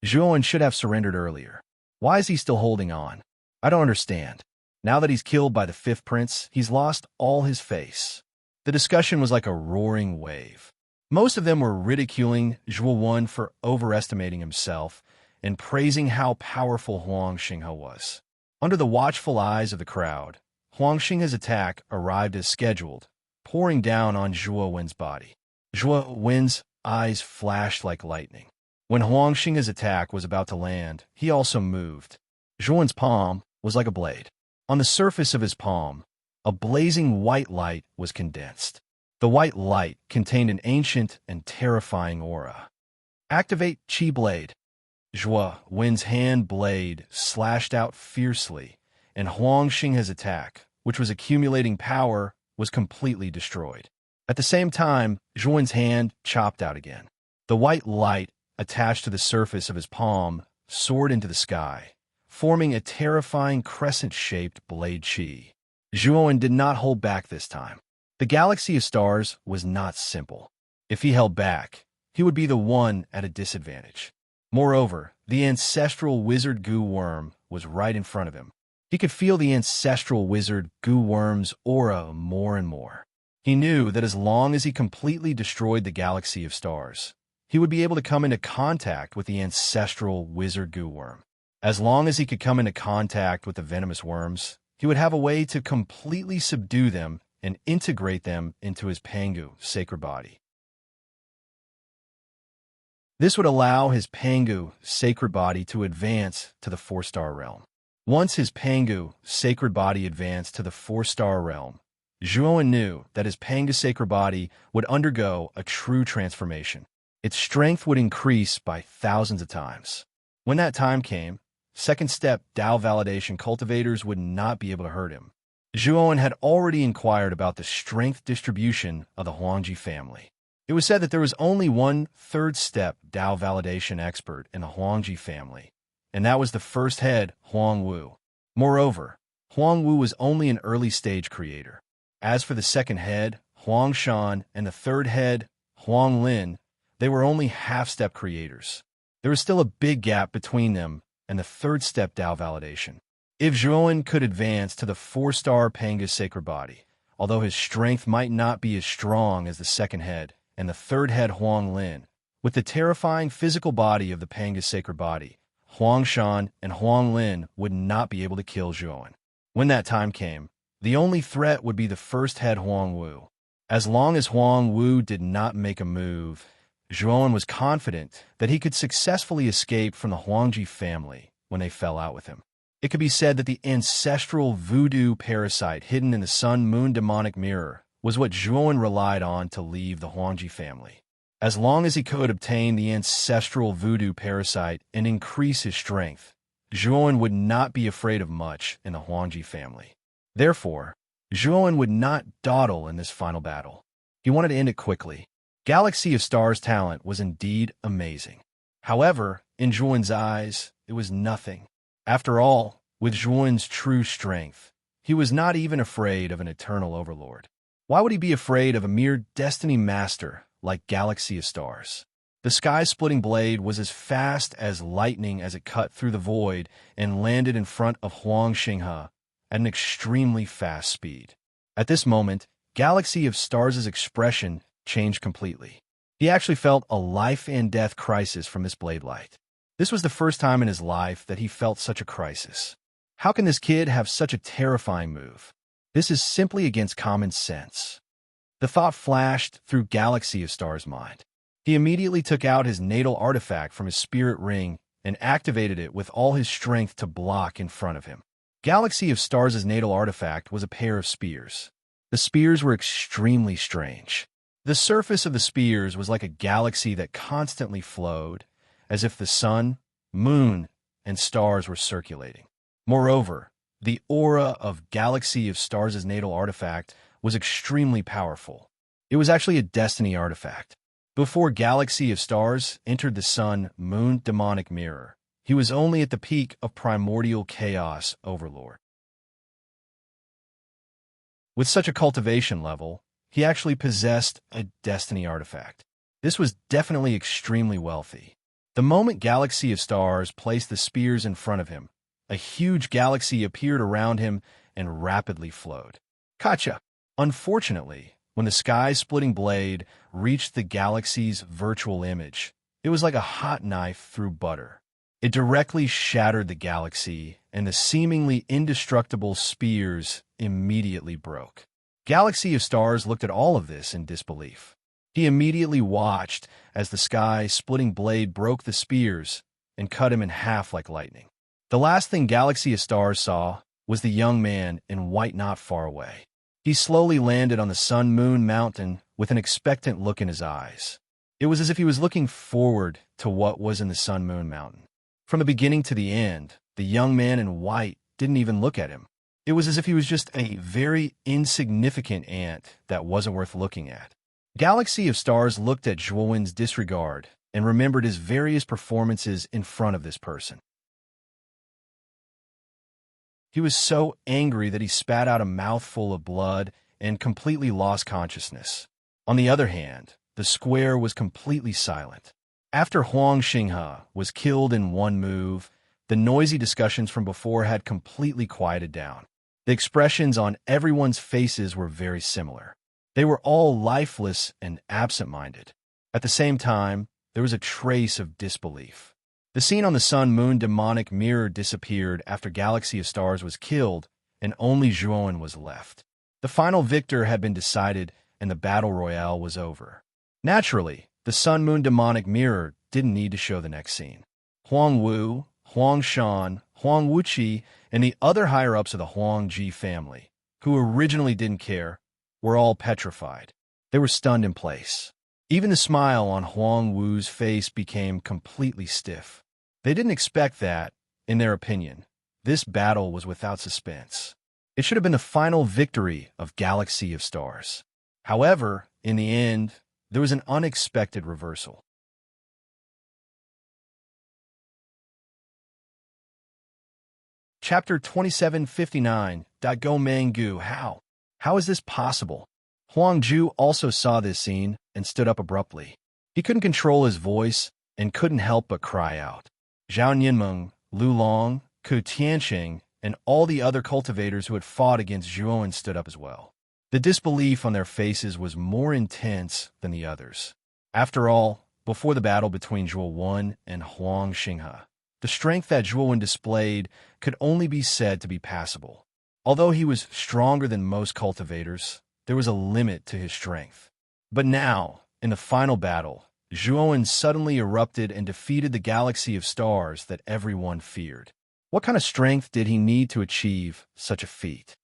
Zhuowen should have surrendered earlier. Why is he still holding on? I don't understand. Now that he's killed by the fifth prince, he's lost all his face. The discussion was like a roaring wave. Most of them were ridiculing Zhuowen for overestimating himself and praising how powerful Huang Xinghe was. Under the watchful eyes of the crowd, Huang Xinghe's attack arrived as scheduled, pouring down on Zhuowen's body. Zhuowen's eyes flashed like lightning. When Huang Xinghe's attack was about to land, he also moved. Zhuowen's palm was like a blade. On the surface of his palm, a blazing white light was condensed. The white light contained an ancient and terrifying aura. Activate Chi Blade. Zhua Wen's hand blade slashed out fiercely, and Huang Xinghe's attack, which was accumulating power, was completely destroyed. At the same time, Zhuan's hand chopped out again. The white light, attached to the surface of his palm, soared into the sky, forming a terrifying crescent-shaped blade chi. Zhuan did not hold back this time. The galaxy of stars was not simple. If he held back, he would be the one at a disadvantage. Moreover, the ancestral wizard goo worm was right in front of him. He could feel the ancestral wizard goo worm's aura more and more. He knew that as long as he completely destroyed the galaxy of stars, he would be able to come into contact with the ancestral wizard goo worm. As long as he could come into contact with the venomous worms, he would have a way to completely subdue them and integrate them into his Pangu sacred body. This would allow his Pangu sacred body to advance to the 4-star realm. Once his Pangu sacred body advanced to the 4-star realm, Zhuan knew that his Pangu sacred body would undergo a true transformation. Its strength would increase by thousands of times. When that time came, second step Dao validation cultivators would not be able to hurt him. Zhuan had already inquired about the strength distribution of the Huangji family. It was said that there was only one third-step Dao validation expert in the Huangji family, and that was the first head, Huang Wu. Moreover, Huang Wu was only an early-stage creator. As for the second head, Huang Shan, and the third head, Huang Lin, they were only half-step creators. There was still a big gap between them and the third-step Dao validation. If Zhuan could advance to the 4-star Panga's sacred body, although his strength might not be as strong as the second head and the third head Huang Lin, with the terrifying physical body of the Panga's sacred body, Huang Shan and Huang Lin would not be able to kill Zhuan. When that time came, the only threat would be the first head Huang Wu. As long as Huang Wu did not make a move, Zhuan was confident that he could successfully escape from the Huangji family when they fell out with him. It could be said that the ancestral voodoo parasite hidden in the sun-moon demonic mirror was what Zhuan relied on to leave the Huangji family. As long as he could obtain the ancestral voodoo parasite and increase his strength, Zhuan would not be afraid of much in the Huangji family. Therefore, Zhuan would not dawdle in this final battle. He wanted to end it quickly. Galaxy of Stars' talent was indeed amazing. However, in Zhuan's eyes, it was nothing. After all, with Zhuan's true strength, he was not even afraid of an eternal overlord. Why would he be afraid of a mere destiny master like Galaxy of Stars? The sky-splitting blade was as fast as lightning as it cut through the void and landed in front of Huang Xinghe at an extremely fast speed. At this moment, Galaxy of Stars' expression changed completely. He actually felt a life-and-death crisis from this blade light. This was the first time in his life that he felt such a crisis. How can this kid have such a terrifying move? This is simply against common sense. The thought flashed through Galaxy of Stars' mind. He immediately took out his natal artifact from his spirit ring and activated it with all his strength to block in front of him. Galaxy of Stars' natal artifact was a pair of spears. The spears were extremely strange. The surface of the spears was like a galaxy that constantly flowed, as if the sun, moon, and stars were circulating. Moreover, the aura of Galaxy of Stars' natal artifact was extremely powerful. It was actually a destiny artifact. Before Galaxy of Stars entered the sun-moon demonic mirror, he was only at the peak of primordial chaos overlord. With such a cultivation level, he actually possessed a destiny artifact. This was definitely extremely wealthy. The moment Galaxy of Stars placed the spears in front of him, a huge galaxy appeared around him and rapidly flowed. Gotcha! Unfortunately, when the sky-splitting blade reached the galaxy's virtual image, it was like a hot knife through butter. It directly shattered the galaxy, and the seemingly indestructible spears immediately broke. Galaxy of Stars looked at all of this in disbelief. He immediately watched as the sky-splitting blade broke the spears and cut him in half like lightning. The last thing Galaxy of Stars saw was the young man in white not far away. He slowly landed on the Sun-Moon Mountain with an expectant look in his eyes. It was as if he was looking forward to what was in the Sun-Moon Mountain. From the beginning to the end, the young man in white didn't even look at him. It was as if he was just a very insignificant ant that wasn't worth looking at. Galaxy of Stars looked at Zhuowen's disregard and remembered his various performances in front of this person. He was so angry that he spat out a mouthful of blood and completely lost consciousness. On the other hand, the square was completely silent. After Huang Xinghe was killed in one move, the noisy discussions from before had completely quieted down. The expressions on everyone's faces were very similar. They were all lifeless and absent-minded. At the same time, there was a trace of disbelief. The scene on the Sun-Moon demonic mirror disappeared after Galaxy of Stars was killed, and only Zhuowen was left. The final victor had been decided, and the battle royale was over. Naturally, the Sun-Moon demonic mirror didn't need to show the next scene. Huang Wu, Huang Shan, Huang Wuqi, and the other higher-ups of the Huang Ji family, who originally didn't care, were all petrified. They were stunned in place. Even the smile on Huang Wu's face became completely stiff. They didn't expect that, in their opinion, this battle was without suspense. It should have been the final victory of Galaxy of Stars. However, in the end, there was an unexpected reversal. Chapter 2759. Go Mangu. How? How is this possible? Huang Ju also saw this scene and stood up abruptly. He couldn't control his voice and couldn't help but cry out. Zhao Nianmeng, Lu Long, Ku Tianqing, and all the other cultivators who had fought against Zhuowen stood up as well. The disbelief on their faces was more intense than the others. After all, before the battle between Zhuowen and Huang Xinghe, the strength that Zhuowen displayed could only be said to be passable. Although he was stronger than most cultivators, there was a limit to his strength. But now, in the final battle, Zhuowen suddenly erupted and defeated the Galaxy of Stars that everyone feared. What kind of strength did he need to achieve such a feat?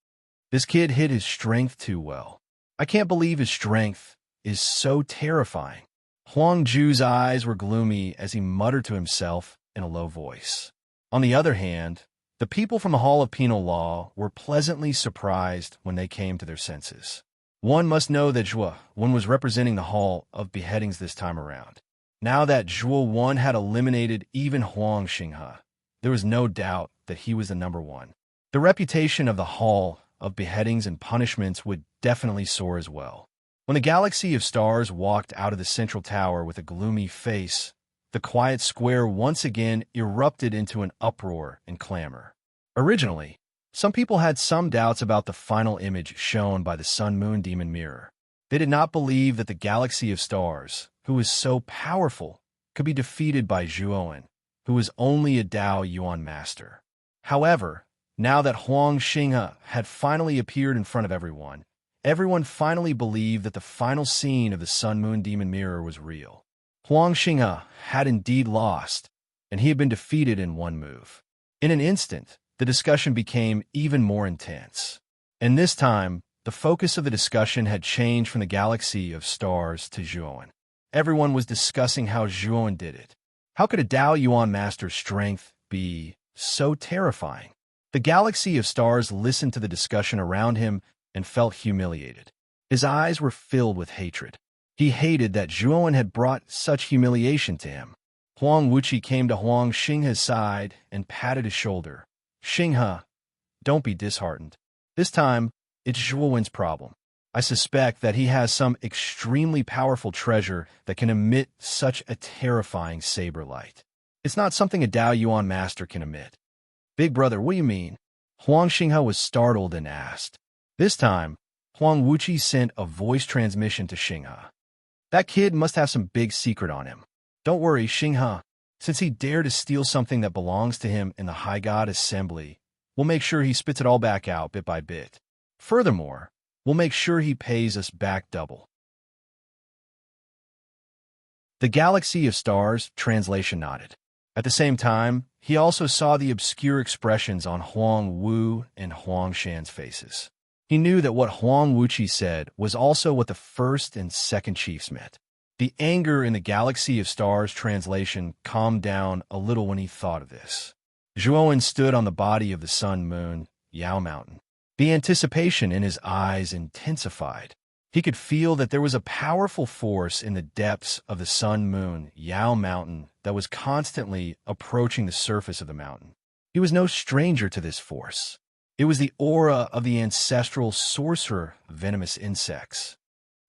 This kid hid his strength too well. I can't believe his strength is so terrifying. Huang Ju's eyes were gloomy as he muttered to himself in a low voice. On the other hand, the people from the Hall of Penal Law were pleasantly surprised when they came to their senses. One must know that Zhuowen was representing the Hall of Beheadings this time around. Now that Zhuowen had eliminated even Huang Xinghe, there was no doubt that he was the number one. The reputation of the Hall of Beheadings and Punishments would definitely soar as well. When the Galaxy of Stars walked out of the central tower with a gloomy face, the quiet square once again erupted into an uproar and clamor. Originally, some people had some doubts about the final image shown by the Sun-Moon Demon Mirror. They did not believe that the Galaxy of Stars, who was so powerful, could be defeated by Zhuowen, who was only a Dao Yuan master. However, now that Huang Xinghe had finally appeared in front of everyone finally believed that the final scene of the Sun-Moon Demon Mirror was real. Huang Xinghe had indeed lost, and he had been defeated in one move. In an instant, the discussion became even more intense. And this time, the focus of the discussion had changed from the Galaxy of Stars to Zhuowen. Everyone was discussing how Zhuowen did it. How could a Dao Yuan master's strength be so terrifying? The Galaxy of Stars listened to the discussion around him and felt humiliated. His eyes were filled with hatred. He hated that Zhuowen had brought such humiliation to him. Huang Wuqi came to Huang Xinghe's side and patted his shoulder. Xinghe, don't be disheartened. This time, it's Zhuowen's problem. I suspect that he has some extremely powerful treasure that can emit such a terrifying saber light. It's not something a Dao Yuan master can emit. Big brother, what do you mean? Huang Xinghe was startled and asked. This time, Huang Wuqi sent a voice transmission to Xinghe. That kid must have some big secret on him. Don't worry, Xinghe. Since he dared to steal something that belongs to him in the High God Assembly, we'll make sure he spits it all back out bit by bit. Furthermore, we'll make sure he pays us back double. The Galaxy of Stars translation nodded. At the same time, he also saw the obscure expressions on Huang Wu and Huang Shan's faces. He knew that what Huang Wuqi said was also what the first and second chiefs meant. The anger in the galaxy of stars translation calmed down a little when he thought of this. Zhuowen stood on the body of the sun moon, Yao Mountain. The anticipation in his eyes intensified. He could feel that there was a powerful force in the depths of the sun moon, Yao Mountain, that was constantly approaching the surface of the mountain. He was no stranger to this force. It was the aura of the ancestral sorcerer, venomous insects.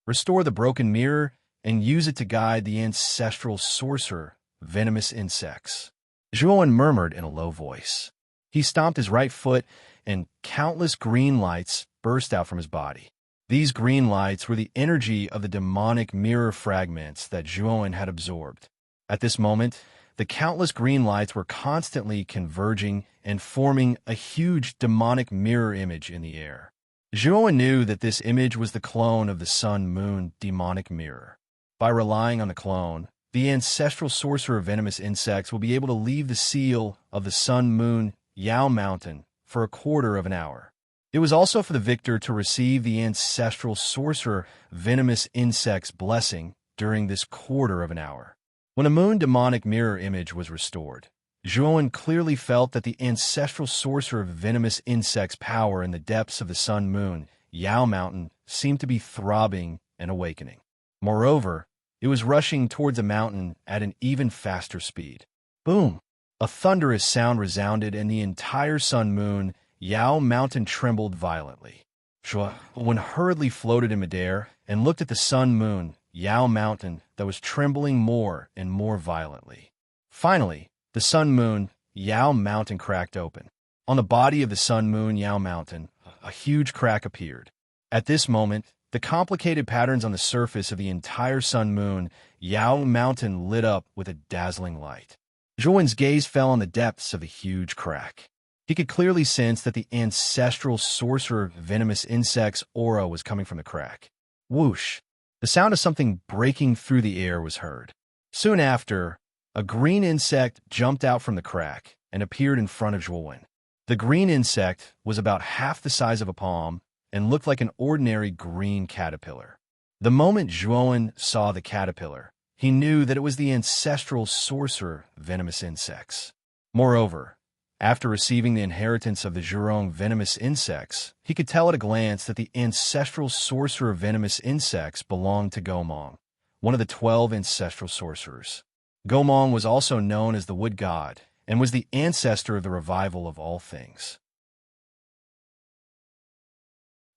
Restore the broken mirror and use it to guide the ancestral sorcerer, venomous insects. Zhuowen murmured in a low voice. He stomped his right foot, and countless green lights burst out from his body. These green lights were the energy of the demonic mirror fragments that Zhuowen had absorbed. At this moment, the countless green lights were constantly converging and forming a huge demonic mirror image in the air. Zhuowen knew that this image was the clone of the sun-moon demonic mirror. By relying on the clone, the ancestral sorcerer of venomous insects will be able to leave the seal of the sun-moon Yao Mountain for a quarter of an hour. It was also for the victor to receive the ancestral sorcerer venomous insect's blessing during this quarter of an hour. When a moon demonic mirror image was restored, Zhuowen clearly felt that the ancestral sorcerer of venomous insect's power in the depths of the sun-moon Yao Mountain seemed to be throbbing and awakening. Moreover, it was rushing towards the mountain at an even faster speed. Boom! A thunderous sound resounded, and the entire sun-moon Yao Mountain trembled violently. Zhuowen hurriedly floated in midair and looked at the sun-moon Yao Mountain that was trembling more and more violently. Finally, the sun-moon Yao Mountain cracked open. On the body of the sun-moon Yao Mountain, a huge crack appeared. At this moment, the complicated patterns on the surface of the entire sun-moon Yao Mountain lit up with a dazzling light. Zhuowen's gaze fell on the depths of the huge crack. He could clearly sense that the ancestral sorcerer venomous insect's aura was coming from the crack. Whoosh! The sound of something breaking through the air was heard. Soon after, a green insect jumped out from the crack and appeared in front of Zhuowen. The green insect was about half the size of a palm and looked like an ordinary green caterpillar. The moment Zhuowen saw the caterpillar, he knew that it was the ancestral sorcerer venomous insects. Moreover, after receiving the inheritance of the Zhurong venomous insects, he could tell at a glance that the ancestral sorcerer venomous insects belonged to Gomong, one of the 12 ancestral sorcerers. Gomong was also known as the wood god and was the ancestor of the revival of all things.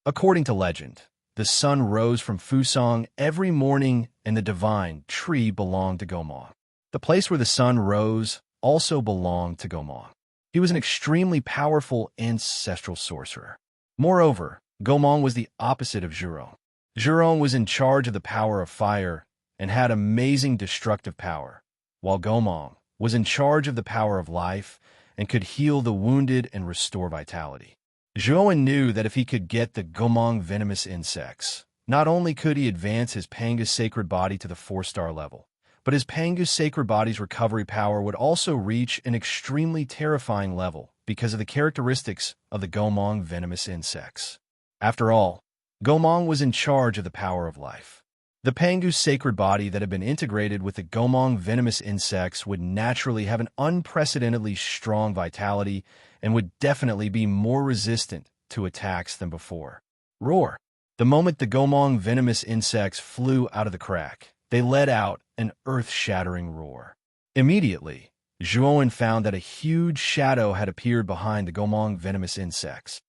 According to legend, the sun rose from Fusong every morning, and the divine tree belonged to Gomong. The place where the sun rose also belonged to Gomong. He was an extremely powerful ancestral sorcerer. Moreover, Gomong was the opposite of Zhurong. Zhurong was in charge of the power of fire and had amazing destructive power, while Gomong was in charge of the power of life and could heal the wounded and restore vitality. Zhuowen knew that if he could get the Gomong venomous insects, not only could he advance his Panga's sacred body to the 4-star level, but his Panga's sacred body's recovery power would also reach an extremely terrifying level because of the characteristics of the Gomong venomous insects. After all, Gomong was in charge of the power of life. The Pangu's sacred body that had been integrated with the Gomong venomous insects would naturally have an unprecedentedly strong vitality and would definitely be more resistant to attacks than before. Roar! The moment the Gomong venomous insects flew out of the crack, they let out an earth-shattering roar. Immediately, Zhuowen found that a huge shadow had appeared behind the Gomong venomous insects.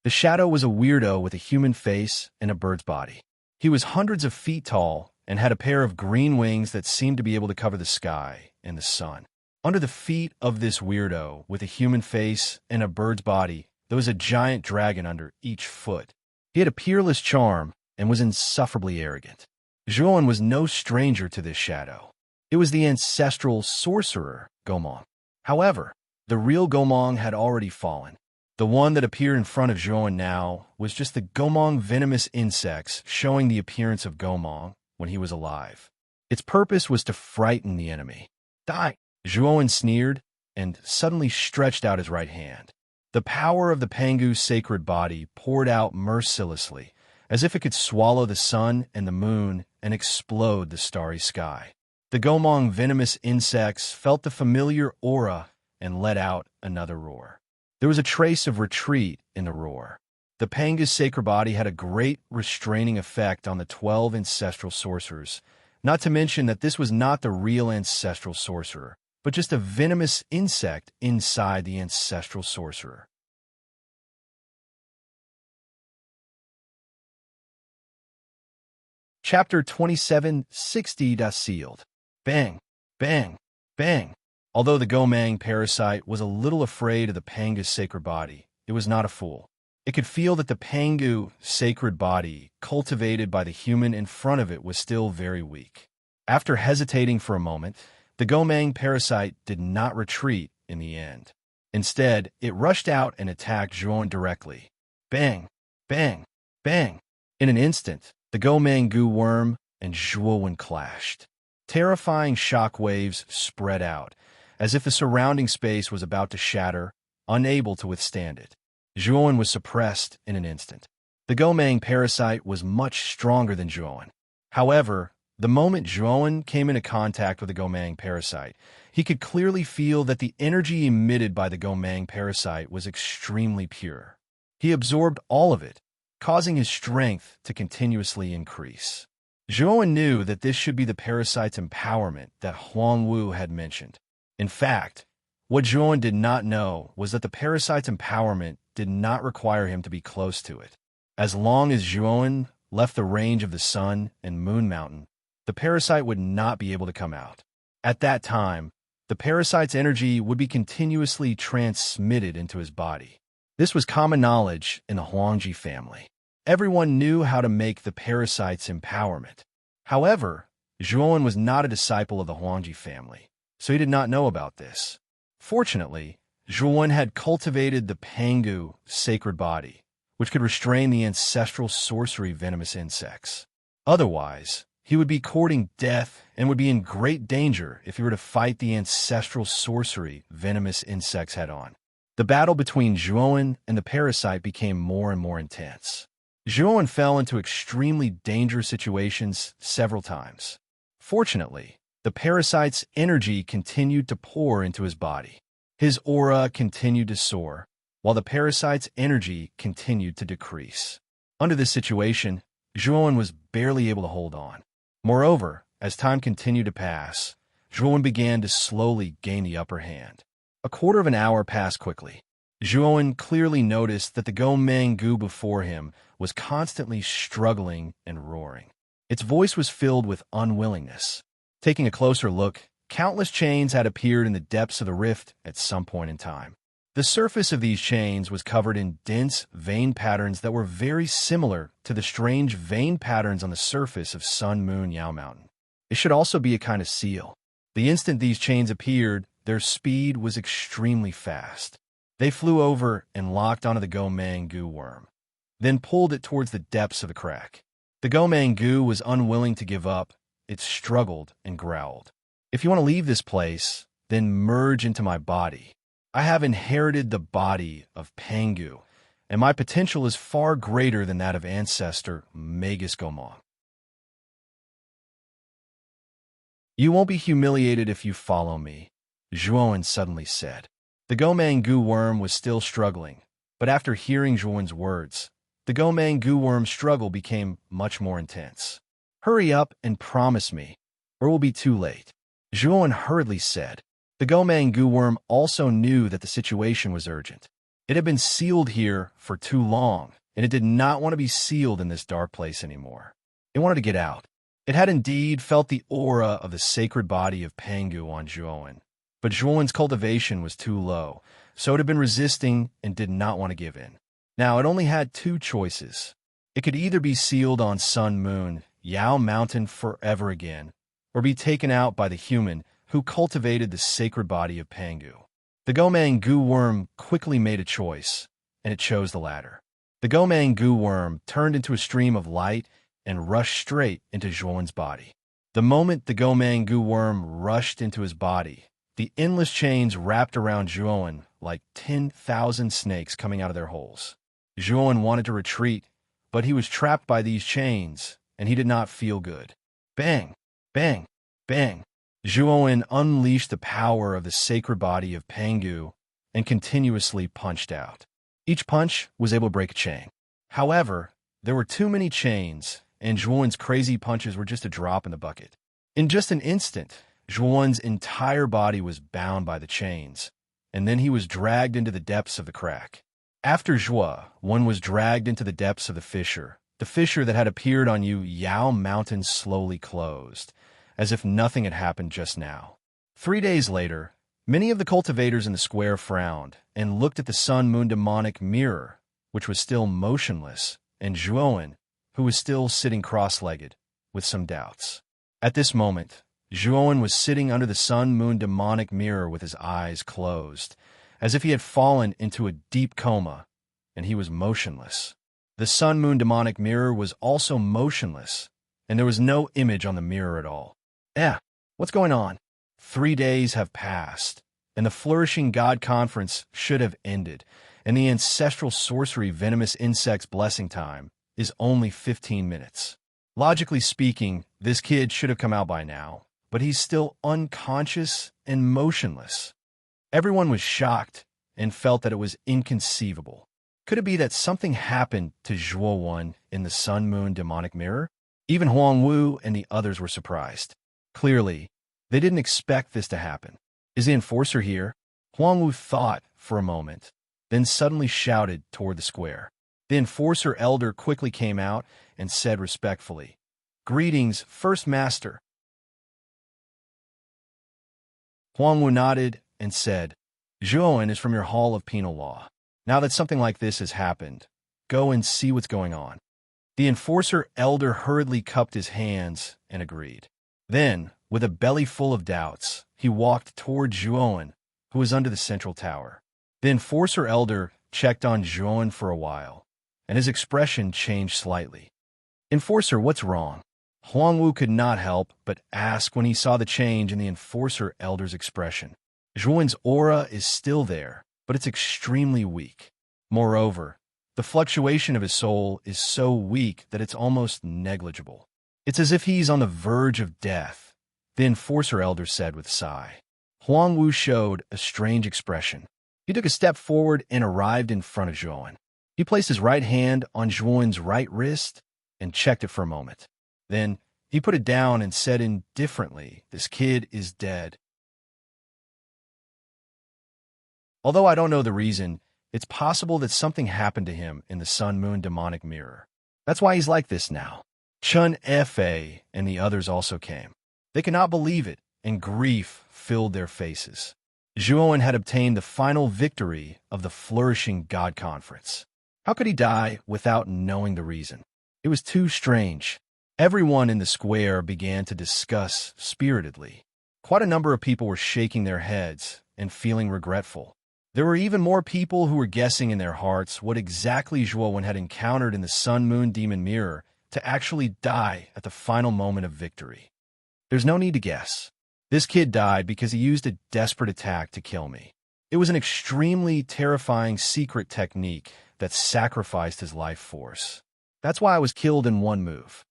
The shadow was a weirdo with a human face and a bird's body. He was hundreds of feet tall and had a pair of green wings that seemed to be able to cover the sky and the sun. Under the feet of this weirdo with a human face and a bird's body, there was a giant dragon under each foot. He had a peerless charm and was insufferably arrogant. Zhuowen was no stranger to this shadow. It was the ancestral sorcerer, Gomong. However, the real Gomong had already fallen. The one that appeared in front of Zhuowen now was just the Gomong venomous insects showing the appearance of Gomong when he was alive. Its purpose was to frighten the enemy. Die! Zhuowen sneered and suddenly stretched out his right hand. The power of the Pangu's sacred body poured out mercilessly, as if it could swallow the sun and the moon and explode the starry sky. The Gomang venomous insects felt the familiar aura and let out another roar. There was a trace of retreat in the roar. The Panga's sacred body had a great restraining effect on the 12 ancestral sorcerers, not to mention that this was not the real ancestral sorcerer, but just a venomous insect inside the ancestral sorcerer. Chapter 27, 60 Sealed. Bang, bang, bang. Although the Gomang parasite was a little afraid of the Panga's sacred body, it was not a fool. It could feel that the Pangu sacred body, cultivated by the human in front of it, was still very weak. After hesitating for a moment, the Gomang parasite did not retreat in the end. Instead, it rushed out and attacked Zhuan directly. Bang, bang, bang. In an instant, the Gomang goo worm and Zhuan clashed. Terrifying shock waves spread out, as if the surrounding space was about to shatter, unable to withstand it. Zhuan was suppressed in an instant. The Gomang parasite was much stronger than Zhuan. However, the moment Zhuan came into contact with the Gomang parasite, he could clearly feel that the energy emitted by the Gomang parasite was extremely pure. He absorbed all of it, causing his strength to continuously increase. Zhuan knew that this should be the parasite's empowerment that Huangwu had mentioned. In fact, what Zhuan did not know was that the parasite's empowerment did not require him to be close to it. As long as Zhuan left the range of the sun and moon mountain, the parasite would not be able to come out. At that time, the parasite's energy would be continuously transmitted into his body. This was common knowledge in the Huangji family. Everyone knew how to make the parasite's empowerment. However, Zhuan was not a disciple of the Huangji family, so he did not know about this. Fortunately, Zhuan had cultivated the Pangu sacred body, which could restrain the ancestral sorcery venomous insects. Otherwise, he would be courting death and would be in great danger if he were to fight the ancestral sorcery venomous insects head-on. The battle between Zhuan and the parasite became more and more intense. Zhuan fell into extremely dangerous situations several times. Fortunately, the parasite's energy continued to pour into his body. His aura continued to soar, while the parasite's energy continued to decrease. Under this situation, Zhuan was barely able to hold on. Moreover, as time continued to pass, Zhuan began to slowly gain the upper hand. A quarter of an hour passed quickly. Zhuan clearly noticed that the Gomang goo before him was constantly struggling and roaring. Its voice was filled with unwillingness. Taking a closer look, countless chains had appeared in the depths of the rift at some point in time. The surface of these chains was covered in dense vein patterns that were very similar to the strange vein patterns on the surface of Sun Moon Yao Mountain. It should also be a kind of seal. The instant these chains appeared, their speed was extremely fast. They flew over and locked onto the Gomang goo worm, then pulled it towards the depths of the crack. The Gomang goo was unwilling to give up. It struggled and growled. If you want to leave this place, then merge into my body. I have inherited the body of Pangu, and my potential is far greater than that of ancestor Magus Gomang. You won't be humiliated if you follow me, Zhuan suddenly said. The Gomang goo worm was still struggling, but after hearing Zhuan's words, the Gomang goo worm's struggle became much more intense. Hurry up and promise me, or it will be too late, Zhuan hurriedly said. The Gomang goo worm also knew that the situation was urgent. It had been sealed here for too long, and it did not want to be sealed in this dark place anymore. It wanted to get out. It had indeed felt the aura of the sacred body of Pangu on Zhuan, but Zhuan's cultivation was too low, so it had been resisting and did not want to give in. Now it only had two choices. It could either be sealed on Sun Moon Yao Mountain forever again, or be taken out by the human who cultivated the sacred body of Pangu. The Gomang goo worm quickly made a choice, and it chose the latter. The Gomang goo worm turned into a stream of light and rushed straight into Zhuan's body. The moment the Gomang goo worm rushed into his body, the endless chains wrapped around Zhuan like 10,000 snakes coming out of their holes. Zhuowen wanted to retreat, but he was trapped by these chains, and he did not feel good. Bang! Bang! Bang! Zhuowen unleashed the power of the sacred body of Pangu and continuously punched out. Each punch was able to break a chain. However, there were too many chains, and Zhuowen's crazy punches were just a drop in the bucket. In just an instant, Zhuowen's entire body was bound by the chains, and then he was dragged into the depths of the crack. After Zhuowen was dragged into the depths of the fissure that had appeared on Yao Mountain slowly closed, as if nothing had happened just now. 3 days later, many of the cultivators in the square frowned and looked at the sun-moon demonic mirror, which was still motionless, and Zhuowen, who was still sitting cross-legged, with some doubts. At this moment, Zhuowen was sitting under the sun-moon demonic mirror with his eyes closed, as if he had fallen into a deep coma, and he was motionless. The sun-moon demonic mirror was also motionless, and there was no image on the mirror at all. What's going on? 3 days have passed, and the Flourishing God Conference should have ended, and the ancestral sorcery venomous insect's blessing time is only 15 minutes. Logically speaking, this kid should have come out by now, but he's still unconscious and motionless. Everyone was shocked and felt that it was inconceivable. Could it be that something happened to Zhuowen in the sun-moon demonic mirror? Even Huangwu and the others were surprised. Clearly, they didn't expect this to happen. Is the enforcer here? Huangwu thought for a moment, then suddenly shouted toward the square. The enforcer elder quickly came out and said respectfully, "Greetings, First Master." Huangwu nodded and said, "Zhuowen is from your Hall of Penal Law. Now that something like this has happened, go and see what's going on." The enforcer elder hurriedly cupped his hands and agreed. Then, with a belly full of doubts, he walked toward Zhuowen, who was under the central tower. The enforcer elder checked on Zhuowen for a while, and his expression changed slightly. "Enforcer, what's wrong?" Huangwu could not help but ask when he saw the change in the enforcer elder's expression. Zhuowen's aura is still there, but it's extremely weak. Moreover, the fluctuation of his soul is so weak that it's almost negligible. It's as if he's on the verge of death, the enforcer elder said with a sigh. Huangwu showed a strange expression. He took a step forward and arrived in front of Zhuowen. He placed his right hand on Zhuowen's right wrist and checked it for a moment. Then he put it down and said indifferently, "This kid is dead." Although I don't know the reason, it's possible that something happened to him in the sun-moon demonic mirror. That's why he's like this now. Chun Fa and the others also came. They could not believe it, and grief filled their faces. Zhuowen had obtained the final victory of the Flourishing God Conference. How could he die without knowing the reason? It was too strange. Everyone in the square began to discuss spiritedly. Quite a number of people were shaking their heads and feeling regretful. There were even more people who were guessing in their hearts what exactly Zhuowen had encountered in the sun-moon demon mirror to actually die at the final moment of victory. There's no need to guess. This kid died because he used a desperate attack to kill me. It was an extremely terrifying secret technique that sacrificed his life force. That's why I was killed in one move.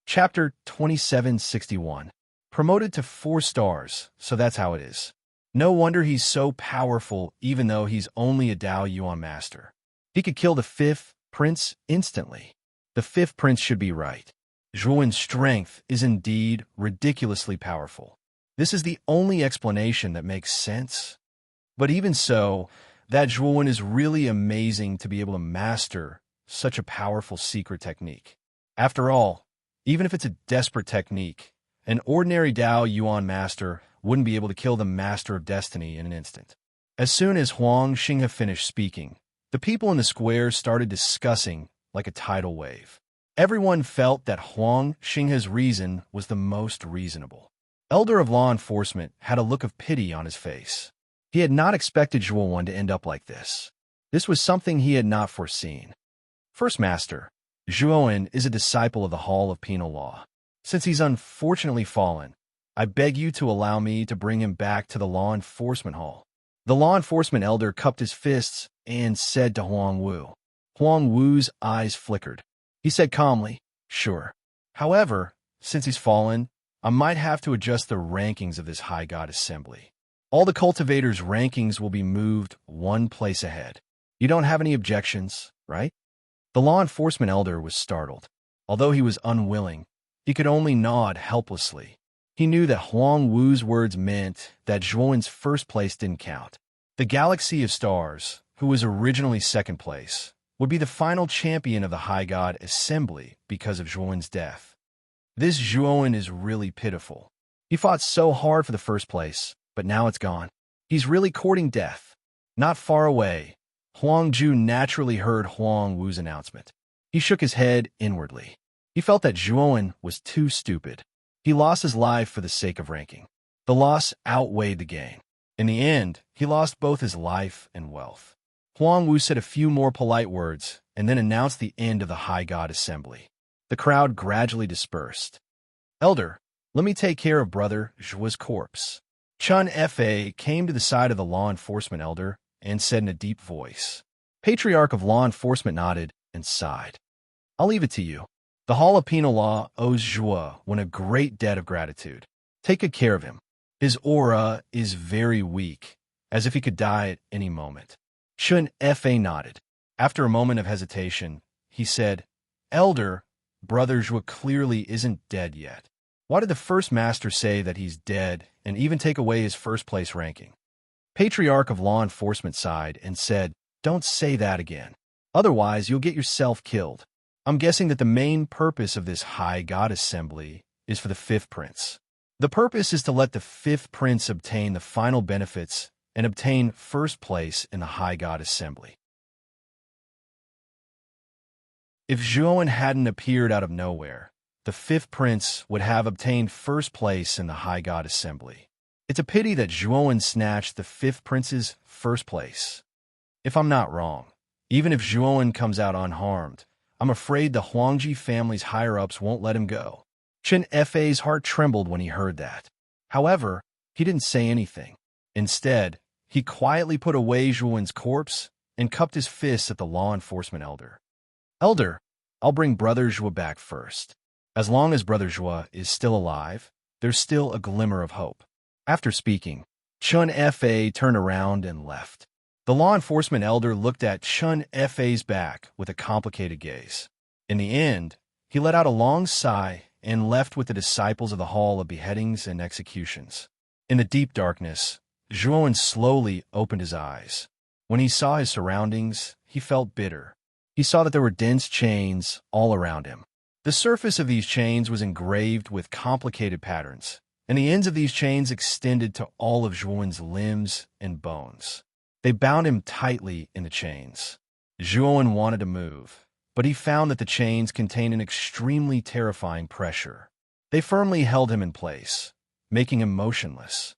Chapter 2761. Promoted to 4 stars, so that's how it is. No wonder he's so powerful even though he's only a Dao Yuan master. He could kill the 5th prince instantly. The 5th prince should be right. Zhuowen's strength is indeed ridiculously powerful. This is the only explanation that makes sense. But even so, that Zhuowen is really amazing to be able to master such a powerful secret technique. After all, even if it's a desperate technique, an ordinary Dao Yuan master wouldn't be able to kill the Master of Destiny in an instant. As soon as Huang Xinghe finished speaking, the people in the square started discussing like a tidal wave. Everyone felt that Huang Xinghe's reason was the most reasonable. Elder of Law Enforcement had a look of pity on his face. He had not expected Zhuowen to end up like this. This was something he had not foreseen. First Master, Zhuowen is a disciple of the Hall of Penal Law. Since he's unfortunately fallen, I beg you to allow me to bring him back to the law enforcement hall." The law enforcement elder cupped his fists and said to Huang Wu. Huang Wu's eyes flickered. He said calmly, "Sure. However, since he's fallen, I might have to adjust the rankings of this high god assembly. All the cultivators' rankings will be moved one place ahead. You don't have any objections, right?" The law enforcement elder was startled. Although he was unwilling, he could only nod helplessly. He knew that Huang Wu's words meant that Zhuowen's first place didn't count. The Galaxy of Stars, who was originally second place, would be the final champion of the High God Assembly because of Zhuowen's death. This Zhuowen is really pitiful. He fought so hard for the first place, but now it's gone. He's really courting death. Not far away, Huang Ju naturally heard Huang Wu's announcement. He shook his head inwardly. He felt that Zhuowen was too stupid. He lost his life for the sake of ranking. The loss outweighed the gain. In the end, he lost both his life and wealth. Huang Wu said a few more polite words and then announced the end of the High God Assembly. The crowd gradually dispersed. "Elder, let me take care of Brother Zhuo's corpse." Chun Fa came to the side of the law enforcement elder and said in a deep voice. Patriarch of Law Enforcement nodded and sighed. "I'll leave it to you. The Hall of Penal Law owes Zhuo a great debt of gratitude. Take good care of him. His aura is very weak, as if he could die at any moment." Chun Fa nodded. After a moment of hesitation, he said, "Elder, Brother Zhuo clearly isn't dead yet. Why did the first master say that he's dead and even take away his first-place ranking?" Patriarch of Law Enforcement sighed and said, "Don't say that again. Otherwise, you'll get yourself killed. I'm guessing that the main purpose of this High God Assembly is for the Fifth Prince. The purpose is to let the Fifth Prince obtain the final benefits and obtain first place in the High God Assembly." If Zhuowen hadn't appeared out of nowhere, the Fifth Prince would have obtained first place in the High God Assembly. It's a pity that Zhuowen snatched the Fifth Prince's first place. If I'm not wrong, even if Zhuowen comes out unharmed, I'm afraid the Huangji family's higher-ups won't let him go. Chun Fa's heart trembled when he heard that. However, he didn't say anything. Instead, he quietly put away Zhuowen's corpse and cupped his fists at the law enforcement elder. "Elder, I'll bring Brother Zhuo back first. As long as Brother Zhuo is still alive, there's still a glimmer of hope." After speaking, Chun Fa turned around and left. The law enforcement elder looked at Chun Fa's back with a complicated gaze. In the end, he let out a long sigh and left with the disciples of the Hall of Beheadings and Executions. In the deep darkness, Zhuowen slowly opened his eyes. When he saw his surroundings, he felt bitter. He saw that there were dense chains all around him. The surface of these chains was engraved with complicated patterns, and the ends of these chains extended to all of Zhuowen's limbs and bones. They bound him tightly in the chains. Zhuowen wanted to move, but he found that the chains contained an extremely terrifying pressure. They firmly held him in place, making him motionless.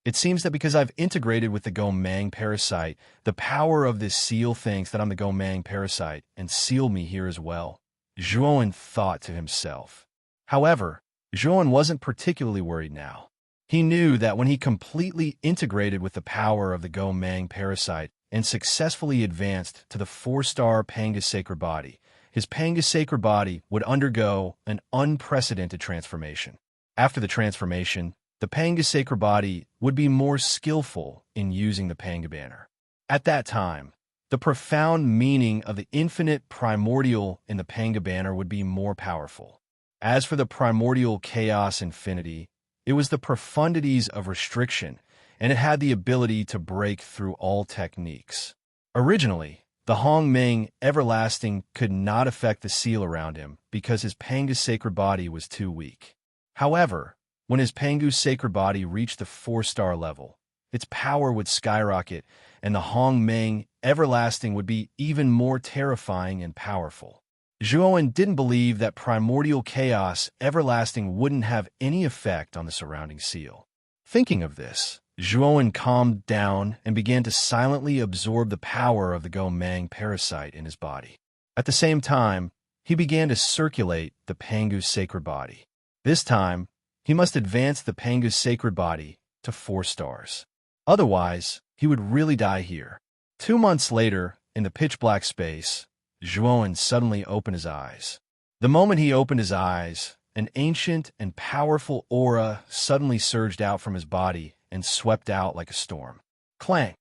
It seems that because I've integrated with the Gomang parasite, the power of this seal thinks that I'm the Gomang parasite and sealed me here as well, Zhuowen thought to himself. However, Zhuowen wasn't particularly worried now. He knew that when he completely integrated with the power of the Gomang parasite and successfully advanced to the 4-star Panga Sacred Body, his Panga Sacred Body would undergo an unprecedented transformation. After the transformation, the Panga Sacred Body would be more skillful in using the Panga Banner. At that time, the profound meaning of the infinite primordial in the Panga Banner would be more powerful. As for the primordial chaos infinity, it was the profundities of restriction, and it had the ability to break through all techniques. Originally, the Hongmeng Everlasting could not affect the seal around him because his Panga Sacred Body was too weak. However, when his Pangu Sacred Body reached the 4-star level, its power would skyrocket, and the Hongmeng Everlasting would be even more terrifying and powerful. Zhuowen didn't believe that primordial chaos everlasting wouldn't have any effect on the surrounding seal. Thinking of this, Zhuowen calmed down and began to silently absorb the power of the Gomang parasite in his body. At the same time, he began to circulate the Pangu Sacred Body. This time, he must advance the Panga's sacred body to 4 stars. Otherwise, he would really die here. 2 months later, in the pitch-black space, Zhuowen suddenly opened his eyes. The moment he opened his eyes, an ancient and powerful aura suddenly surged out from his body and swept out like a storm. Clang!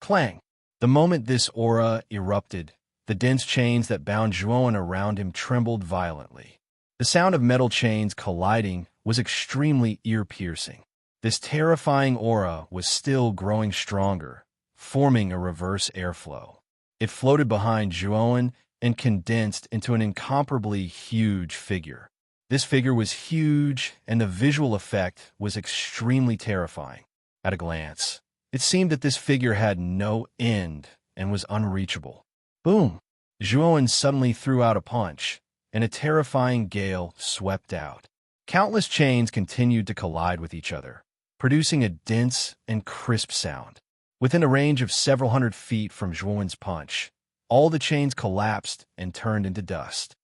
Clang! The moment this aura erupted, the dense chains that bound Zhuowen around him trembled violently. The sound of metal chains colliding was extremely ear-piercing. This terrifying aura was still growing stronger, forming a reverse airflow. It floated behind Zhuowen and condensed into an incomparably huge figure. This figure was huge, and the visual effect was extremely terrifying. At a glance, it seemed that this figure had no end and was unreachable. Boom! Zhuowen suddenly threw out a punch, and a terrifying gale swept out. Countless chains continued to collide with each other, producing a dense and crisp sound. Within a range of several hundred feet from Zhuowen's punch, all the chains collapsed and turned into dust.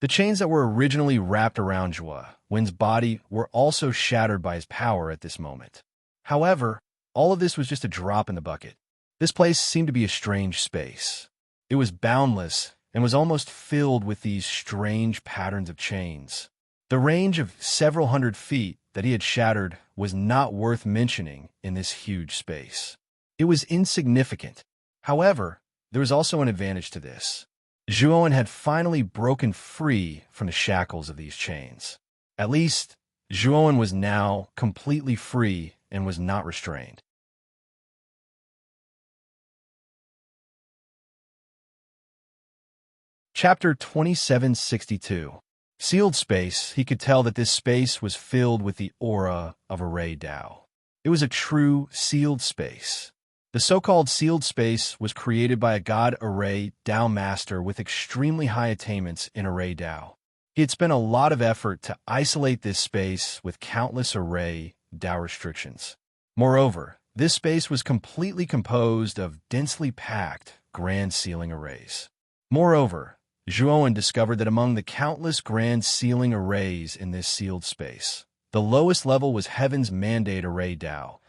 The chains that were originally wrapped around Zhuowen's body were also shattered by his power at this moment. However, all of this was just a drop in the bucket. This place seemed to be a strange space. It was boundless and was almost filled with these strange patterns of chains. The range of several hundred feet that he had shattered was not worth mentioning in this huge space. It was insignificant. However, there was also an advantage to this. Zhuowen had finally broken free from the shackles of these chains. At least, Zhuowen was now completely free and was not restrained. Chapter 2762. Sealed space. He could tell that this space was filled with the aura of Array Dao. It was a true sealed space. The so-called sealed space was created by a god Array Dao master with extremely high attainments in Array Dao. He had spent a lot of effort to isolate this space with countless Array Dao restrictions. Moreover, this space was completely composed of densely packed grand sealing arrays. Moreover, Zhuowen discovered that among the countless grand sealing arrays in this sealed space, the lowest level was Heaven's Mandate Array Dao,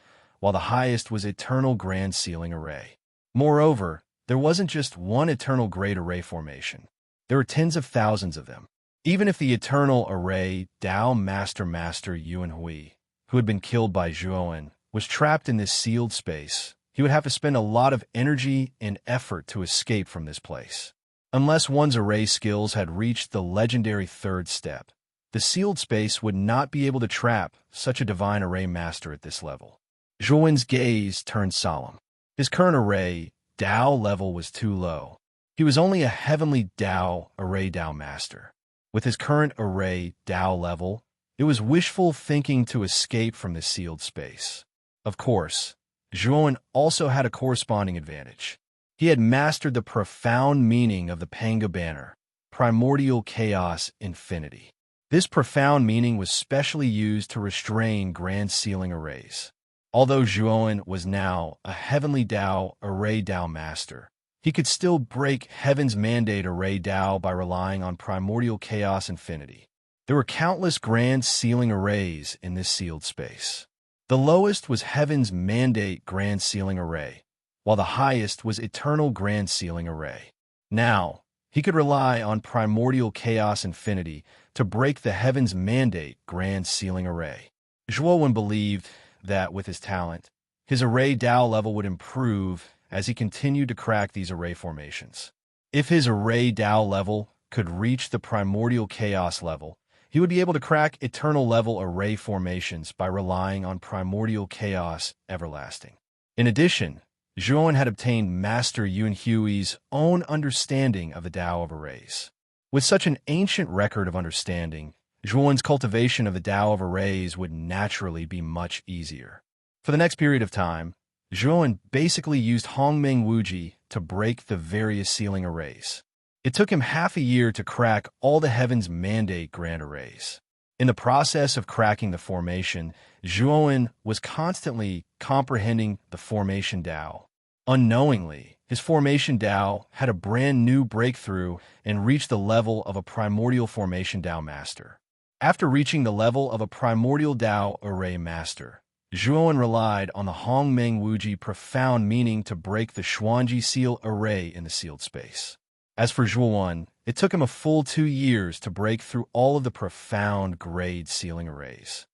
while the highest was Eternal Grand Sealing Array. Moreover, there wasn't just one Eternal Great Array formation. There were tens of thousands of them. Even if the Eternal Array Dao Master Yuan Hui, who had been killed by Zhuowen, was trapped in this sealed space, he would have to spend a lot of energy and effort to escape from this place. Unless one's array skills had reached the legendary 3rd step, the sealed space would not be able to trap such a divine array master at this level. Zhuowen's gaze turned solemn. His current array Dao level was too low. He was only a heavenly Dao array Dao master. With his current array Dao level, it was wishful thinking to escape from this sealed space. Of course, Zhuowen also had a corresponding advantage. He had mastered the profound meaning of the Panga banner, Primordial Chaos Infinity. This profound meaning was specially used to restrain grand sealing arrays. Although Zhuowen was now a heavenly Dao Array Dao master, he could still break Heaven's Mandate Array Dao by relying on Primordial Chaos Infinity. There were countless grand sealing arrays in this sealed space. The lowest was Heaven's Mandate Grand Sealing Array, while the highest was Eternal Grand Sealing Array. Now, he could rely on Primordial Chaos Infinity to break the Heaven's Mandate Grand Sealing Array. Zhuowen believed that with his talent, his Array Dao level would improve as he continued to crack these array formations. If his Array Dao level could reach the Primordial Chaos level, he would be able to crack Eternal level array formations by relying on Primordial Chaos Everlasting. In addition, Zhuowen had obtained Master Yuan Hui's own understanding of the Tao of arrays. With such an ancient record of understanding, Zhuowen's cultivation of the Tao of arrays would naturally be much easier. For the next period of time, Zhuowen basically used Hongmeng Wuji to break the various sealing arrays. It took him half a year to crack all the Heaven's Mandate grand arrays. In the process of cracking the formation, Zhuowen was constantly comprehending the formation Tao. Unknowingly, his formation Dao had a brand new breakthrough and reached the level of a primordial formation Dao master. After reaching the level of a primordial Dao array master, Zhuowen relied on the Hongmeng Wuji profound meaning to break the Xuanji seal array in the sealed space. As for Zhuowen, it took him a full 2 years to break through all of the profound grade sealing arrays.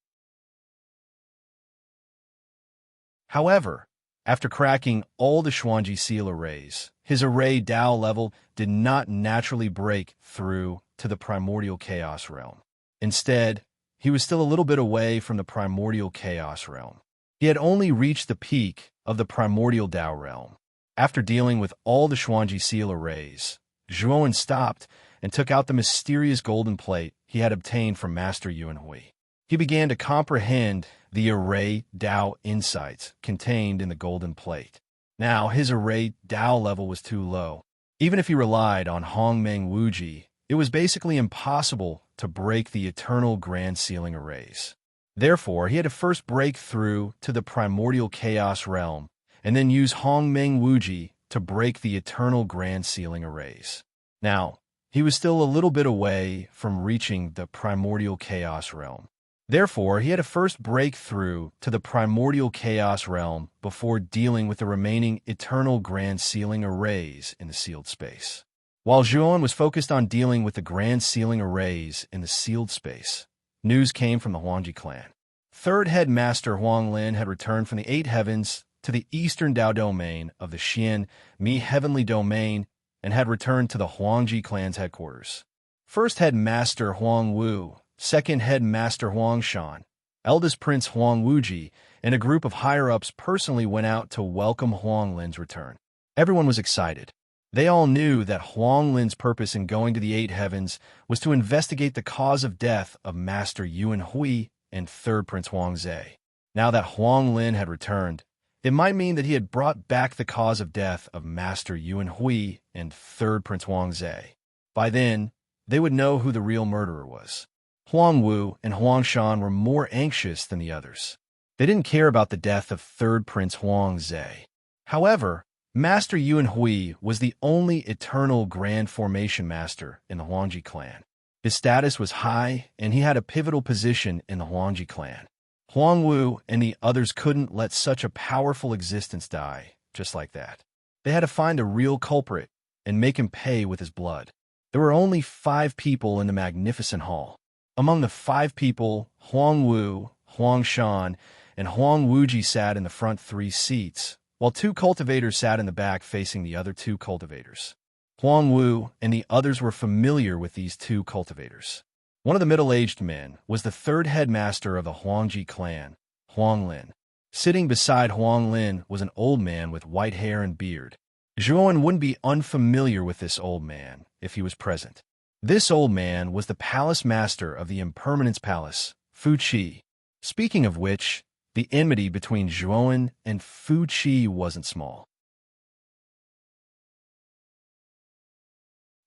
However, after cracking all the Xuanji seal arrays, his array Dao level did not naturally break through to the primordial chaos realm. Instead, he was still a little bit away from the primordial chaos realm. He had only reached the peak of the primordial Dao realm. After dealing with all the Xuanji seal arrays, Zhuowen stopped and took out the mysterious golden plate he had obtained from Master Yuan Hui. He began to comprehend the array Dao insights contained in the golden plate. Now, his array Dao level was too low. Even if he relied on Hongmeng Wuji, it was basically impossible to break the eternal grand sealing arrays. Therefore, he had to first break through to the primordial chaos realm and then use Hongmeng Wuji to break the eternal grand sealing arrays. Now, he was still a little bit away from reaching the primordial chaos realm. Therefore, he had to first break through to the primordial chaos realm before dealing with the remaining eternal grand sealing arrays in the sealed space. While Zhuowen was focused on dealing with the grand sealing arrays in the sealed space, news came from the Huangji clan. Third headmaster Huang Lin had returned from the 8 heavens to the eastern Dao domain of the Xian Mi heavenly domain and had returned to the Huangji clan's headquarters. First headmaster Huang Wu, second headmaster Huang Shan, eldest prince Huang Wuji, and a group of higher-ups personally went out to welcome Huang Lin's return. Everyone was excited. They all knew that Huang Lin's purpose in going to the 8 heavens was to investigate the cause of death of Master Yuan Hui and third Prince Huang Zhe. Now that Huang Lin had returned, it might mean that he had brought back the cause of death of Master Yuan Hui and third Prince Huang Zhe. By then, they would know who the real murderer was. Huang Wu and Huang Shan were more anxious than the others. They didn't care about the death of third Prince Huang Zhe. However, Master Yuan Hui was the only eternal Grand Formation Master in the Huangji clan. His status was high, and he had a pivotal position in the Huangji clan. Huang Wu and the others couldn't let such a powerful existence die, just like that. They had to find a real culprit and make him pay with his blood. There were only 5 people in the magnificent hall. Among the 5 people, Huang Wu, Huang Shan, and Huang Wuji sat in the front 3 seats, while 2 cultivators sat in the back facing the other 2 cultivators. Huang Wu and the others were familiar with these 2 cultivators. One of the middle-aged men was the third headmaster of the Huangji clan, Huang Lin. Sitting beside Huang Lin was an old man with white hair and beard. Zhuowen wouldn't be unfamiliar with this old man if he was present. This old man was the palace master of the Impermanence Palace, Fu Qi. Speaking of which, the enmity between Zhuowen and Fu Qi wasn't small.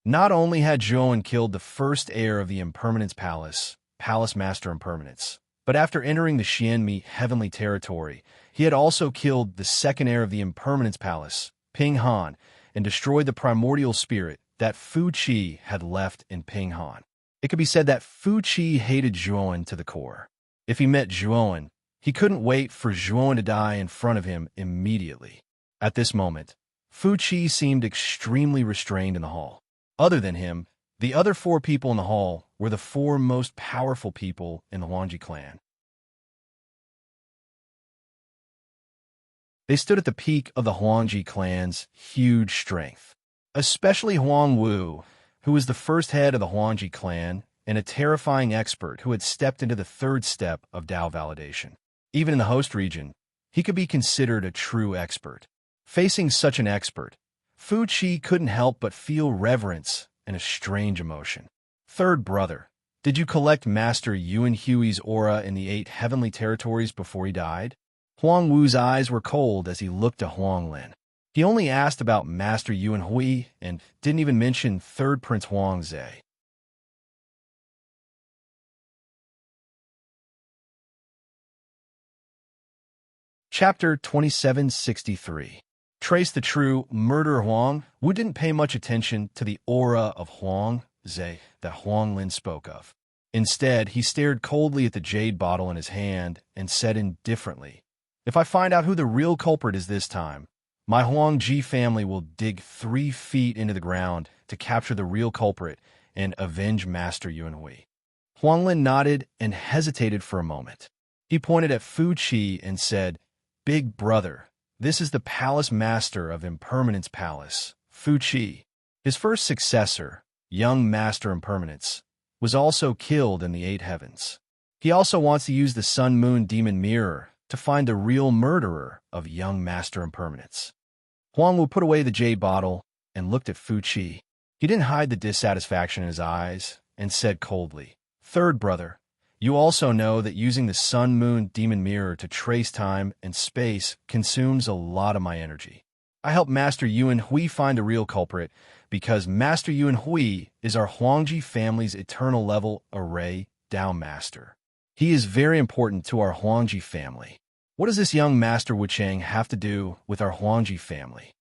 Not only had Zhuowen killed the first heir of the Impermanence Palace, Palace Master Impermanence, but after entering the Xianmi heavenly territory, he had also killed the second heir of the Impermanence Palace, Ping Han, and destroyed the primordial spirit that Fu Qi had left in Ping Han. It could be said that Fu Qi hated Zhuowen to the core. If he met Zhuowen, he couldn't wait for Zhuowen to die in front of him immediately. At this moment, Fu Qi seemed extremely restrained in the hall. Other than him, the other 4 people in the hall were the 4 most powerful people in the Huangji clan. They stood at the peak of the Huangji clan's huge strength. Especially Huang Wu, who was the first head of the Huangji clan and a terrifying expert who had stepped into the 3rd step of Dao validation. Even in the host region, he could be considered a true expert. Facing such an expert, Fu Qi couldn't help but feel reverence and a strange emotion. Third brother, did you collect Master Yuan Hui's aura in the 8 heavenly territories before he died? Huang Wu's eyes were cold as he looked to Huang Lin. He only asked about Master Yuan Hui and didn't even mention third Prince Huang Zhe. Chapter 2763. trace the true murderer Huang Wu didn't pay much attention to the aura of Huang Zhe that Huang Lin spoke of. Instead, he stared coldly at the jade bottle in his hand and said indifferently, "If I find out who the real culprit is this time, my Huang Ji family will dig 3 feet into the ground to capture the real culprit and avenge Master Yuan Hui." Huang Lin nodded and hesitated for a moment. He pointed at Fu Qi and said, "Big brother, this is the palace master of Impermanence Palace, Fu Qi. His first successor, young Master Impermanence, was also killed in the 8 heavens. He also wants to use the Sun-Moon Demon Mirror to find the real murderer of young Master Impermanence." Huang Wu put away the jade bottle and looked at Fu Qi. He didn't hide the dissatisfaction in his eyes and said coldly, "Third brother, you also know that using the Sun-Moon Demon Mirror to trace time and space consumes a lot of my energy. I help Master Yuan Hui find the real culprit because Master Yuan Hui is our Huangji family's eternal level array Dao Master. He is very important to our Huangji family. What does this young Master Wucheng have to do with our Huangji family?"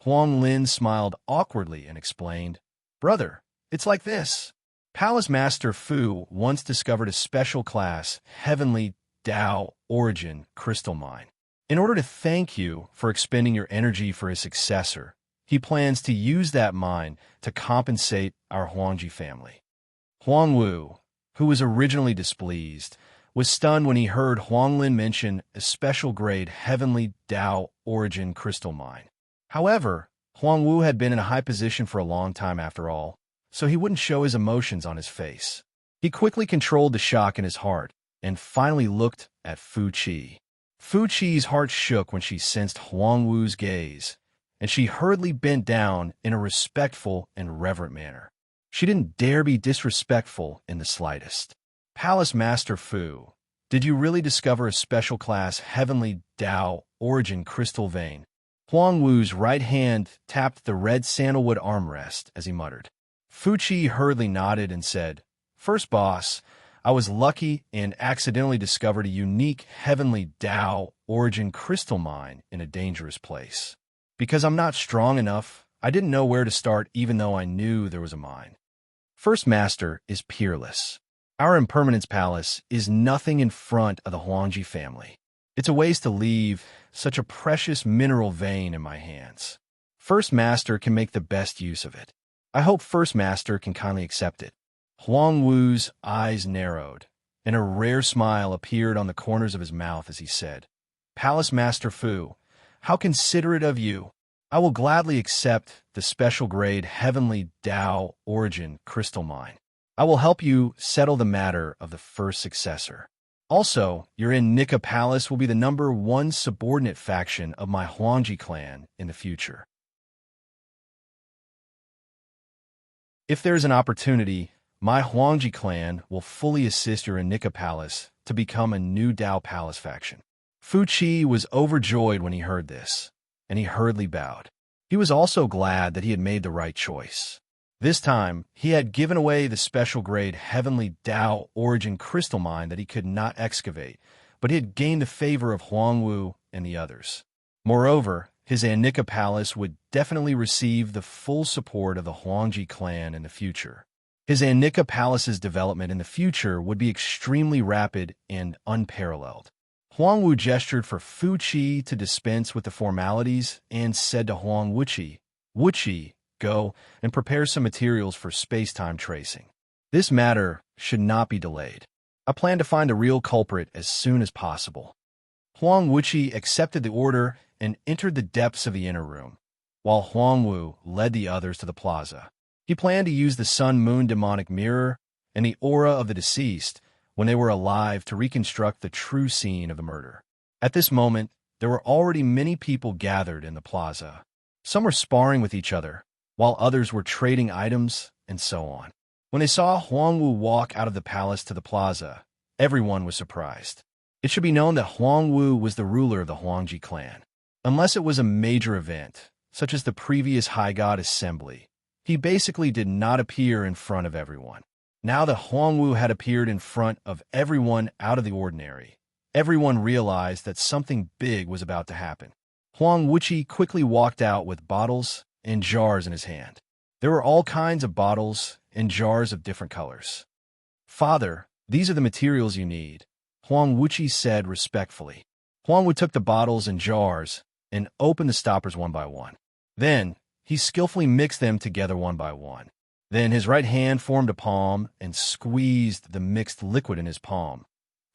Huang Lin smiled awkwardly and explained, "Brother, it's like this. Palace Master Fu once discovered a special class, Heavenly Dao Origin Crystal Mine. In order to thank you for expending your energy for his successor, he plans to use that mine to compensate our Huangji family." Huang Wu, who was originally displeased, was stunned when he heard Huang Lin mention a special grade Heavenly Dao Origin Crystal Mine. However, Huang Wu had been in a high position for a long time after all, so he wouldn't show his emotions on his face. He quickly controlled the shock in his heart and finally looked at Fu Qi. Fu Qi's heart shook when she sensed Huang Wu's gaze, and she hurriedly bent down in a respectful and reverent manner. She didn't dare be disrespectful in the slightest. "Palace Master Fu, did you really discover a special class Heavenly Dao Origin Crystal Vein?" Huang Wu's right hand tapped the red sandalwood armrest as he muttered. Fu Qi hurriedly nodded and said, "First boss, I was lucky and accidentally discovered a unique Heavenly Dao Origin Crystal Mine in a dangerous place. Because I'm not strong enough, I didn't know where to start even though I knew there was a mine. First Master is peerless. Our Impermanence Palace is nothing in front of the Huangji family. It's a waste to leave such a precious mineral vein in my hands. First Master can make the best use of it. I hope First Master can kindly accept it." Huang Wu's eyes narrowed, and a rare smile appeared on the corners of his mouth as he said, "Palace Master Fu, how considerate of you. I will gladly accept the special grade Heavenly Dao Origin Crystal Mine. I will help you settle the matter of the first successor. Also, your Nika Palace will be the #1 subordinate faction of my Huangji clan in the future. If there is an opportunity, my Huangji clan will fully assist your Nika Palace to become a new Dao Palace faction." Fu Qi was overjoyed when he heard this, and he hurriedly bowed. He was also glad that he had made the right choice. This time, he had given away the special grade Heavenly Dao Origin Crystal Mine that he could not excavate, but he had gained the favor of Huang Wu and the others. Moreover, his Nika Palace would definitely receive the full support of the Huangji clan in the future. His Nika Palace's development in the future would be extremely rapid and unparalleled. Huang Wu gestured for Fu Qi to dispense with the formalities and said to Huang Wuqi, "Wuqi, go and prepare some materials for space-time tracing. This matter should not be delayed. I plan to find a real culprit as soon as possible." Huang Wuqi accepted the order and entered the depths of the inner room, while Huang Wu led the others to the plaza. He planned to use the Sun-Moon demonic mirror and the aura of the deceased when they were alive to reconstruct the true scene of the murder. At this moment, there were already many people gathered in the plaza. Some were sparring with each other, while others were trading items, and so on. When they saw Huang Wu walk out of the palace to the plaza, everyone was surprised. It should be known that Huang Wu was the ruler of the Huangji clan. Unless it was a major event, such as the previous High God Assembly, he basically did not appear in front of everyone. Now that Huang Wu had appeared in front of everyone out of the ordinary, everyone realized that something big was about to happen. Huang Wuqi quickly walked out with bottles and jars in his hand. There were all kinds of bottles and jars of different colors. "Father, these are the materials you need," Huang Wuqi said respectfully. Huang Wu took the bottles and jars and opened the stoppers one by one. Then, he skillfully mixed them together one by one. Then his right hand formed a palm and squeezed the mixed liquid in his palm,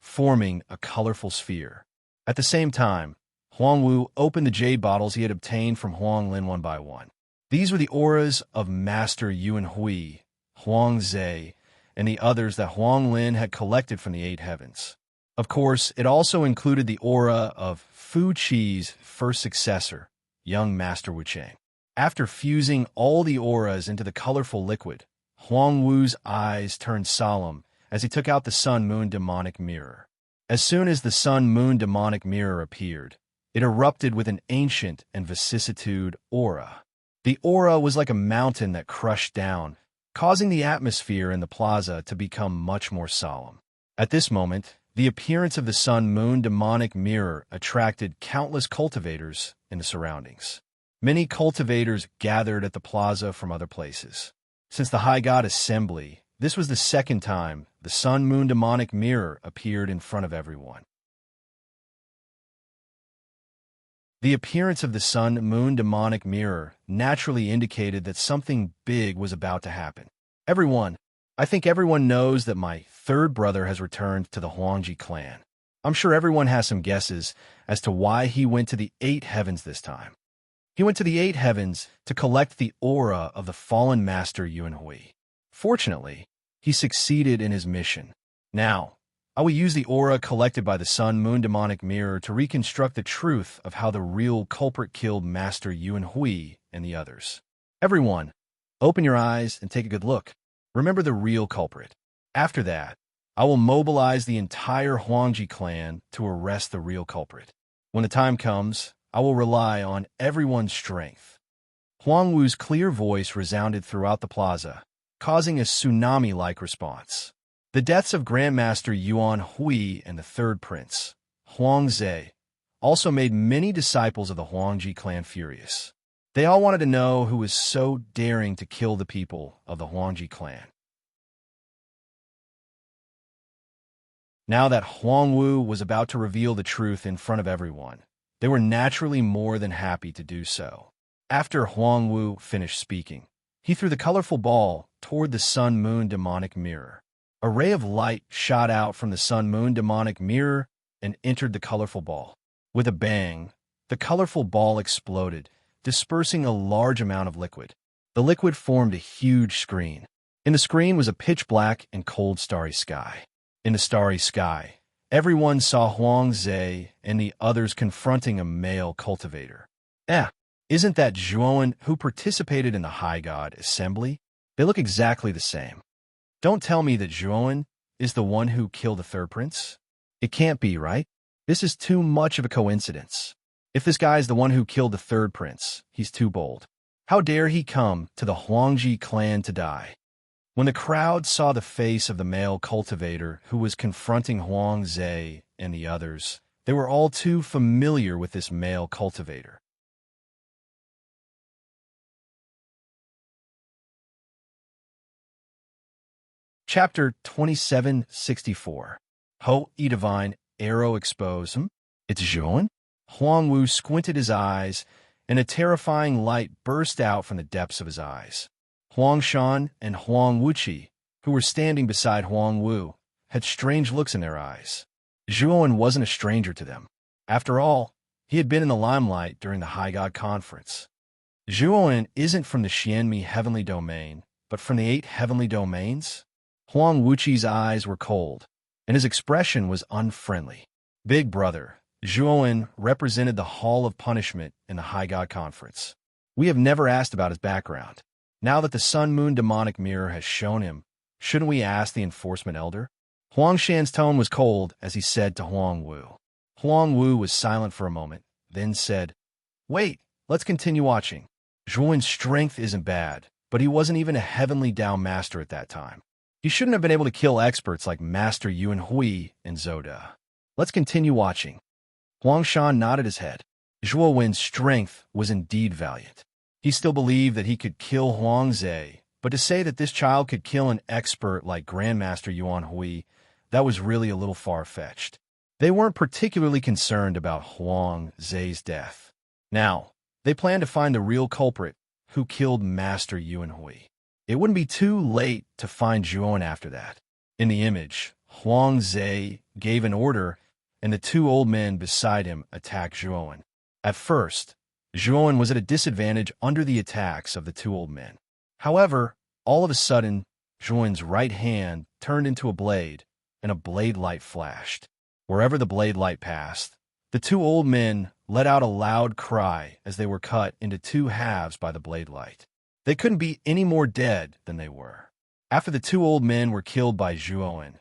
forming a colorful sphere. At the same time, Huang Wu opened the jade bottles he had obtained from Huang Lin one by one. These were the auras of Master Yuan Hui, Huang Zhe, and the others that Huang Lin had collected from the eight heavens. Of course, it also included the aura of Fu Qi's first successor, young Master Wu Cheng. After fusing all the auras into the colorful liquid, Huang Wu's eyes turned solemn as he took out the sun-moon demonic mirror. As soon as the sun-moon demonic mirror appeared, it erupted with an ancient and vicissitude aura. The aura was like a mountain that crushed down, causing the atmosphere in the plaza to become much more solemn. At this moment, the appearance of the sun-moon demonic mirror attracted countless cultivators in the surroundings. Many cultivators gathered at the plaza from other places. Since the High God Assembly, this was the second time the sun-moon demonic mirror appeared in front of everyone. The appearance of the sun-moon demonic mirror naturally indicated that something big was about to happen. I think everyone knows that my third brother has returned to the Huangji clan. I'm sure everyone has some guesses as to why he went to the eight heavens this time. He went to the eight heavens to collect the aura of the fallen master Yuan Hui. Fortunately, he succeeded in his mission. Now, I will use the aura collected by the sun-moon demonic mirror to reconstruct the truth of how the real culprit killed Master Yuan Hui and the others. Everyone, open your eyes and take a good look. Remember the real culprit. After that, I will mobilize the entire Huangji clan to arrest the real culprit. When the time comes, I will rely on everyone's strength. Huang Wu's clear voice resounded throughout the plaza, causing a tsunami-like response. The deaths of Grandmaster Yuan Hui and the third prince, Huang Zhe, also made many disciples of the Huangji clan furious. They all wanted to know who was so daring to kill the people of the Huangji clan. Now that Huang Wu was about to reveal the truth in front of everyone, they were naturally more than happy to do so. After Huang Wu finished speaking, he threw the colorful ball toward the sun-moon demonic mirror. A ray of light shot out from the sun-moon demonic mirror and entered the colorful ball. With a bang, the colorful ball exploded, dispersing a large amount of liquid. The liquid formed a huge screen. In the screen was a pitch-black and cold starry sky. In the starry sky, everyone saw Huang Zhe and the others confronting a male cultivator. Isn't that Zhuan who participated in the High God Assembly? They look exactly the same. Don't tell me that Zhuan is the one who killed the third prince. It can't be, right? This is too much of a coincidence. If this guy is the one who killed the third prince, he's too bold. How dare he come to the Huangji clan to die? When the crowd saw the face of the male cultivator who was confronting Huang Zhe and the others, they were all too familiar with this male cultivator. Chapter 2764. Ho, E Divine, Arrow Expose. It's Zhuan? Huang Wu squinted his eyes, and a terrifying light burst out from the depths of his eyes. Huang Shan and Huang Wuqi, who were standing beside Huang Wu, had strange looks in their eyes. Zhuan wasn't a stranger to them. After all, he had been in the limelight during the High God Conference. Zhuan isn't from the Xianmi heavenly domain, but from the 8 heavenly domains. Huang Wuqi's eyes were cold, and his expression was unfriendly. Big brother, Zhuan represented the Hall of Punishment in the High God Conference. We have never asked about his background. Now that the sun-moon demonic mirror has shown him, shouldn't we ask the enforcement elder? Huang Shan's tone was cold as he said to Huang Wu. Huang Wu was silent for a moment, then said, "Wait, let's continue watching. Zhuan's strength isn't bad, but he wasn't even a heavenly Dao master at that time. He shouldn't have been able to kill experts like Master Yuan Hui and Zoda. Let's continue watching." Huang Shan nodded his head. Zhuo strength was indeed valiant. He still believed that he could kill Huang Zhe, but to say that this child could kill an expert like Grandmaster Yuan Hui, that was really a little far-fetched. They weren't particularly concerned about Huang Zhe's death. Now, they planned to find the real culprit who killed Master Yuan Hui. It wouldn't be too late to find Zhuo after that. In the image, Huang Zhe gave an order, and the two old men beside him attacked Zhuo. At first, Zhuo was at a disadvantage under the attacks of the two old men. However, all of a sudden, Zhuo's right hand turned into a blade, and a blade light flashed. Wherever the blade light passed, the two old men let out a loud cry as they were cut into two halves by the blade light. They couldn't be any more dead than they were. After the two old men were killed by Zhuo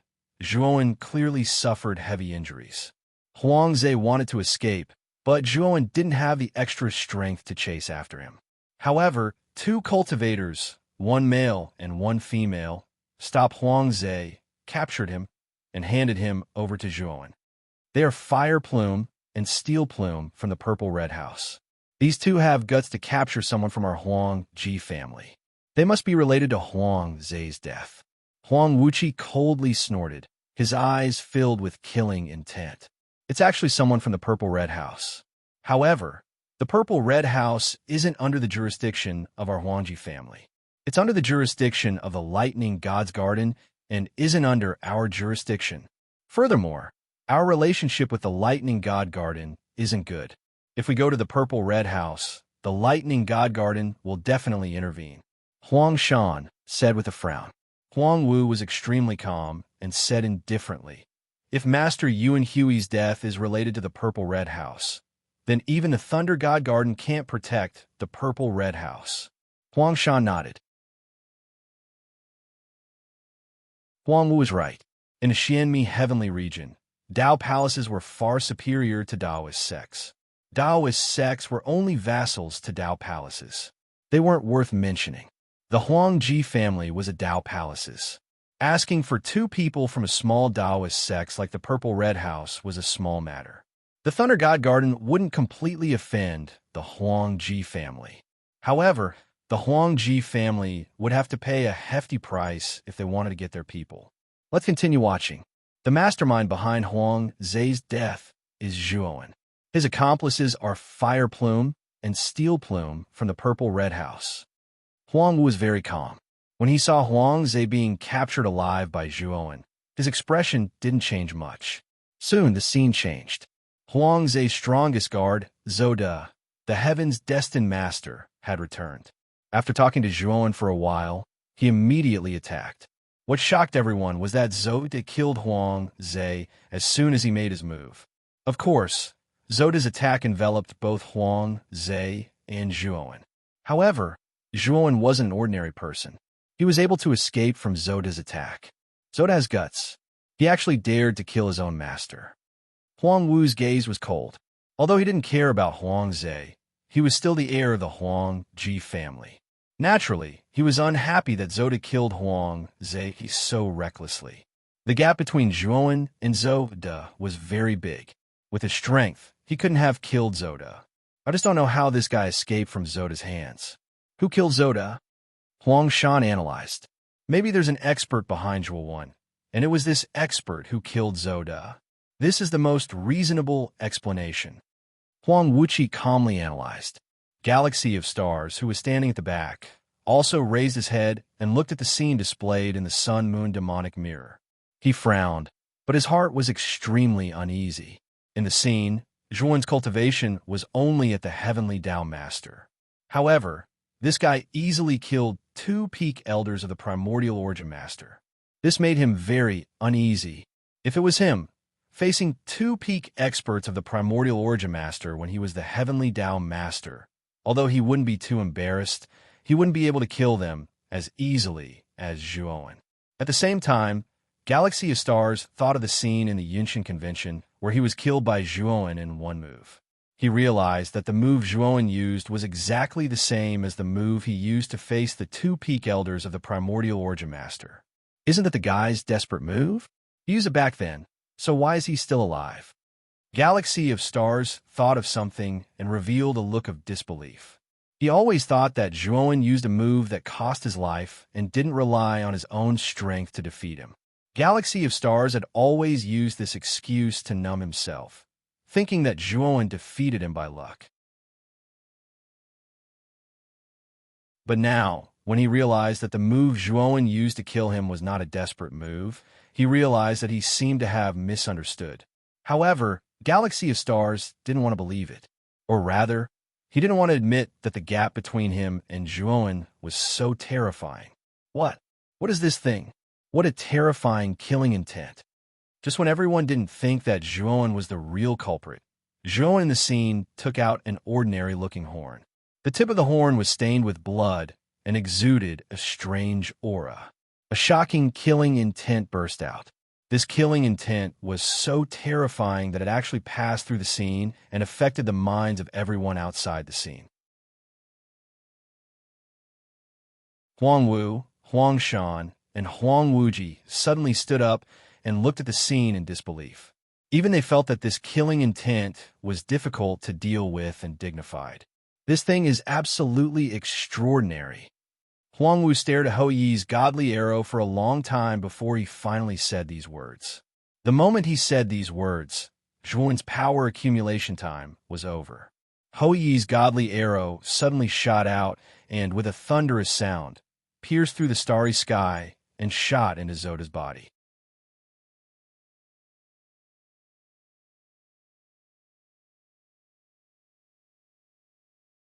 clearly suffered heavy injuries. Huang Zhe wanted to escape, but Zhuo didn't have the extra strength to chase after him. However, two cultivators, one male and one female, stopped Huang Zhe, captured him, and handed him over to Zhuo. They are Fire Plume and Steel Plume from the Purple Red House. These two have guts to capture someone from our Huang Ji family. They must be related to Huang Zhe's death. Huang Wuqi coldly snorted, his eyes filled with killing intent. It's actually someone from the Purple Red House. However, the Purple Red House isn't under the jurisdiction of our Huangji family. It's under the jurisdiction of the Lightning God's Garden and isn't under our jurisdiction. Furthermore, our relationship with the Lightning God Garden isn't good. If we go to the Purple Red House, the Lightning God Garden will definitely intervene. Huang Shan said with a frown. Huang Wu was extremely calm and said indifferently, "If Master Yuan Hui's death is related to the Purple Red House, then even the Thunder God Garden can't protect the Purple Red House." Huang Shan nodded. Huang Wu was right. In the Xianmi heavenly region, Dao palaces were far superior to Daoist sects. Daoist sects were only vassals to Dao palaces. They weren't worth mentioning. The Huangji family was a Dao palaces. Asking for two people from a small Daoist sect like the Purple Red House was a small matter. The Thunder God Garden wouldn't completely offend the Huangji family. However, the Huangji family would have to pay a hefty price if they wanted to get their people. Let's continue watching. The mastermind behind Huang Zhe's death is Zhuo. His accomplices are Fire Plume and Steel Plume from the Purple Red House. Huang Wu was very calm. When he saw Huang Zhe being captured alive by Zhuo, his expression didn't change much. Soon the scene changed. Huang Zhe's strongest guard, Zoda, the Heaven's Destined Master, had returned. After talking to Zhuo for a while, he immediately attacked. What shocked everyone was that Zoda killed Huang Zhe as soon as he made his move. Of course, Zoda's attack enveloped both Huang Zhe and Zhuo. However, Zhuo wasn't an ordinary person. He was able to escape from Zoda's attack. Zoda has guts. He actually dared to kill his own master. Huang Wu's gaze was cold. Although he didn't care about Huang Zhe, he was still the heir of the Huang Ji family. Naturally, he was unhappy that Zoda killed Huang Zhe so recklessly. The gap between Zhuo and Zoda was very big. With his strength, he couldn't have killed Zoda. I just don't know how this guy escaped from Zoda's hands. Who killed Zoda? Huang Shan analyzed. Maybe there's an expert behind Zhuo, and it was this expert who killed Zoda. This is the most reasonable explanation. Huang Wuqi calmly analyzed. Galaxy of Stars, who was standing at the back, also raised his head and looked at the scene displayed in the sun-moon demonic mirror. He frowned, but his heart was extremely uneasy. In the scene, Zhuo's cultivation was only at the Heavenly Dao Master. However, this guy easily killed two peak elders of the Primordial Origin Master. This made him very uneasy. If it was him, facing two peak experts of the Primordial Origin Master when he was the Heavenly Dao Master, although he wouldn't be too embarrassed, he wouldn't be able to kill them as easily as Zhuo. At the same time, Galaxy of Stars thought of the scene in the Yunshin Convention where he was killed by Zhuo in one move. He realized that the move Zhuo used was exactly the same as the move he used to face the two peak elders of the Primordial Origin Master. Isn't that the guy's desperate move? He used it back then, so why is he still alive? Galaxy of Stars thought of something and revealed a look of disbelief. He always thought that Zhuowen used a move that cost his life and didn't rely on his own strength to defeat him. Galaxy of Stars had always used this excuse to numb himself, thinking that Zhuowen defeated him by luck. But now, when he realized that the move Zhuowen used to kill him was not a desperate move, he realized that he seemed to have misunderstood. However, Galaxy of Stars didn't want to believe it. Or rather, he didn't want to admit that the gap between him and Zhuowen was so terrifying. What? What is this thing? What a terrifying killing intent. Just when everyone didn't think that Zhuowen was the real culprit, Zhuowen in the scene took out an ordinary-looking horn. The tip of the horn was stained with blood and exuded a strange aura. A shocking killing intent burst out. This killing intent was so terrifying that it actually passed through the scene and affected the minds of everyone outside the scene. Huang Wu, Huang Shan, and Huang Wuji suddenly stood up and looked at the scene in disbelief. Even they felt that this killing intent was difficult to deal with and dignified. This thing is absolutely extraordinary. Huang Wu stared at Hou Yi's godly arrow for a long time before he finally said these words. The moment he said these words, Zhuowen's power accumulation time was over. Hou Yi's godly arrow suddenly shot out and, with a thunderous sound, pierced through the starry sky and shot into Zoda's body.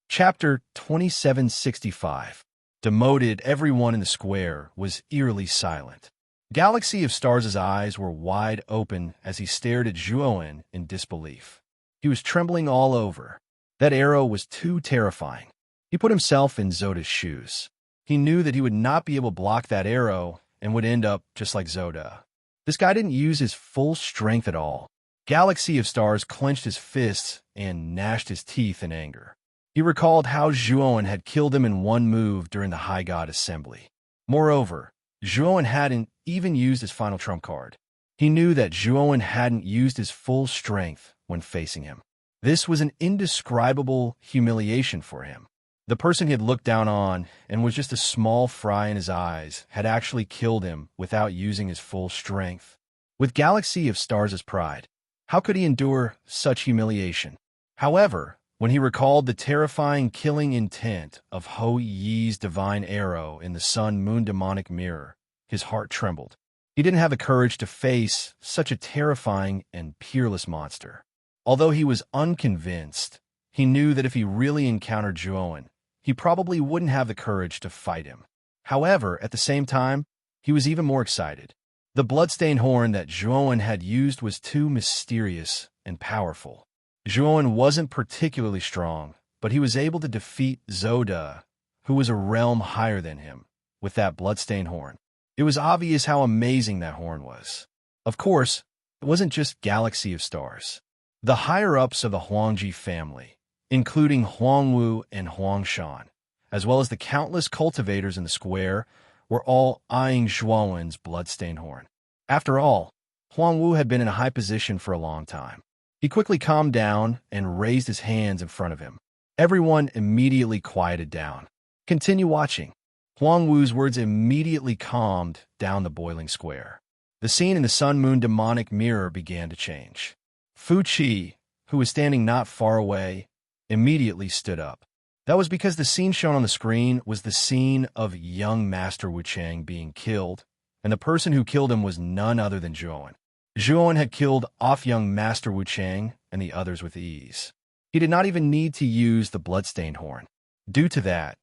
Chapter 2765. Demoted, everyone in the square was eerily silent. Galaxy of Stars' eyes were wide open as he stared at Zhuowen in disbelief. He was trembling all over. That arrow was too terrifying. He put himself in Zoda's shoes. He knew that he would not be able to block that arrow and would end up just like Zoda. This guy didn't use his full strength at all. Galaxy of Stars clenched his fists and gnashed his teeth in anger. He recalled how Zhuowen had killed him in one move during the High God Assembly. Moreover, Zhuowen hadn't even used his final trump card. He knew that Zhuowen hadn't used his full strength when facing him. This was an indescribable humiliation for him. The person he had looked down on and was just a small fry in his eyes had actually killed him without using his full strength. With Galaxy of Stars' pride, how could he endure such humiliation? However, when he recalled the terrifying killing intent of Hou Yi's divine arrow in the sun-moon demonic mirror, his heart trembled. He didn't have the courage to face such a terrifying and peerless monster. Although he was unconvinced, he knew that if he really encountered Zhuowen, he probably wouldn't have the courage to fight him. However, at the same time, he was even more excited. The bloodstained horn that Zhuowen had used was too mysterious and powerful. Zhuowen wasn't particularly strong, but he was able to defeat Zoda, who was a realm higher than him, with that bloodstained horn. It was obvious how amazing that horn was. Of course, it wasn't just Galaxy of Stars. The higher-ups of the Huangji family, including Huang Wu and Huang Shan, as well as the countless cultivators in the square, were all eyeing Zhuowen's bloodstained horn. After all, Huang Wu had been in a high position for a long time. He quickly calmed down and raised his hands in front of him. Everyone immediately quieted down. Continue watching. Huang Wu's words immediately calmed down the boiling square. The scene in the sun-moon demonic mirror began to change. Fu Qi, who was standing not far away, immediately stood up. That was because the scene shown on the screen was the scene of young Master Wu Chang being killed, and the person who killed him was none other than Zhuowen. Zhuowen had killed off young Master Wu Chang and the others with ease. He did not even need to use the bloodstained horn. Due to that,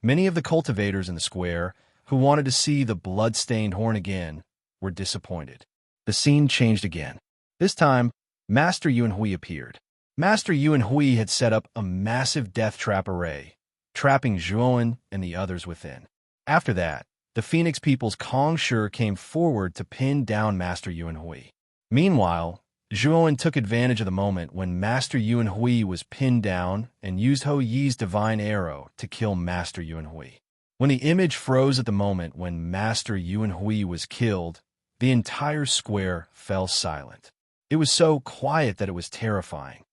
many of the cultivators in the square who wanted to see the blood-stained horn again were disappointed. The scene changed again. This time, Master Yuan Hui appeared. Master Yuan Hui had set up a massive death trap array, trapping Zhuowen and the others within. After that, the Phoenix People's Kong Shi came forward to pin down Master Yuan Hui. Meanwhile, Zhuowen took advantage of the moment when Master Yuan Hui was pinned down and used Hou Yi's divine arrow to kill Master Yuan Hui. When the image froze at the moment when Master Yuan Hui was killed, the entire square fell silent. It was so quiet that it was terrifying.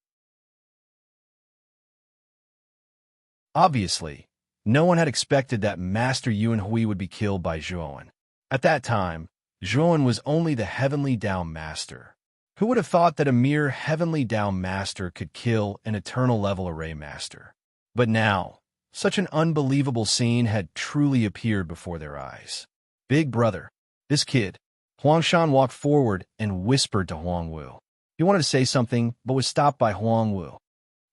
Obviously, no one had expected that Master Yuan Hui would be killed by Zhuan. At that time, Zhuan was only the Heavenly Dao Master. Who would have thought that a mere Heavenly Dao Master could kill an Eternal Level Array Master? But now, such an unbelievable scene had truly appeared before their eyes. Big brother, this kid. Huangshan walked forward and whispered to Huangwu. He wanted to say something, but was stopped by Huangwu.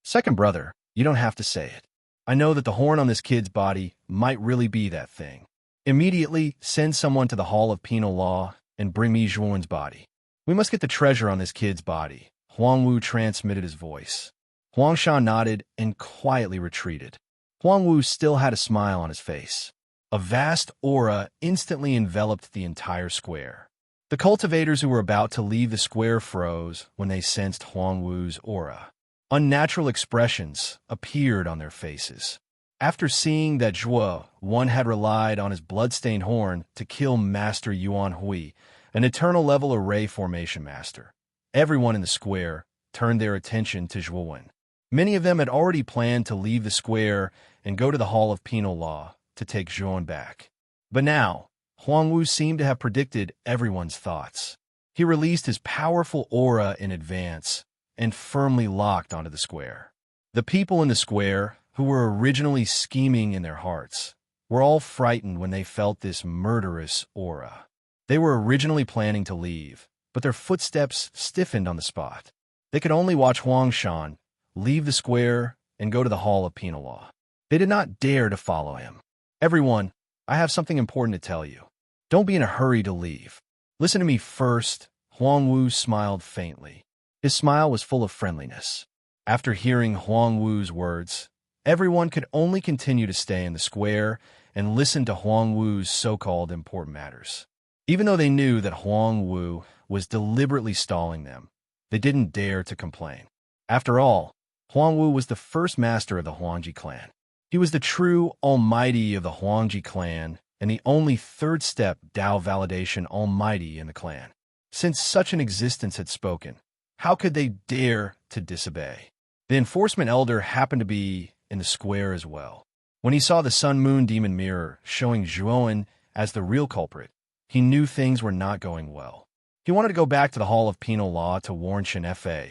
Second brother, you don't have to say it. I know that the horn on this kid's body might really be that thing. Immediately send someone to the Hall of Penal Law and bring me Zhuan's body. We must get the treasure on this kid's body. Huangwu transmitted his voice. Huangshan nodded and quietly retreated. Huangwu still had a smile on his face. A vast aura instantly enveloped the entire square. The cultivators who were about to leave the square froze when they sensed Huangwu's aura. Unnatural expressions appeared on their faces. After seeing that Zhuo Wan had relied on his bloodstained horn to kill Master Yuan Hui, an Eternal Level Array Formation Master, everyone in the square turned their attention to Zhuo Wan. Many of them had already planned to leave the square and go to the Hall of Penal Law to take Zhuan back. But now, Huangwu seemed to have predicted everyone's thoughts. He released his powerful aura in advance and firmly locked onto the square. The people in the square, who were originally scheming in their hearts, were all frightened when they felt this murderous aura. They were originally planning to leave, but their footsteps stiffened on the spot. They could only watch Huangshan leave the square and go to the Hall of Penal Law. They did not dare to follow him. Everyone, I have something important to tell you. Don't be in a hurry to leave. Listen to me first. Huangwu smiled faintly. His smile was full of friendliness. After hearing Huangwu's words, everyone could only continue to stay in the square and listen to Huangwu's so-called important matters. Even though they knew that Huangwu was deliberately stalling them, they didn't dare to complain. After all, Huangwu was the first master of the Huangji clan. He was the true almighty of the Huangji clan and the only third-step Dao validation almighty in the clan. Since such an existence had spoken, how could they dare to disobey? The enforcement elder happened to be in the square as well. When he saw the Sun-Moon Demon Mirror showing Zhuan as the real culprit, he knew things were not going well. He wanted to go back to the Hall of Penal Law to warn Chen Fa,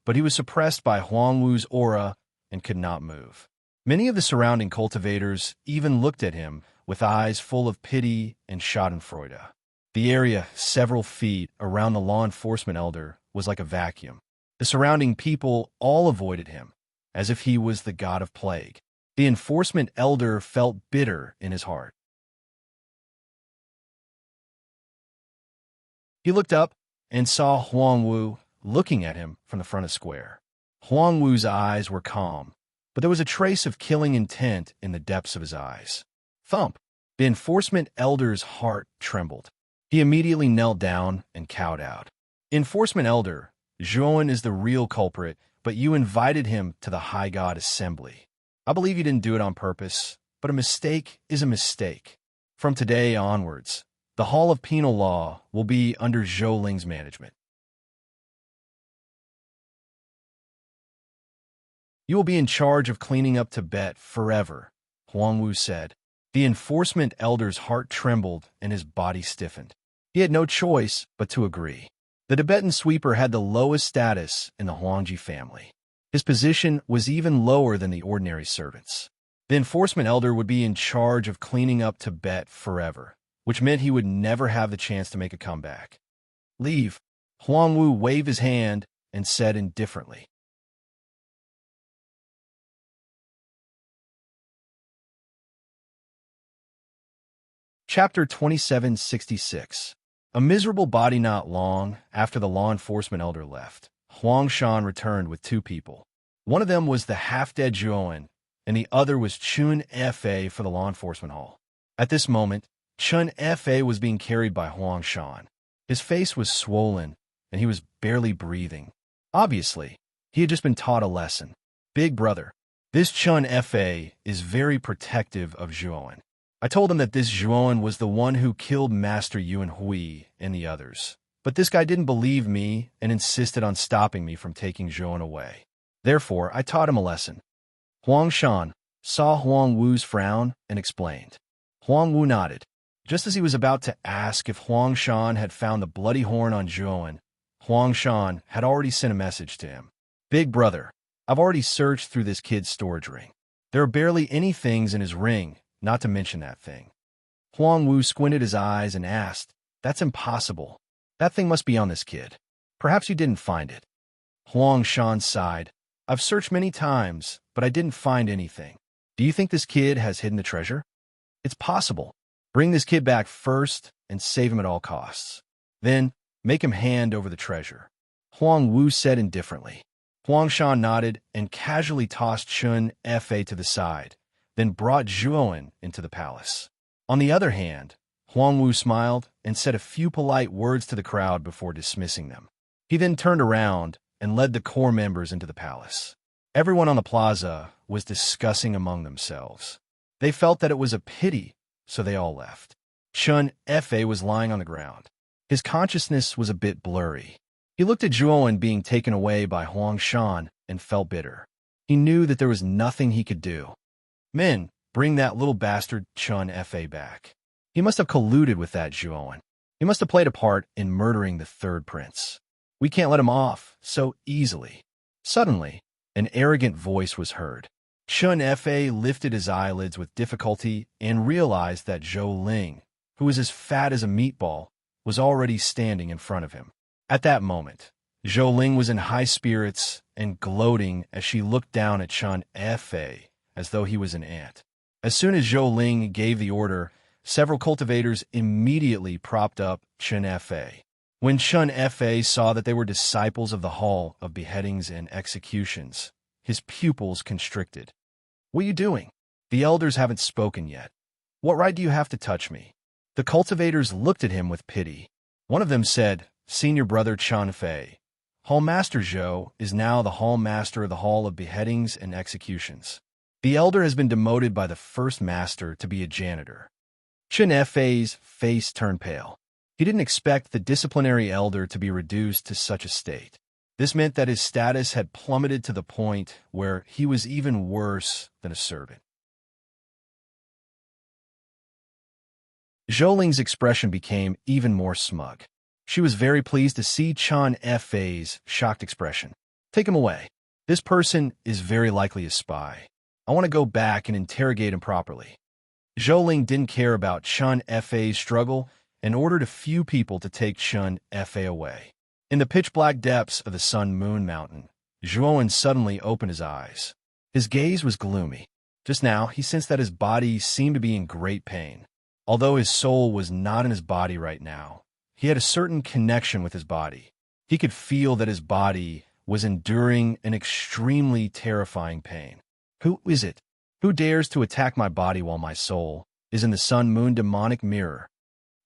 but he was suppressed by Huangwu's aura and could not move. Many of the surrounding cultivators even looked at him with eyes full of pity and schadenfreude. The area several feet around the law enforcement elder was like a vacuum. The surrounding people all avoided him, as if he was the god of plague. The enforcement elder felt bitter in his heart. He looked up and saw Huangwu looking at him from the front of the square. Huangwu's eyes were calm, but there was a trace of killing intent in the depths of his eyes. Thump! The enforcement elder's heart trembled. He immediately knelt down and cowed out. Enforcement elder, Zhuan is the real culprit, but you invited him to the High God Assembly. I believe you didn't do it on purpose, but a mistake is a mistake. From today onwards, the Hall of Penal Law will be under Zhou Ling's management. You will be in charge of cleaning up Tibet forever, Huangwu said. The enforcement elder's heart trembled and his body stiffened. He had no choice but to agree. The Tibetan sweeper had the lowest status in the Huangji family. His position was even lower than the ordinary servants. The enforcement elder would be in charge of cleaning up Tibet forever, which meant he would never have the chance to make a comeback. Leave. Huangwu waved his hand and said indifferently. Chapter 2766. A miserable body not long after the law enforcement elder left, Huangshan returned with two people. One of them was the half-dead Zhuan, and the other was Chun Fa for the law enforcement hall. At this moment, Chun Fa was being carried by Huangshan. His face was swollen, and he was barely breathing. Obviously, he had just been taught a lesson. Big brother, this Chun Fa is very protective of Zhuan. I told him that this Zhuan was the one who killed Master Yuan Hui and the others, But this guy didn't believe me and insisted on stopping me from taking Zhuan away. Therefore, I taught him a lesson. Huang Shan saw Huang Wu's frown and explained. Huang Wu nodded. Just as he was about to ask if Huang Shan had found the bloody horn on Zhuan, Huang Shan had already sent a message to him. Big brother, I've already searched through this kid's storage ring. There are barely any things in his ring, not to mention that thing. Huang Wu squinted his eyes and asked, That's impossible. That thing must be on this kid. Perhaps you didn't find it. Huang Shan sighed. I've searched many times, but I didn't find anything. Do you think this kid has hidden the treasure? It's possible. Bring this kid back first and save him at all costs. Then, make him hand over the treasure. Huang Wu said indifferently. Huang Shan nodded and casually tossed Chun Fa to the side, then brought Zhuan into the palace. On the other hand, Huang Wu smiled and said a few polite words to the crowd before dismissing them. He then turned around and led the core members into the palace. Everyone on the plaza was discussing among themselves. They felt that it was a pity, so they all left. Chun Fa was lying on the ground. His consciousness was a bit blurry. He looked at Zhuan being taken away by Huang Shan and felt bitter. He knew that there was nothing he could do. Men, bring that little bastard Chun Fa back. He must have colluded with that Zhuan. He must have played a part in murdering the third prince. We can't let him off so easily. Suddenly, an arrogant voice was heard. Chun Fa lifted his eyelids with difficulty and realized that Zhou Ling, who was as fat as a meatball, was already standing in front of him. At that moment, Zhou Ling was in high spirits and gloating as she looked down at Chun Fa as though he was an ant. As soon as Zhou Ling gave the order, several cultivators immediately propped up Chun Fa. When Chun Fa saw that they were disciples of the Hall of Beheadings and Executions, his pupils constricted. What are you doing? The elders haven't spoken yet. What right do you have to touch me? The cultivators looked at him with pity. One of them said, Senior brother Chun Fei, Hall Master Zhou is now the Hall Master of the Hall of Beheadings and Executions. The elder has been demoted by the first master to be a janitor. Chun Fei's face turned pale. He didn't expect the disciplinary elder to be reduced to such a state. This meant that his status had plummeted to the point where he was even worse than a servant. Zhou Ling's expression became even more smug. She was very pleased to see Chun Fei's shocked expression. Take him away. This person is very likely a spy. I want to go back and interrogate him properly. Zhou Ling didn't care about Chun Fei's struggle and ordered a few people to take Chun Fa away. In the pitch-black depths of the Sun-Moon Mountain, Zhuan suddenly opened his eyes. His gaze was gloomy. Just now, he sensed that his body seemed to be in great pain. Although his soul was not in his body right now, he had a certain connection with his body. He could feel that his body was enduring an extremely terrifying pain. Who is it? Who dares to attack my body while my soul is in the Sun-Moon demonic mirror?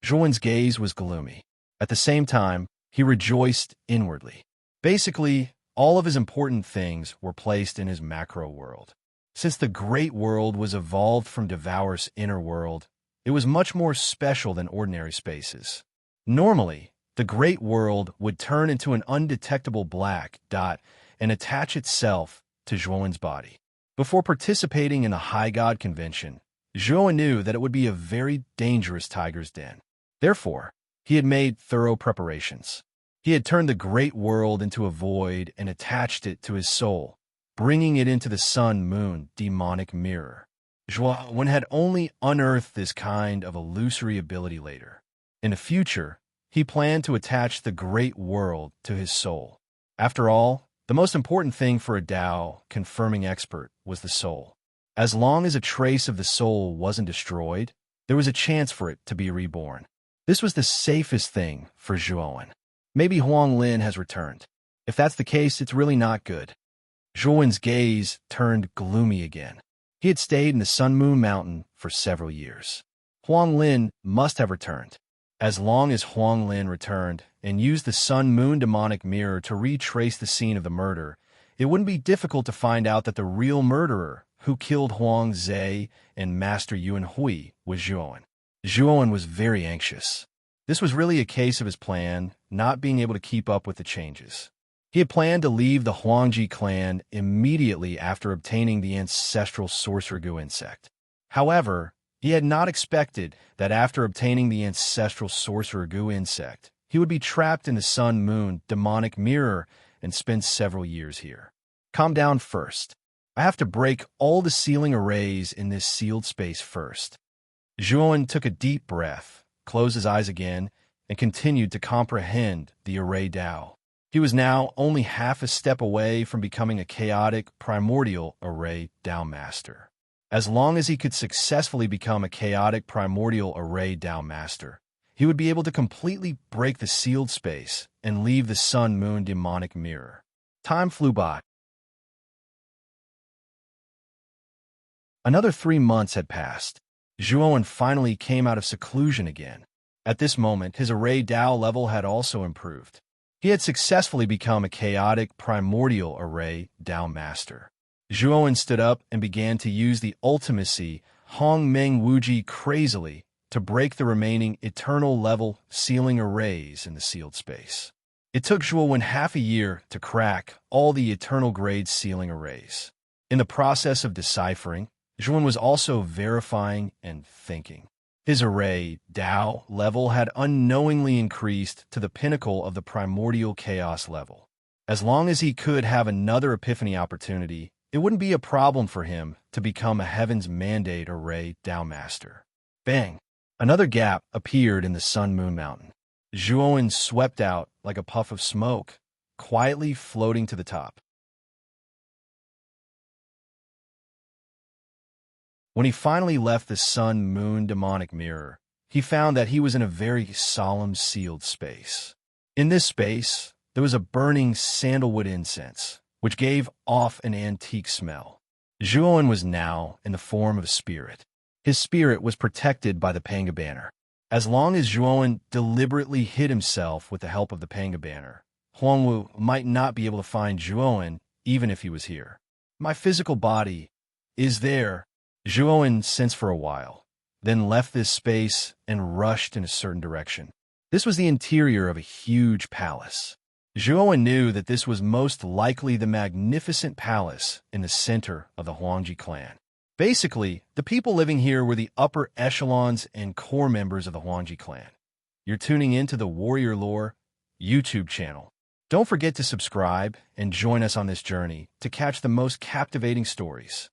Zhuan's gaze was gloomy. At the same time, he rejoiced inwardly. Basically, all of his important things were placed in his macro world. Since the great world was evolved from Devour's inner world, it was much more special than ordinary spaces. Normally, the great world would turn into an undetectable black dot and attach itself to Zhuan's body. Before participating in the High God Convention, Zhuan knew that it would be a very dangerous tiger's den. Therefore, he had made thorough preparations. He had turned the great world into a void and attached it to his soul, bringing it into the Sun-Moon demonic mirror. Zhuan had only unearthed this kind of illusory ability later. In the future, he planned to attach the great world to his soul. After all, the most important thing for a Dao confirming expert was the soul. As long as a trace of the soul wasn't destroyed, there was a chance for it to be reborn. This was the safest thing for Zhuan. Maybe Huang Lin has returned. If that's the case, it's really not good. Zhuan's gaze turned gloomy again. He had stayed in the Sun-Moon Mountain for several years. Huang Lin must have returned. As long as Huang Lin returned and used the Sun-Moon demonic mirror to retrace the scene of the murder, it wouldn't be difficult to find out that the real murderer who killed Huang Zhe and Master Yuan Hui was Zhuan. Zhuan was very anxious. This was really a case of his plan not being able to keep up with the changes. He had planned to leave the Huangji clan immediately after obtaining the ancestral sorcerer goo insect. However, he had not expected that after obtaining the ancestral sorcerer goo insect, he would be trapped in the sun-moon demonic mirror and spend several years here. Calm down first. I have to break all the sealing arrays in this sealed space first. Zhuan took a deep breath, closed his eyes again, and continued to comprehend the array Dao. He was now only half a step away from becoming a chaotic, primordial array Dao master. As long as he could successfully become a chaotic, primordial array Dao master, he would be able to completely break the sealed space and leave the sun-moon demonic mirror. Time flew by. Another 3 months had passed. Zhuan finally came out of seclusion again. At this moment, his array Dao level had also improved. He had successfully become a chaotic, primordial array Dao master. Zhuan stood up and began to use the ultimacy Hong Meng Wuji crazily to break the remaining eternal level sealing arrays in the sealed space. It took Zhuan half a year to crack all the eternal grade sealing arrays. In the process of deciphering, Zhuan was also verifying and thinking. His array Dao level had unknowingly increased to the pinnacle of the primordial chaos level. As long as he could have another epiphany opportunity, it wouldn't be a problem for him to become a Heaven's Mandate array Dao master. Bang! Another gap appeared in the sun-moon mountain. Zhuan swept out like a puff of smoke, quietly floating to the top. When he finally left the sun-moon demonic mirror, he found that he was in a very solemn sealed space. In this space, there was a burning sandalwood incense, which gave off an antique smell. Zhuan was now in the form of a spirit. His spirit was protected by the Panga banner. As long as Zhuan deliberately hid himself with the help of the Panga banner, Huangwu might not be able to find Zhuan even if he was here. My physical body is there, Zhuan sensed for a while, then left this space and rushed in a certain direction. This was the interior of a huge palace. Zhuan knew that this was most likely the magnificent palace in the center of the Huangji clan. Basically, the people living here were the upper echelons and core members of the Huangji clan. You're tuning into the Warrior Lore YouTube channel. Don't forget to subscribe and join us on this journey to catch the most captivating stories.